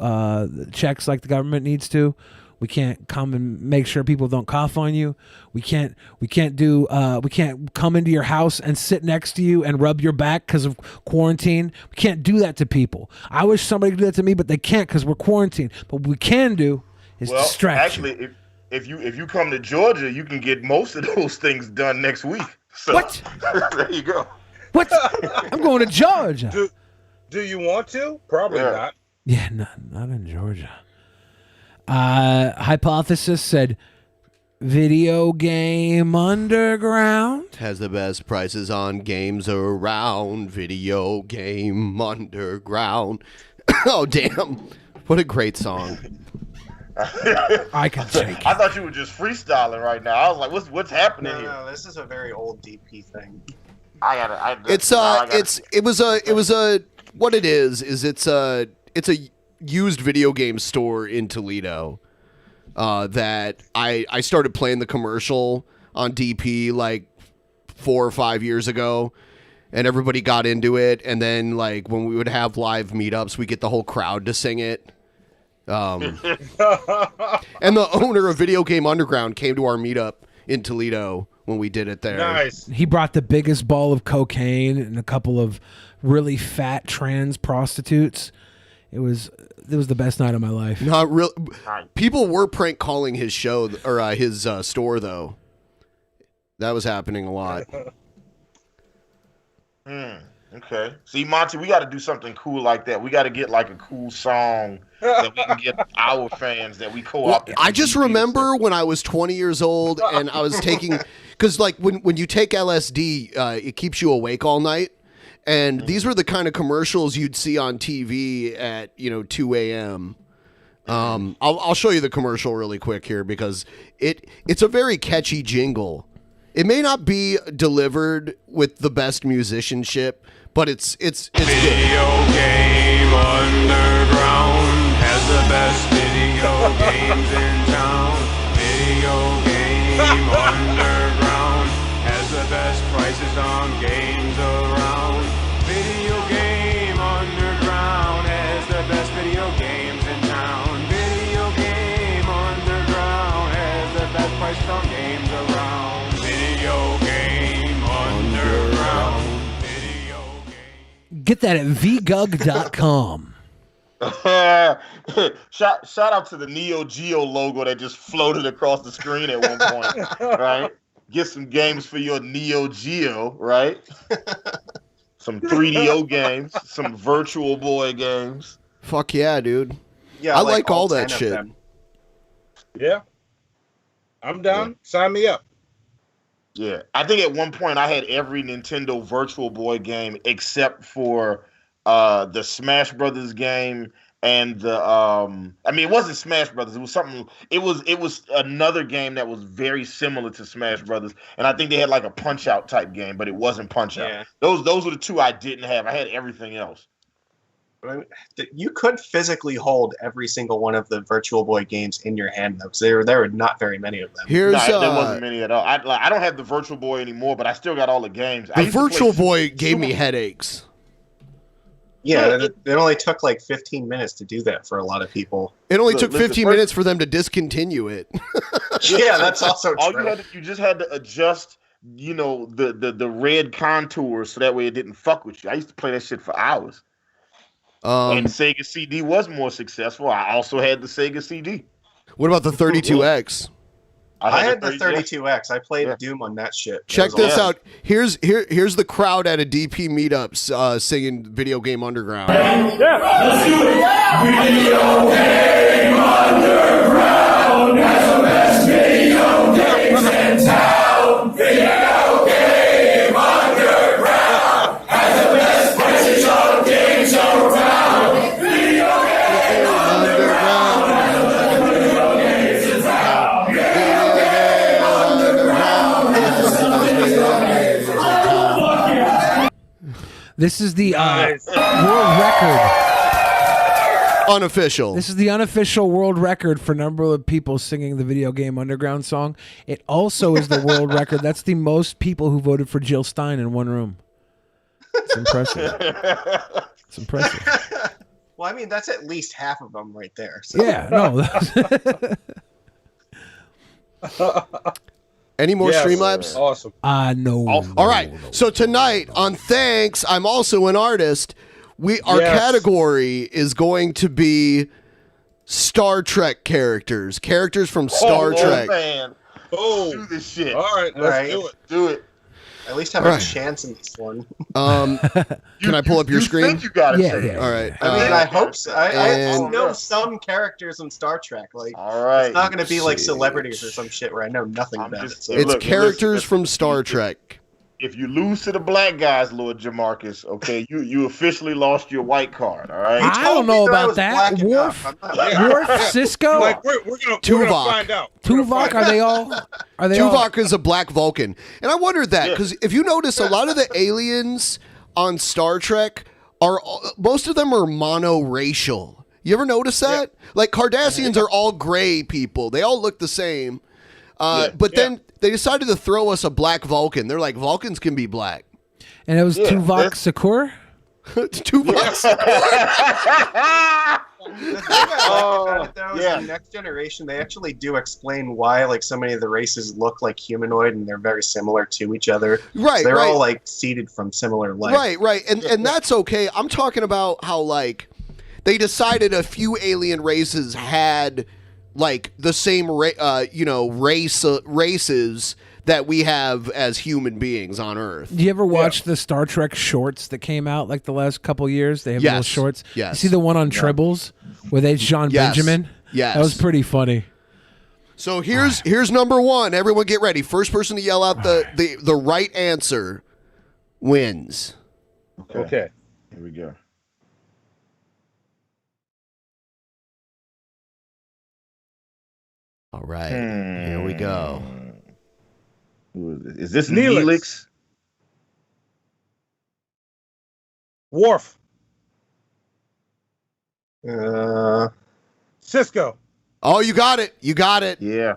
checks like the government needs to. We can't come and make sure people don't cough on you. We can't come into your house and sit next to you and rub your back because of quarantine. We can't do that to people. I wish somebody could do that to me, but they can't because we're quarantined. But what we can do is distract you. Actually, if you come to Georgia, you can get most of those things done next week. So, what? There you go. What? I'm going to Georgia. Do you want to? Probably not. Yeah, not in Georgia. Hypothesis said Video Game Underground has the best prices on games around. Video Game Underground. Oh, damn. What a great song. I can take it. I thought you were just freestyling right now. I was like, what's happening here? No, this is a very old DP thing. What it is it's a used video game store in Toledo that I started playing the commercial on DP like 4 or 5 years ago, and everybody got into it, and then like when we would have live meetups, we get the whole crowd to sing it. And the owner of Video Game Underground came to our meetup in Toledo when we did it there. Nice. He brought the biggest ball of cocaine and a couple of really fat trans prostitutes. It was the best night of my life. Not real. People were prank calling his show or his store though. That was happening a lot. Okay. See, Monty, we got to do something cool like that. We got to get like a cool song that we can get our fans that we co-op. I just remember when I was 20 years old and I was taking, because like when you take LSD, it keeps you awake all night. And these were the kind of commercials you'd see on TV at 2 a.m. I'll show you the commercial really quick here because it's a very catchy jingle. It may not be delivered with the best musicianship, but it's Video Game Underground has the best video games in town. Video Game Underground has the best prices on games around. Video Game Underground has the best video games in town. Video Game Underground has the best prices on games around. Video Game Underground. Get that at vgug.com. Shout out to the Neo Geo logo that just floated across the screen at one point, right? Get some games for your Neo Geo, right? Some 3DO games, some Virtual Boy games. Fuck yeah, dude. Yeah, I like all that 10 of shit. them. Yeah. I'm down. Sign me up. Yeah, I think at one point I had every Nintendo Virtual Boy game except for the Smash Brothers game and the it wasn't Smash Brothers. It was something. It was another game that was very similar to Smash Brothers, and I think they had like a Punch Out type game, but it wasn't Punch Out. Yeah. Those were the two I didn't have. I had everything else. But I mean, you could physically hold every single one of the Virtual Boy games in your hand, though, because there were not very many of them. Here's there wasn't many at all. I don't have the Virtual Boy anymore, but I still got all the games. The Virtual Boy gave me headaches. Yeah, it only took like 15 minutes to do that for a lot of people. It only took 15 minutes for them to discontinue it. Yeah, that's also true. You just had to adjust, the red contours so that way it didn't fuck with you. I used to play that shit for hours. And Sega CD was more successful. I also had the Sega CD. What about the 32X? I had the 32X. I played Doom on that shit. Check this out. Here's the crowd at a DP meetup singing Video Game Underground. Yeah, let's do it. Video Game Underground has the best video games in town. Video Game Underground has the best prices on games around. Video Game Underground has the best video games in town. Video Game Underground has the best video games in town. This is the world record. unofficial. This is the unofficial world record for number of people singing the video game Underground song. It also is the world record. That's the most people who voted for Jill Stein in one room. It's impressive. It's impressive. Well, I mean, that's at least half of them right there. So. Yeah, no. Any more Streamlabs? Awesome. No. All right. So tonight on Thanks, I'm also an artist. Our category is going to be Star Trek characters from Star Trek. Oh man! Oh, do this shit. All right, let's do it. Do it. At least have a chance in this one. Can I pull up your screen? Think you got it. Yeah. All right. I mean, I hope so. I know some characters in Star Trek. Like, all right. It's not going to be like celebrities or some shit where I know nothing about it. So. It's characters from Star Trek. If you lose to the black guys, Lord Jamarcus, okay, you officially lost your white card. All right. I don't know about that. Worf, Cisco, Like we're gonna find out. Tuvok. Are they all? Tuvok is a black Vulcan, and I wondered that because if you notice, a lot of the aliens on Star Trek most of them are monoracial. You ever notice that? Like Cardassians are all gray people. They all look the same. But then they decided to throw us a black Vulcan. They're like, Vulcans can be black. And it was Tuvok Shakur? Tuvok The thing I like about it, though, is in Next Generation, they actually do explain why, like, so many of the races look like humanoid and they're very similar to each other. Right, They're right. all, like, seeded from similar life. Right. And that's okay. I'm talking about how, like, they decided a few alien races had, like, the same, races that we have as human beings on Earth. Do you ever watch the Star Trek shorts that came out like the last couple years? They have little shorts. Yes. You see the one on Tribbles with H. John Benjamin? Yes. That was pretty funny. So here's number one. Everyone get ready. First person to yell out the right answer wins. Okay. Here we go. All right. Here we go. Is this Neelix? Worf. Cisco. Oh, you got it. You got it. Yeah.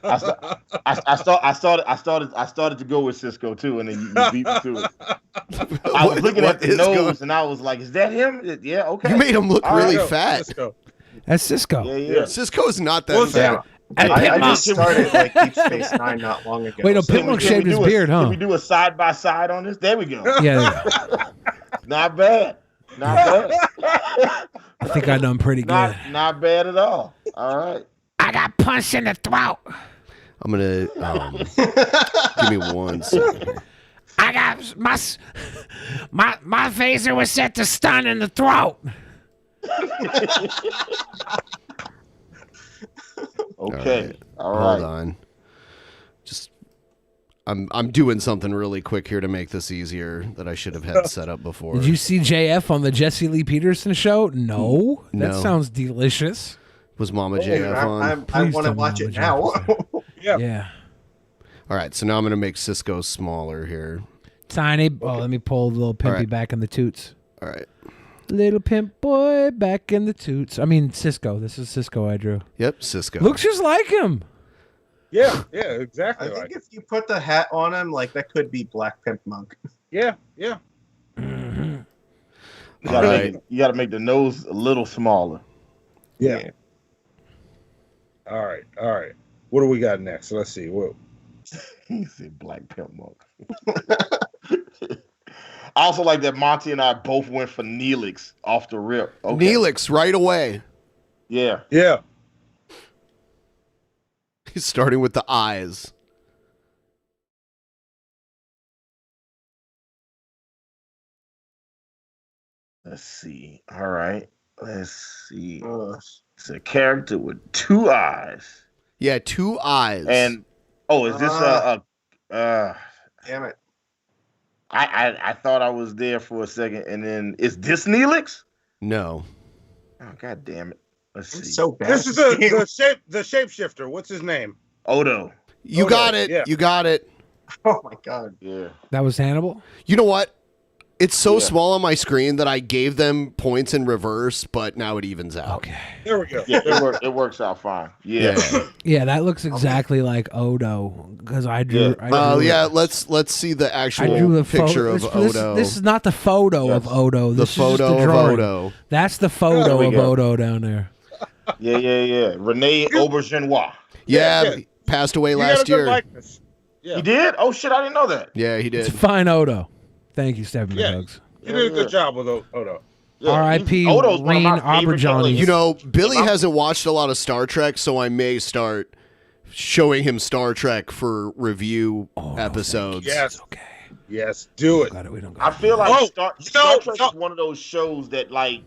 I started to go with Cisco too, and then you beat me to it. I was looking at the nose, and I was like, "Is that him?" Yeah, okay. You made him look really fat. Cisco. That's Cisco. Yeah. Cisco's not that fat. I just started like Deep Space Nine not long ago. Wait, no, Pitlock shaved his beard, huh? Can we do a side by side on this? There we go. Yeah. Not bad. Not bad. I think I done pretty good. Not bad at all. All right. I got punched in the throat. I'm gonna give me 1 second here. I got my phaser was set to stun in the throat. Okay. All right. Hold on. Just I'm doing something really quick here to make this easier that I should have had set up before. Did you see JF on the Jesse Lee Peterson show? No. That sounds delicious. Was Mama JF on? I want to watch it now. Yeah. All right, so now I'm going to make Cisco smaller here. Tiny. Oh, let me pull the little pimpy right. back in the toots. All right. Little pimp boy back in the toots. I mean, Cisco. This is Cisco I drew. Yep, Cisco. Looks just like him. Yeah, exactly. I think if you put the hat on him, like that could be Black Pimp Monk. Yeah. You gotta make the nose a little smaller. Yeah. All right. What do we got next? Let's see. What? He said Black Pimp Monk. I also like that Monty and I both went for Neelix off the rip. Okay. Neelix right away. Yeah. He's starting with the eyes. Let's see. All right. Let's see. It's a character with 2 eyes. Yeah, 2 eyes. And is this damn it. I thought I was there for a second, and then is this Neelix? No. Oh, god damn it. Let's see. So bad. This is the shapeshifter. What's his name? Odo. Got it. Yeah. You got it. Oh my god. Yeah. That was Hannibal? You know what? It's so small on my screen that I gave them points in reverse, but now it evens out. Okay. There we go. Yeah, it works out fine. Yeah. Yeah, that looks exactly like Odo because I drew. Yeah. Let's see the actual I drew the picture photo. of Odo. This is not the photo of Odo. This is just photo the of drawing. Odo. That's the photo of Odo down there. Yeah. Renee Aubergenois. Yeah, passed away last year. He did? Oh shit, I didn't know that. Yeah, he did. It's fine, Odo. Thank you, Stephen Hugs. You did a good job with Odo. R.I.P. Odo's one of Reen my favorite Auberjohnny. You know, Billy hasn't watched a lot of Star Trek, so I may start showing him Star Trek for review episodes. Yes. Okay. Yes, do it. I feel like Star Trek is one of those shows that like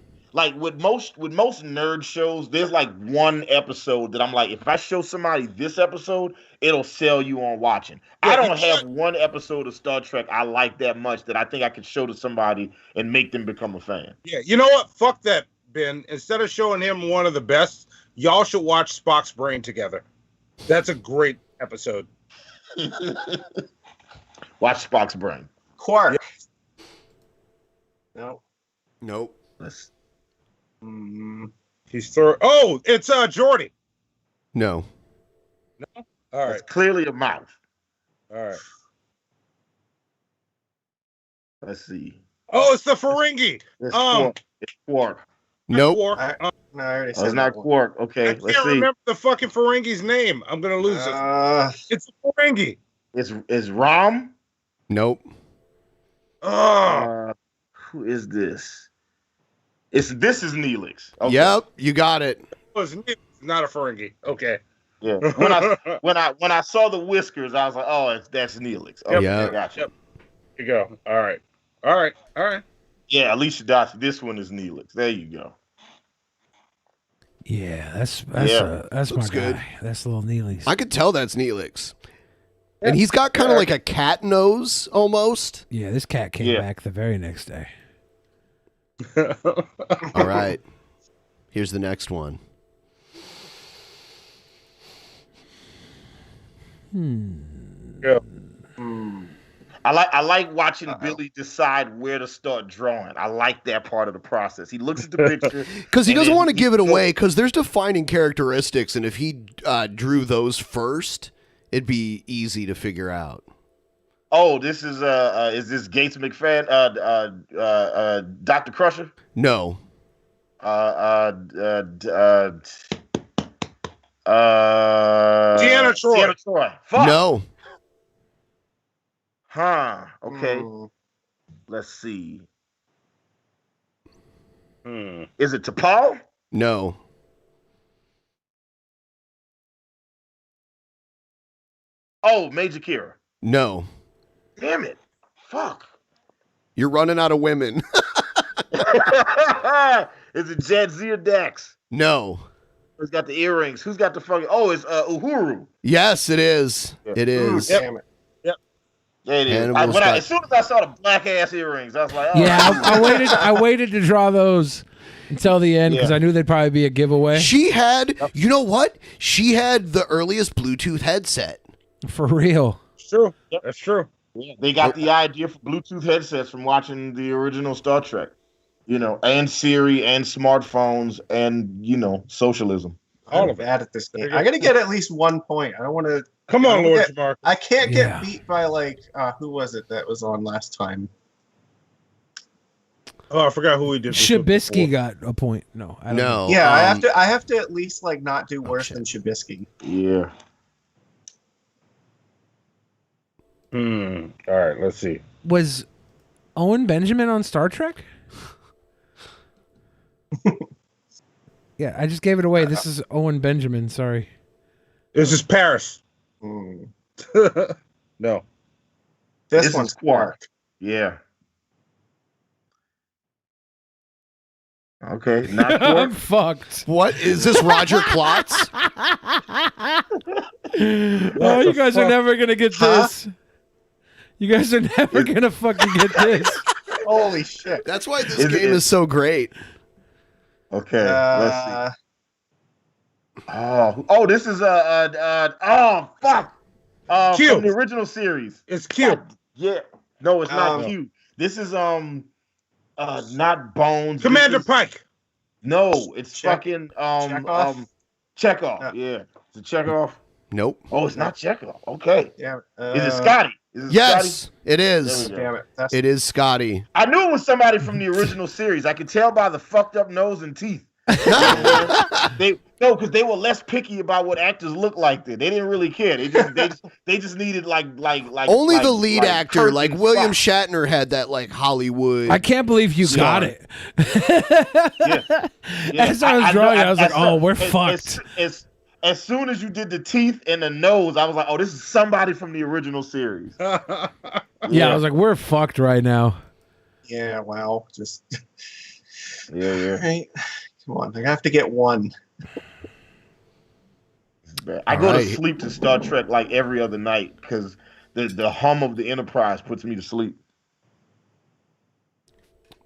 with most nerd shows, there's like one episode that I'm like, if I show somebody this episode, it'll sell you on watching. I don't have one episode of Star Trek I like that much that I think I could show to somebody and make them become a fan. Yeah, you know what? Fuck that, Ben. Instead of showing him one of the best, y'all should watch Spock's Brain together. That's a great episode. Watch Spock's Brain. Quark. Nope. He's third. Oh, it's Jordy. No. No. All right. It's clearly a mouth. All right. Let's see. Oh, it's the Ferengi. It's Quark. Nope. Quark. No, I already Oh, said it's not Quark. Okay, I let's can't see. remember the fucking Ferengi's name. I'm gonna lose it. It's a Ferengi. It's Rom. Nope. Who is this? This is Neelix. Okay. Yep, you got it. It's not a Ferengi. Okay. Yeah. When I saw the whiskers, I was like, oh, that's Neelix. Okay, Yep. gotcha. Yep. Here you go. All right. Yeah, Alicia Dotson. This one is Neelix. There you go. Yeah, that's Looks my good. guy. That's little Neely's. I could tell that's Neelix. And he's got kind of like a cat nose almost. Yeah, this cat came back the very next day. All right. Here's the next one. Yeah. I like watching Billy decide where to start drawing. I like that part of the process. He looks at the picture Because he doesn't want to give it away because there's defining characteristics. And if he drew those first, it'd be easy to figure out. Oh, this is this Gates McFadden, Dr. Crusher? No. Deanna Troy. Deanna Troy. Fuck. No. Huh. Okay. Let's see. Is it T'Pol? No. Oh, Major Kira. No. Damn it. Fuck. You're running out of women. Is it Jadzia Dax? No. Who's got the earrings? Who's got the fucking... Oh, it's Uhuru. Yes, it is. It is. Damn it. Yep. Yeah, it is. As soon as I saw the black ass earrings, I was like, oh. Yeah, I waited to draw those until the end because I knew they'd probably be a giveaway. She had, you know what? She had the earliest Bluetooth headset. For real. It's true. That's true. Yeah, they got the idea for Bluetooth headsets from watching the original Star Trek. You know, and Siri and smartphones and, you know, socialism. All of bad at this game. I gotta get at least 1 point. I don't want to. Come on, Lord Jamarcus. I can't get beat by like who was it that was on last time? Oh, I forgot who we did. Shabisky got a point. No, I don't know. Yeah, I have to at least like not do worse than Shabisky. Yeah. All right, let's see. Was Owen Benjamin on Star Trek? Yeah, I just gave it away. This is Owen Benjamin. Sorry. This is Paris. No. This one's Quark. Yeah. Okay. Not I'm Quark. fucked. What is this, Roger Klotz? Oh, you guys are never gonna get this. You guys are never gonna fucking get this. Holy shit! That's why this game is so great. Okay, let's see. Oh, this is oh fuck. Q. From the original series. It's Q. Yeah. No, it's not Q. This is not Bones. Commander Pike. No, it's fucking Chekhov. Yeah, it's a Chekhov. Nope. Oh, it's not Chekhov. Okay. Yeah. Is it Scotty? Is it Yes, Scotty? it is. Damn it. It is Scotty. I knew it was somebody from the original series. I could tell by the fucked up nose and teeth. Because they were less picky about what actors looked like. They didn't really care. They just needed like Only the lead like actor, Kirk like and William Spock. Shatner, had that like Hollywood. I can't believe you got star. it. Yeah. As I was drawing, I was like, "Oh, we're as, fucked." As soon as you did the teeth and the nose, I was like, "Oh, this is somebody from the original series." Yeah, I was like, "We're fucked right now." Yeah, wow. Just yeah. Right. Come on, I have to get one. I go to sleep to Star Trek like every other night because the hum of the Enterprise puts me to sleep.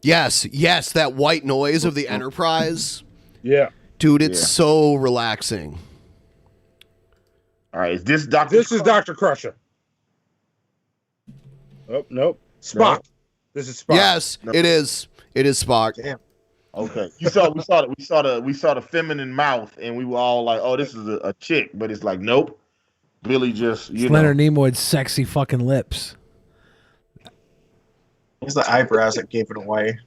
Yes, that white noise of the Enterprise. Yeah. Dude, it's so relaxing. All right, is this Dr. This is Dr. Crusher. Oh, nope. Spock. No. This is Spock. Yes, it is. It is Spock. Damn. Okay. We saw the feminine mouth and we were all like, "Oh, this is a chick," but it's like, nope. Billy just It's Leonard Nimoy's sexy fucking lips. It's the eyebrows that gave it away.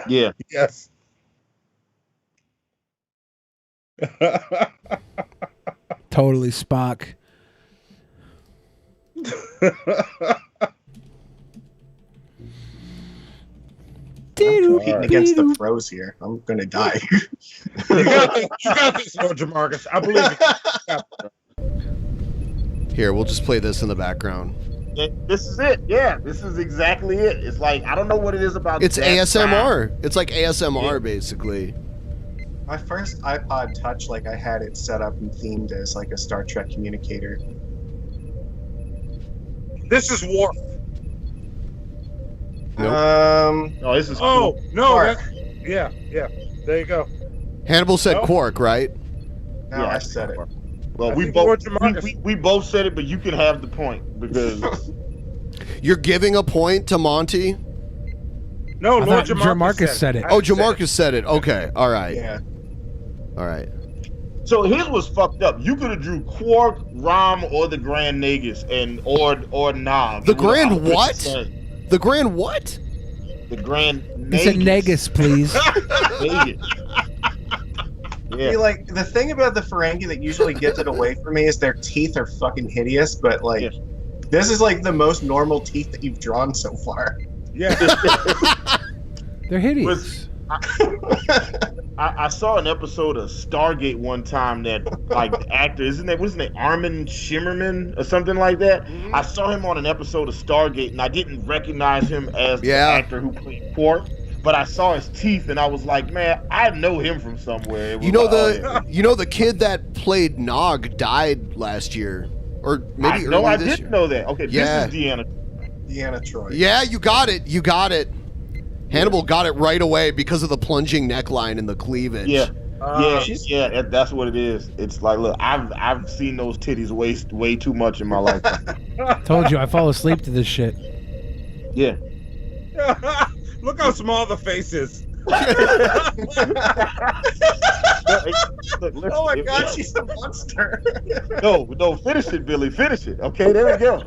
Yeah. Yes. Totally Spock. I'm competing against the pros here. I'm gonna die. You got this, Jamarcus. I believe it. Here, we'll just play this in the background. This is it. Yeah, this is exactly it. It's like, I don't know what it is about. It's that ASMR. sound. It's like ASMR, basically. My first iPod Touch, like I had it set up and themed as like a Star Trek communicator. This is Worf. Nope. No, this is. Oh cool. no! Yeah. There you go. Hannibal said Quark, right? No, I said it. Well, I we think both Jamarcus- we both said it, but you can have the point because You're giving a point to Monty? No, I Lord thought Jamarcus Jamarcus said it. Oh, Jamarcus said it. Okay. All right. Yeah. All right. so his was fucked up. You could have drew Quark, Rom, or the Grand Nagus, and or Nav. The Grand what? The Grand what? The Grand He said Nagus. Negus, please. Nagus. See, like the thing about the Ferengi that usually gets it away from me is their teeth are fucking hideous, but like this is like the most normal teeth that you've drawn so far. Yeah. They're hideous. I saw an episode of Stargate one time that like the actor, wasn't it Armin Shimmerman or something like that? Mm-hmm. I saw him on an episode of Stargate and I didn't recognize him as the actor who played Quark, but I saw his teeth and I was like, man, I know him from somewhere. You know the kid that played Nog died last year, or maybe no, I this didn't year. know that. Okay, Yeah. this is Deanna. Deanna Troy. Yeah, you got it. You got it. Hannibal got it right away because of the plunging neckline and the cleavage. Yeah. That's what it is. It's like, look, I've seen those titties way too much in my life. Told you, I fall asleep to this shit. Yeah. Look how small the face is. Oh my god, she's a monster. No, finish it, Billy. Finish it. Okay, there we go.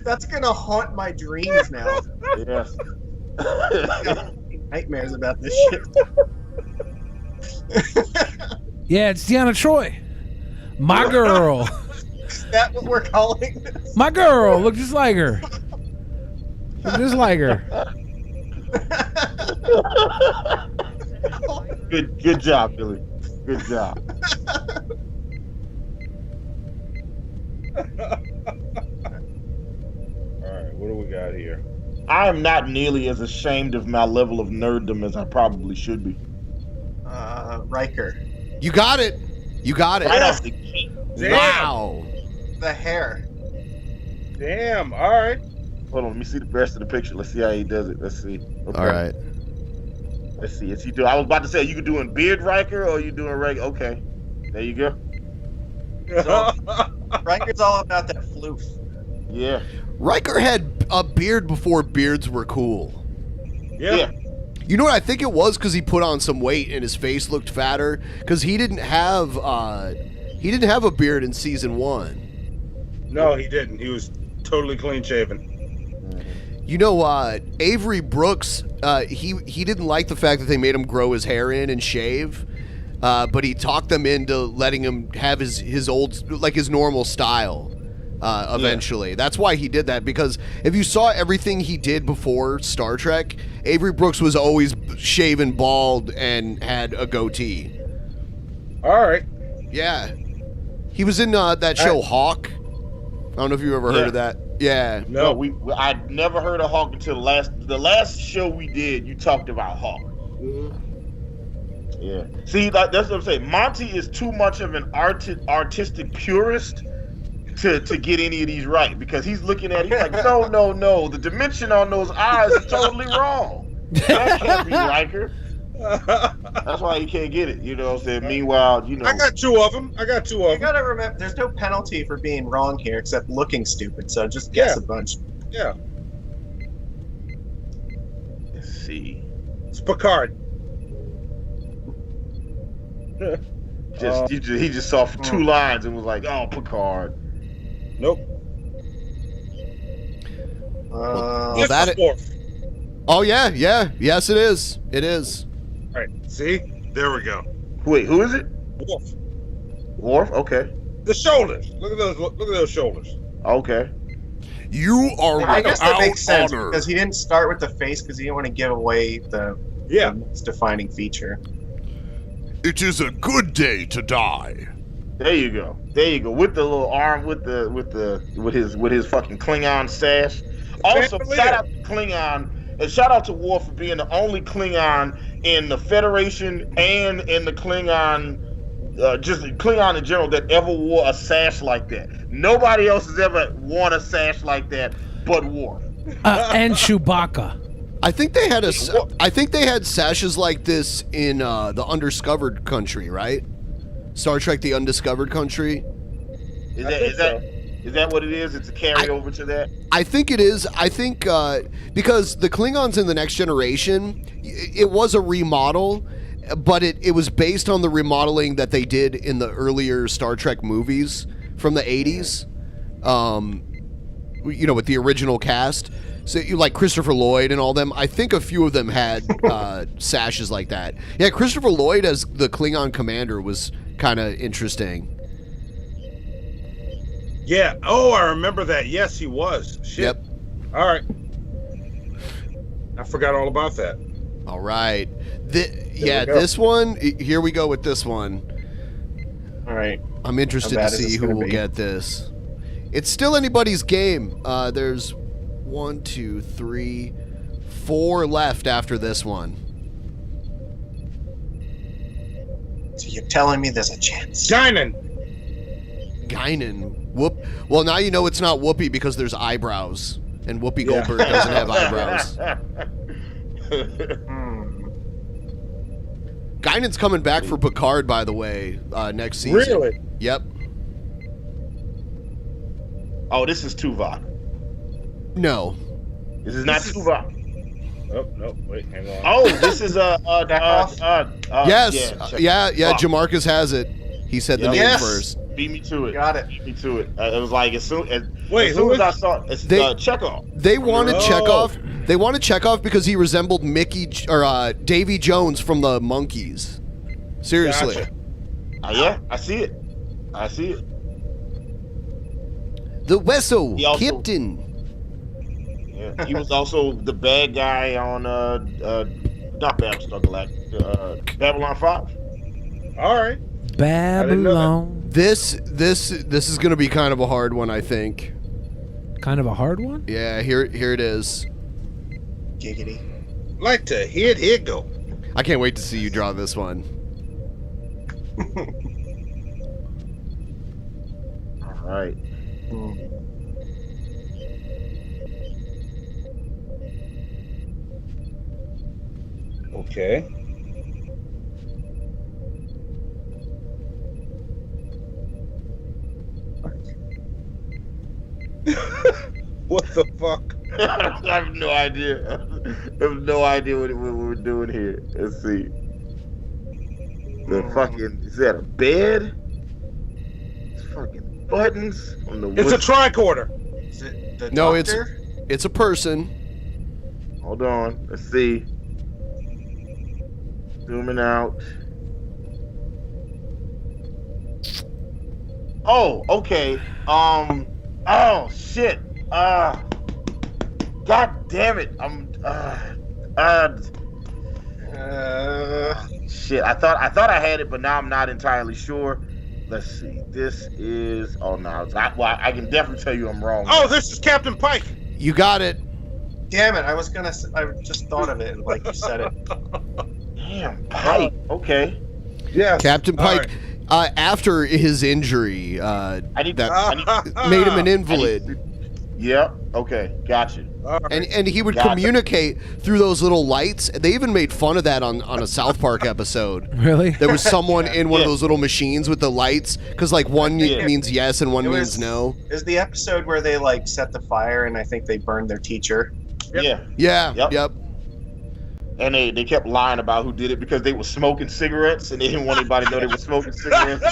That's gonna haunt my dreams now. Yes. Nightmares about this shit. Yeah, it's Deanna Troy. My girl. Is that what we're calling this? My girl. Look just like her. Look just like her. Good job, Billy. Good job. All right, what do we got here? I am not nearly as ashamed of my level of nerddom as I probably should be. Riker. You got it. You got it. Right off the gate. Wow. The hair. Damn. All right. Hold on, let me see the rest of the picture. Let's see how he does it. Let's see. Okay. All right. Let's see. Is he doing? I was about to say, you could doing beard Riker or you doing regular? Okay. There you go. So, Riker's all about that floof. Yeah. Riker had a beard before beards were cool. Yeah. You know what I think it was? Because he put on some weight and his face looked fatter. Because he didn't have a beard in season 1. No, he didn't. He was totally clean shaven. You know, Avery Brooks, he didn't like the fact that they made him grow his hair in and shave, but he talked them into letting him have his old, like his normal style eventually. Yeah. That's why he did that, because if you saw everything he did before Star Trek, Avery Brooks was always shaven bald and had a goatee. All right. Yeah. He was in that show Hawk. I don't know if you've ever heard of that. Yeah. No, I'd never heard of Hawk until the last show we did. You talked about Hawk. Yeah. See, that's what I'm saying. Monty is too much of an artistic purist to get any of these right, because he's looking at it, he's like, no, the dimension on those eyes is totally wrong. That can't be Riker. That's why he can't get it. You know what I'm saying? Meanwhile, you know, I got two of them. You gotta remember, there's no penalty for being wrong here except looking stupid. So just guess a bunch. Yeah. Let's see. It's Picard. He just saw 2 lines and was like, "Oh, Picard." Nope. Well, that oh yeah, yes it is. It is. All right. See, there we go. Wait, who is it? Worf. Okay. The shoulders. Look at those shoulders. Okay. You are I guess that makes sense because he didn't start with the face because he didn't want to give away the defining feature. It is a good day to die. There you go. With the little arm, with his fucking Klingon sash. Also, shout out to Klingon, and shout out to Worf for being the only Klingon in the Federation and in the Klingon, just Klingon in general, that ever wore a sash like that. Nobody else has ever worn a sash like that, but Worf. And Chewbacca. I think they had sashes like this in the Undiscovered Country, right? Star Trek: The Undiscovered Country. Is that what it is? It's a carryover to that? I think it is. I think because the Klingons in The Next Generation, it was a remodel, but it was based on the remodeling that they did in the earlier Star Trek movies from the 80s. You know, with the original cast. So you like Christopher Lloyd and all them. I think a few of them had sashes like that. Yeah, Christopher Lloyd as the Klingon commander was kind of interesting. Yeah. Oh, I remember that. Yes, he was. Shit. Yep. All right. I forgot all about that. All right. This one. Here we go with this one. All right. I'm interested to see who will get this. It's still anybody's game. There's 1, 2, 3, 4 left after this one. So you're telling me there's a chance? Guinan. Whoop. Well, now you know it's not Whoopi because there's eyebrows, and Whoopi Goldberg doesn't have eyebrows. Guinan's coming back for Picard, by the way, next season. Really? Yep. Oh, this is Tuvok. No. This is not Tuvok. Oh, no, wait, hang on. Oh, this is yes. Jamarcus has it. He said the name first. Beat me to it. Got it. Beat me to it. It was like as soon as I saw it, it's Chekhov. They wanted Chekhov. They wanted Chekhov because he resembled Davy Jones from the Monkees. Seriously. Gotcha. Yeah, I see it. The Wesso Captain. Yeah, he was also the bad guy on not Battlestar Galactica, Babylon 5. All right. Babylon. This is gonna be kind of a hard one, I think. Kind of a hard one? Yeah, here it is. Giggity. Like to hit, here go. I can't wait to see you draw this one. All right. Okay. What the fuck? I have no idea. I have no idea what we're doing here. Let's see. The fucking, is that a bed? It's fucking buttons on the It's a tricorder. Is it the No, doctor? it's a person. Hold on. Let's see. Zooming out. Oh, okay. Oh shit. God damn it. Shit. I thought I had it, but now I'm not entirely sure. Let's see. This is. Oh no. I can definitely tell you I'm wrong. Oh, this is Captain Pike. You got it. Damn it! I just thought of it, like you said it. Damn, Pike. Okay. Yeah. Captain Pike. After his injury, made him an invalid. Yep. Okay. Gotcha. And he would communicate through those little lights. They even made fun of that on a South Park episode. Really? There was someone in one of those little machines with the lights, because like one means yes and one means no. Is the episode where they like set the fire and I think they burned their teacher? Yeah. Yep. And they kept lying about who did it because they were smoking cigarettes and they didn't want anybody to know they were smoking cigarettes.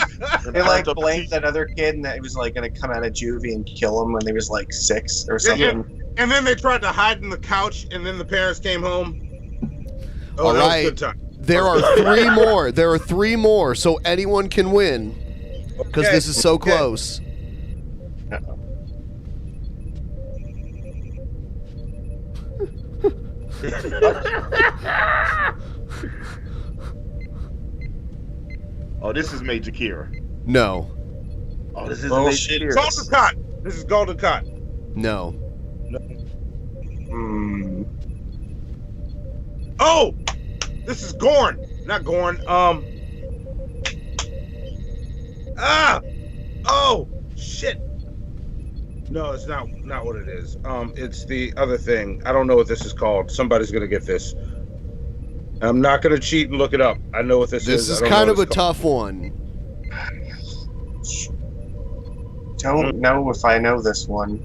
They like blamed that other kid and that he was like going to come out of juvie and kill him when he was like 6 or something. Yeah. And then they tried to hide in the couch, and then the parents came home. Oh, All that right. was a good time. There are 3 more. There are 3 more, so anyone can win. Because this is so close. Oh, this is Major Kira. No. Oh, this is Bullshit. Major Kira. Golden Cot. This is Golden Cot. No. Oh, this is Gorn. Not Gorn. Oh, shit. No, it's not what it is. It's the other thing. I don't know what this is called. Somebody's gonna get this. I'm not gonna cheat and look it up. I know what this is. This is kind of a tough one. Don't know if I know this one.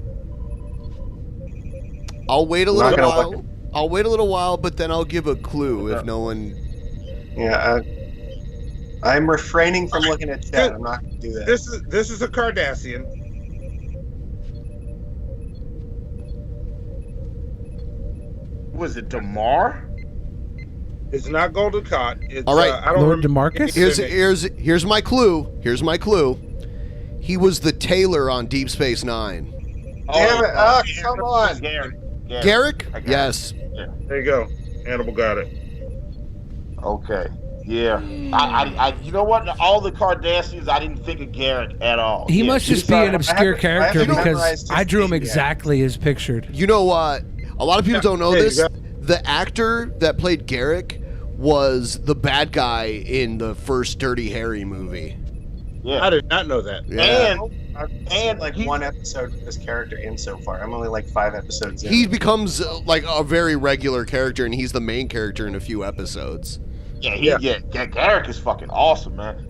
I'll wait a little while. I'll wait a little while, but then I'll give a clue if no one. Yeah, I'm refraining from looking at chat. I'm not gonna do that. This is a Cardassian. Was it Damar? It's not Golden Cot. It's, All right, I don't Lord DeMarcus. Here's my clue. Here's my clue. He was the tailor on Deep Space Nine. Damn it! Oh, come on. Garrick? Yes. Yeah. There you go. Hannibal got it. Okay. Yeah. I you know what? All the Cardassians, I didn't think of Garrick at all. He must just be an obscure character haven't because memorized I his drew him name yet. exactly as pictured. You know what? A lot of people don't know There you this. go. The actor that played Garrick was the bad guy in the first Dirty Harry movie. Yeah. I did not know that. Yeah. I've seen like one episode of this character in so far. I'm only like 5 episodes in. He becomes like a very regular character, and he's the main character in a few episodes. Yeah, Garrick is fucking awesome, man.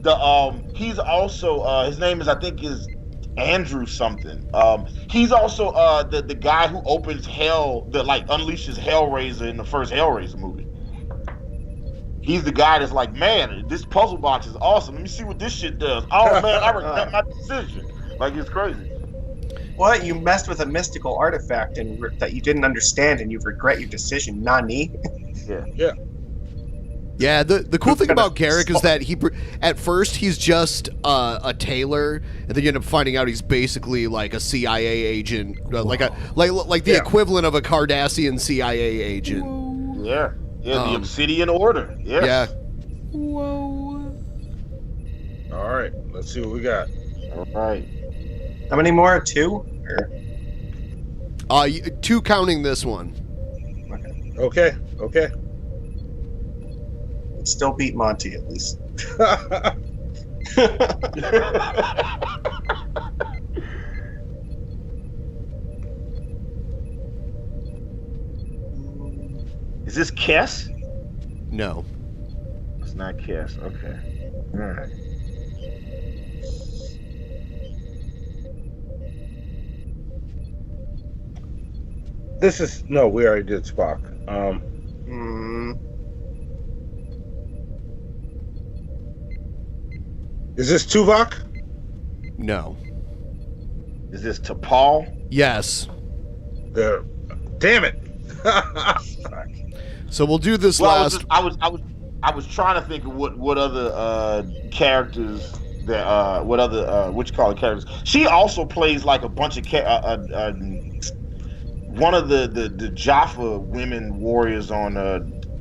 He's also his name is I think is Andrew something. He's also the guy who opens hell, that like unleashes Hellraiser in the first Hellraiser movie. He's the guy that's like, man, this puzzle box is awesome. Let me see what this shit does. Oh man, I regret my decision. Like, it's crazy. What? You messed with a mystical artifact and that you didn't understand, and you regret your decision. Nani? Yeah. Yeah, the cool thing about Garrick is that at first he's just a tailor, and then you end up finding out he's basically like a CIA agent, like the equivalent of a Cardassian CIA agent. Yeah, the Obsidian Order. Yeah. Whoa. All right, let's see what we got. All right. How many more? 2? Or? 2 counting this one. Okay. Still beat Monty at least. Is this Kess? No. It's not Kess. Okay. All right. This is no. We already did Spock. Is this Tuvok? No. Is this T'Pol? Yes. There. Damn it. So we'll do this Well, last. I was trying to think of what other characters that what other what you call it characters. She also plays like a bunch of one of the Jaffa women warriors on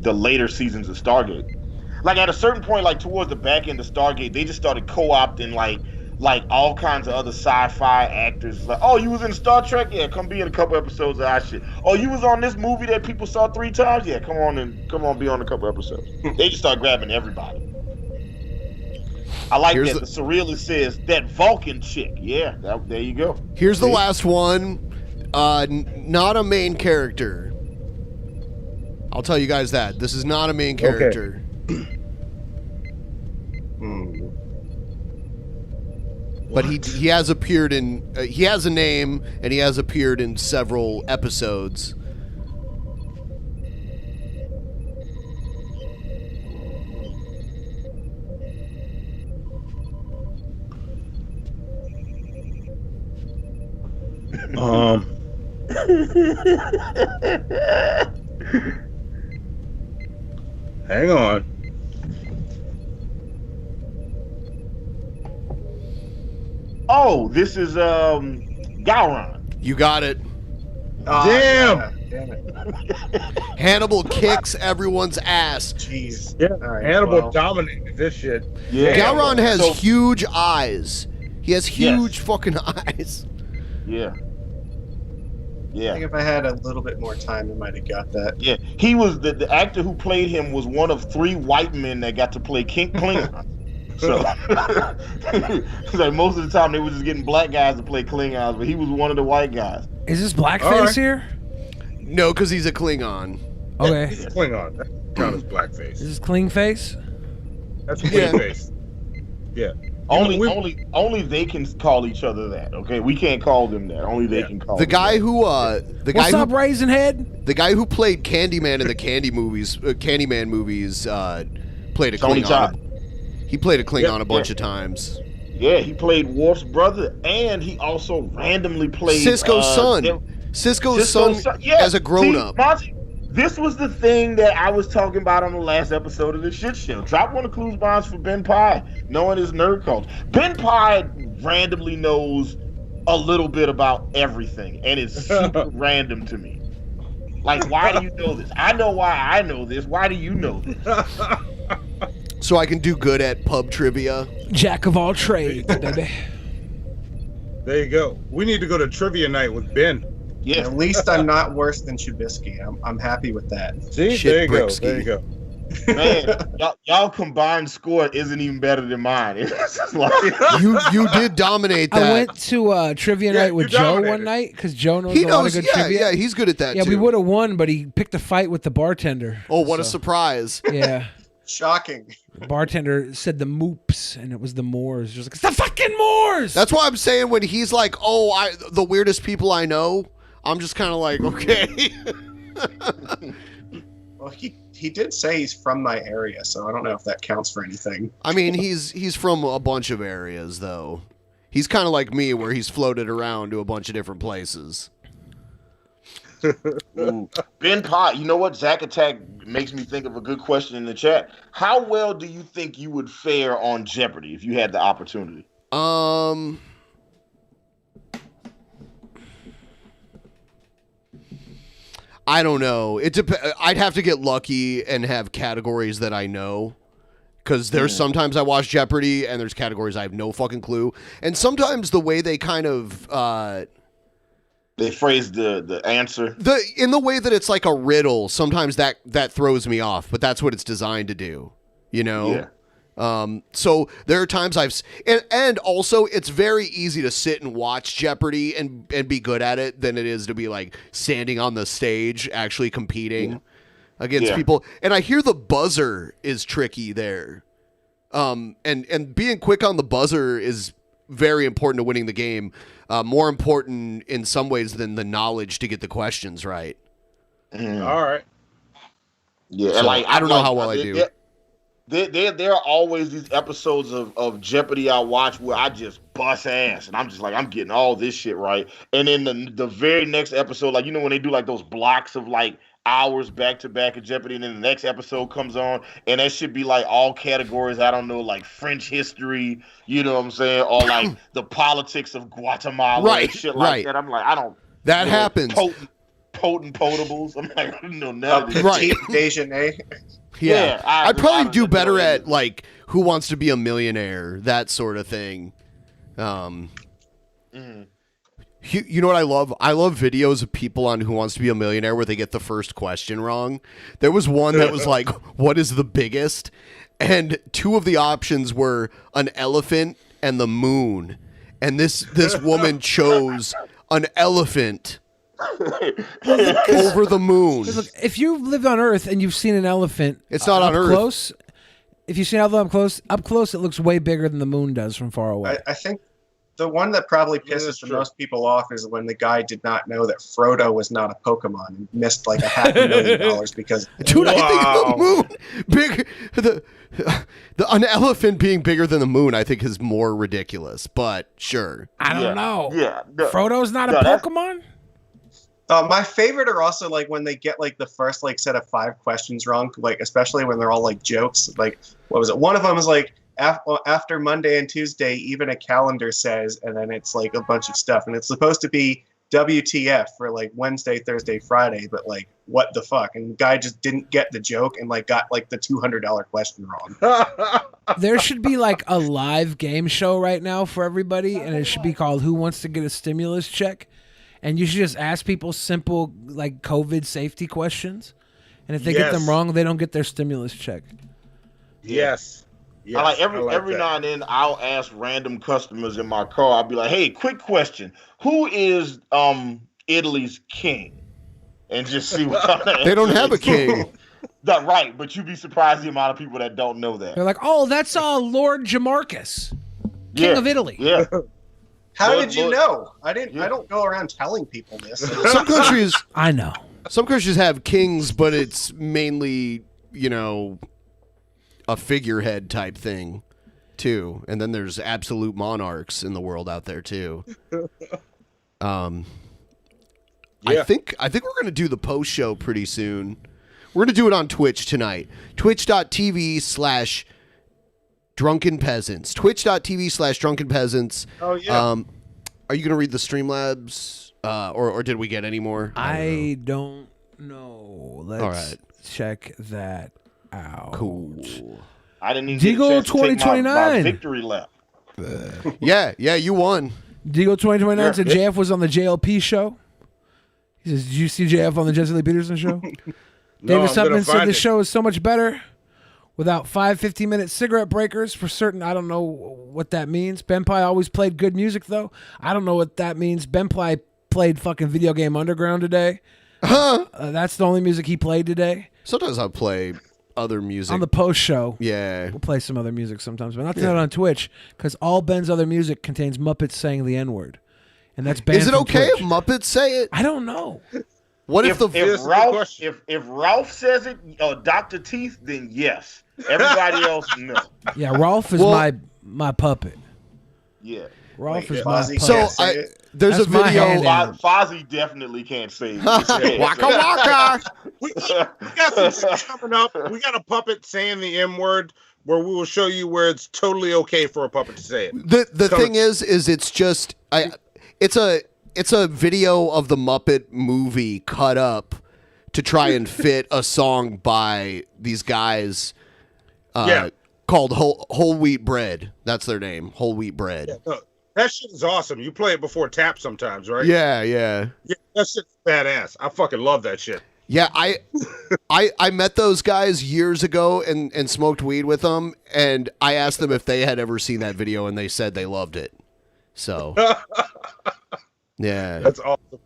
the later seasons of Stargate. Like at a certain point, like towards the back end of Stargate, they just started co-opting like all kinds of other sci-fi actors. Like, oh, you was in Star Trek? Yeah, come be in a couple episodes of our shit. Oh, you was on this movie that people saw 3 times? Yeah, come on, be on a couple episodes. They just start grabbing everybody. I like that. The Surrealist says that Vulcan chick. Yeah, there you go. Here's the last one. Not a main character. I'll tell you guys that. This is not a main character. But he has appeared in he has a name and he has appeared in several episodes. Hang on. Oh, this is Gowron. You got it. Damn. Yeah. Damn it. Hannibal kicks everyone's ass. Jeez. Yeah. All right, Hannibal well. dominated this shit. Yeah. Gowron has huge eyes. He has huge fucking eyes. Yeah. I think if I had a little bit more time, I might have got that. Yeah. He was the actor who played him was one of 3 white men that got to play Klingon. So like most of the time they were just getting black guys to play Klingons, but he was one of the white guys. Is this blackface here? No, because he's a Klingon. Okay. He's a Klingon. That counts as blackface. Is this clean face? That's clean face. Yeah. Only they can call each other that. Okay, we can't call them that. Only they can call The them guy that. who What's up, Raisin Head? The guy who played Candyman in the Candyman movies played a Tony Klingon. Todd. He played a Klingon a bunch of times. Yeah, he played Worf's brother, and he also randomly played Cisco's son. Cisco's son as a grown-up. Monty, this was the thing that I was talking about on the last episode of the shit show. Drop one of Clues Bonds for BENPAI, knowing his nerd culture. BENPAI randomly knows a little bit about everything, and it's super random to me. Like, why do you know this? I know why I know this. Why do you know this? So I can do good at pub trivia. Jack of all trades, baby. There you go. We need to go to trivia night with Ben. Yeah. At least I'm not worse than Chubisky. I'm happy with that. See, there you go. There you go. Man, y'all combined score isn't even better than mine. It's just like you did dominate that. I went to trivia night with Joe one night because Joe knows a lot of good trivia. Yeah, he's good at that Yeah, too. we would have won, but he picked a fight with the bartender. Oh, what a surprise. Yeah. Shocking. The bartender said the moops, and it was the Moors. Just like, it's the fucking Moors! That's why I'm saying when he's like, oh, the weirdest people I know, I'm just kind of like, okay. Well, he did say he's from my area, so I don't know if that counts for anything. I mean, he's from a bunch of areas, though. He's kind of like me, where he's floated around to a bunch of different places. BENPAI, you know what? Zack Attack makes me think of a good question in the chat. How well do you think you would fare on Jeopardy if you had the opportunity? I don't know. I'd have to get lucky and have categories that I know. Because there's sometimes I watch Jeopardy and there's categories I have no fucking clue. And sometimes the way they kind of... they phrase the answer. In the way that it's like a riddle, sometimes that throws me off. But that's what it's designed to do. You know? Yeah. So there are times and also it's very easy to sit and watch Jeopardy and be good at it than it is to be like standing on the stage actually competing against people. And I hear the buzzer is tricky there. And being quick on the buzzer is very important to winning the game. More important in some ways than the knowledge to get the questions right. All right. Yeah, So, and like I don't know how well I do. There are always these episodes of Jeopardy I watch where I just bust ass, and I'm just like, I'm getting all this shit right. And then the very next episode, like, you know, when they do like those blocks of like hours back to back of Jeopardy, and then the next episode comes on, and that should be like all categories, I don't know, like French history, you know what I'm saying, or like the politics of Guatemala, and shit like that. I'm like, I don't. That happens. Potent potables. I'm like, I don't know none of this. Right. Déjeuner. Yeah, I'd probably do better at like Who Wants to Be a Millionaire, that sort of thing. You know what I love? I love videos of people on Who Wants to Be a Millionaire where they get the first question wrong. There was one that was like, "What is the biggest?" And two of the options were an elephant and the moon. And this woman chose an elephant over the moon. Look, if you've lived on Earth and you've seen an elephant, it's not on Earth. Close, if you've seen an elephant up close, it looks way bigger than the moon does from far away. I think the one that probably pisses the most people off is when the guy did not know that Frodo was not a Pokemon and missed like $500,000 because. Dude, I think the moon an elephant being bigger than the moon, I think, is more ridiculous. But sure, I don't know. Yeah, Frodo's not a Pokemon. My favorite are also like when they get like the first like set of 5 questions wrong, like especially when they're all like jokes. Like what was it? One of them is like after Monday and Tuesday, even a calendar says, and then it's like a bunch of stuff, and it's supposed to be WTF for like Wednesday, Thursday, Friday, but like what the fuck? And the guy just didn't get the joke and like got like the $200 question wrong. There should be like a live game show right now for everybody, and it should be called Who Wants to Get a Stimulus Check? And you should just ask people simple like COVID safety questions, and if they get them wrong, they don't get their stimulus check. Yes. I like every now and then I'll ask random customers in my car. I'll be like, "Hey, quick question: who is Italy's king?" And just see what they don't have a king. That right, but you'd be surprised the amount of people that don't know that. They're like, "Oh, that's Lord Jamarcus, King of Italy." Yeah. How did you know? I don't go around telling people this. Some countries, I know. Some countries have kings, but it's mainly, you know, a figurehead type thing, too. And then there's absolute monarchs in the world out there too. I think we're gonna do the post show pretty soon. We're gonna do it on Twitch tonight. Twitch.tv/Drunken Peasants. Twitch.tv/Drunken Peasants. Oh yeah. Are you gonna read the Streamlabs, or did we get any more? I don't know. Let's All right. check that out. Cool. I didn't even Deagle get a chance to take 2029. my victory lap. Yeah, you won. Deagle 2029 said JF was on the JLP show. He says, "Did you see JF on the Jesse Lee Peterson show?" David Sutton said the show is so much better without 5 15-minute cigarette breakers for certain. I don't know what that means. BENPAI always played good music, though. I don't know what that means. BENPAI played fucking Video Game Underground today. That's the only music he played today. Sometimes I'll play other music. On the post show. Yeah. We'll play some other music sometimes, but not that on Twitch, because all Ben's other music contains Muppets saying the N-word. And that's banned Is it from okay Twitch. if Muppets say it? I don't know. What if Ralph says it, Dr. Teeth, then yes. Everybody else, no. Yeah, Rolf is my puppet. Yeah. Rolf is my puppet. So there's That's a my video. hand. Fozzie definitely can't say it. Waka waka. We got some shit coming up. We got a puppet saying the M word where we will show you where it's totally okay for a puppet to say it. The thing is it's just it's a video of the Muppet movie cut up to try and fit a song by these guys called Whole Wheat Bread. That's their name, Whole Wheat Bread. Yeah, that shit is awesome. You play it before tap sometimes, right? Yeah. Yeah, that shit's badass. I fucking love that shit. Yeah, I met those guys years ago and smoked weed with them, and I asked them if they had ever seen that video, and they said they loved it. So, yeah. That's awesome.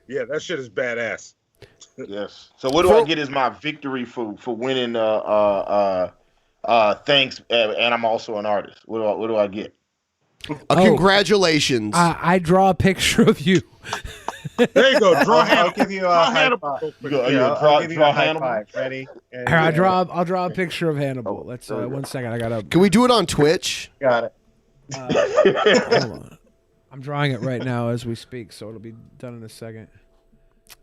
Yeah, that shit is badass. Yes. So what do I get as my victory for winning thanks, and I'm also an artist. What do I get? Congratulations. I draw a picture of you. There you go. Draw I'll give you a high five. I'll give you a high five. Ready? Here, I'll draw a picture of Hannibal. Let's 1 second. I gotta. Can we do it on Twitch? Got it. Hold on. I'm drawing it right now as we speak, so it'll be done in a second.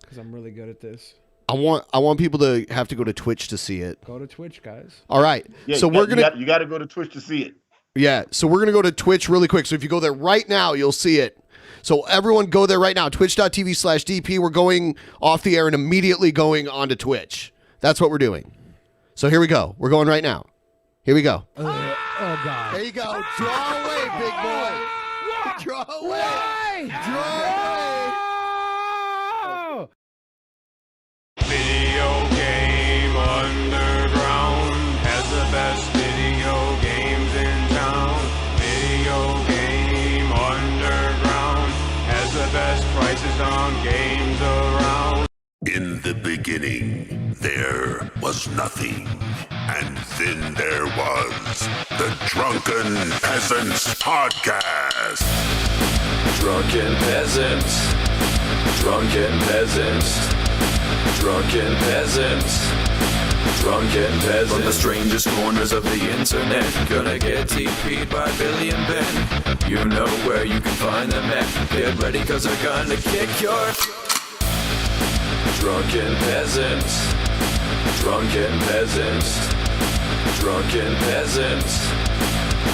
Because I'm really good at this. I want people to have to go to Twitch to see it. Go to Twitch, guys. All right. Yeah, so you got to go to Twitch to see it. Yeah. So we're gonna go to Twitch really quick. So if you go there right now, you'll see it. So everyone go there right now. Twitch.tv/DP. We're going off the air and immediately going onto Twitch. That's what we're doing. So here we go. We're going right now. Here we go. Oh God. There you go. Draw away, big boy. Draw away. Draw away. Video Game Underground has the best video games in town. Video Game Underground has the best prices on games around. In the beginning, there was nothing. And then there was the Drunken Peasants Podcast. Drunken Peasants. Drunken Peasants. Drunken Peasants. Drunken Peasants. From the strangest corners of the internet, gonna get TP'd by Billy and Ben. You know where you can find them at. Get ready, cause they're gonna kick your... Drunken Peasants. Drunken Peasants. Drunken Peasants.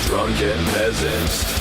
Drunken Peasants.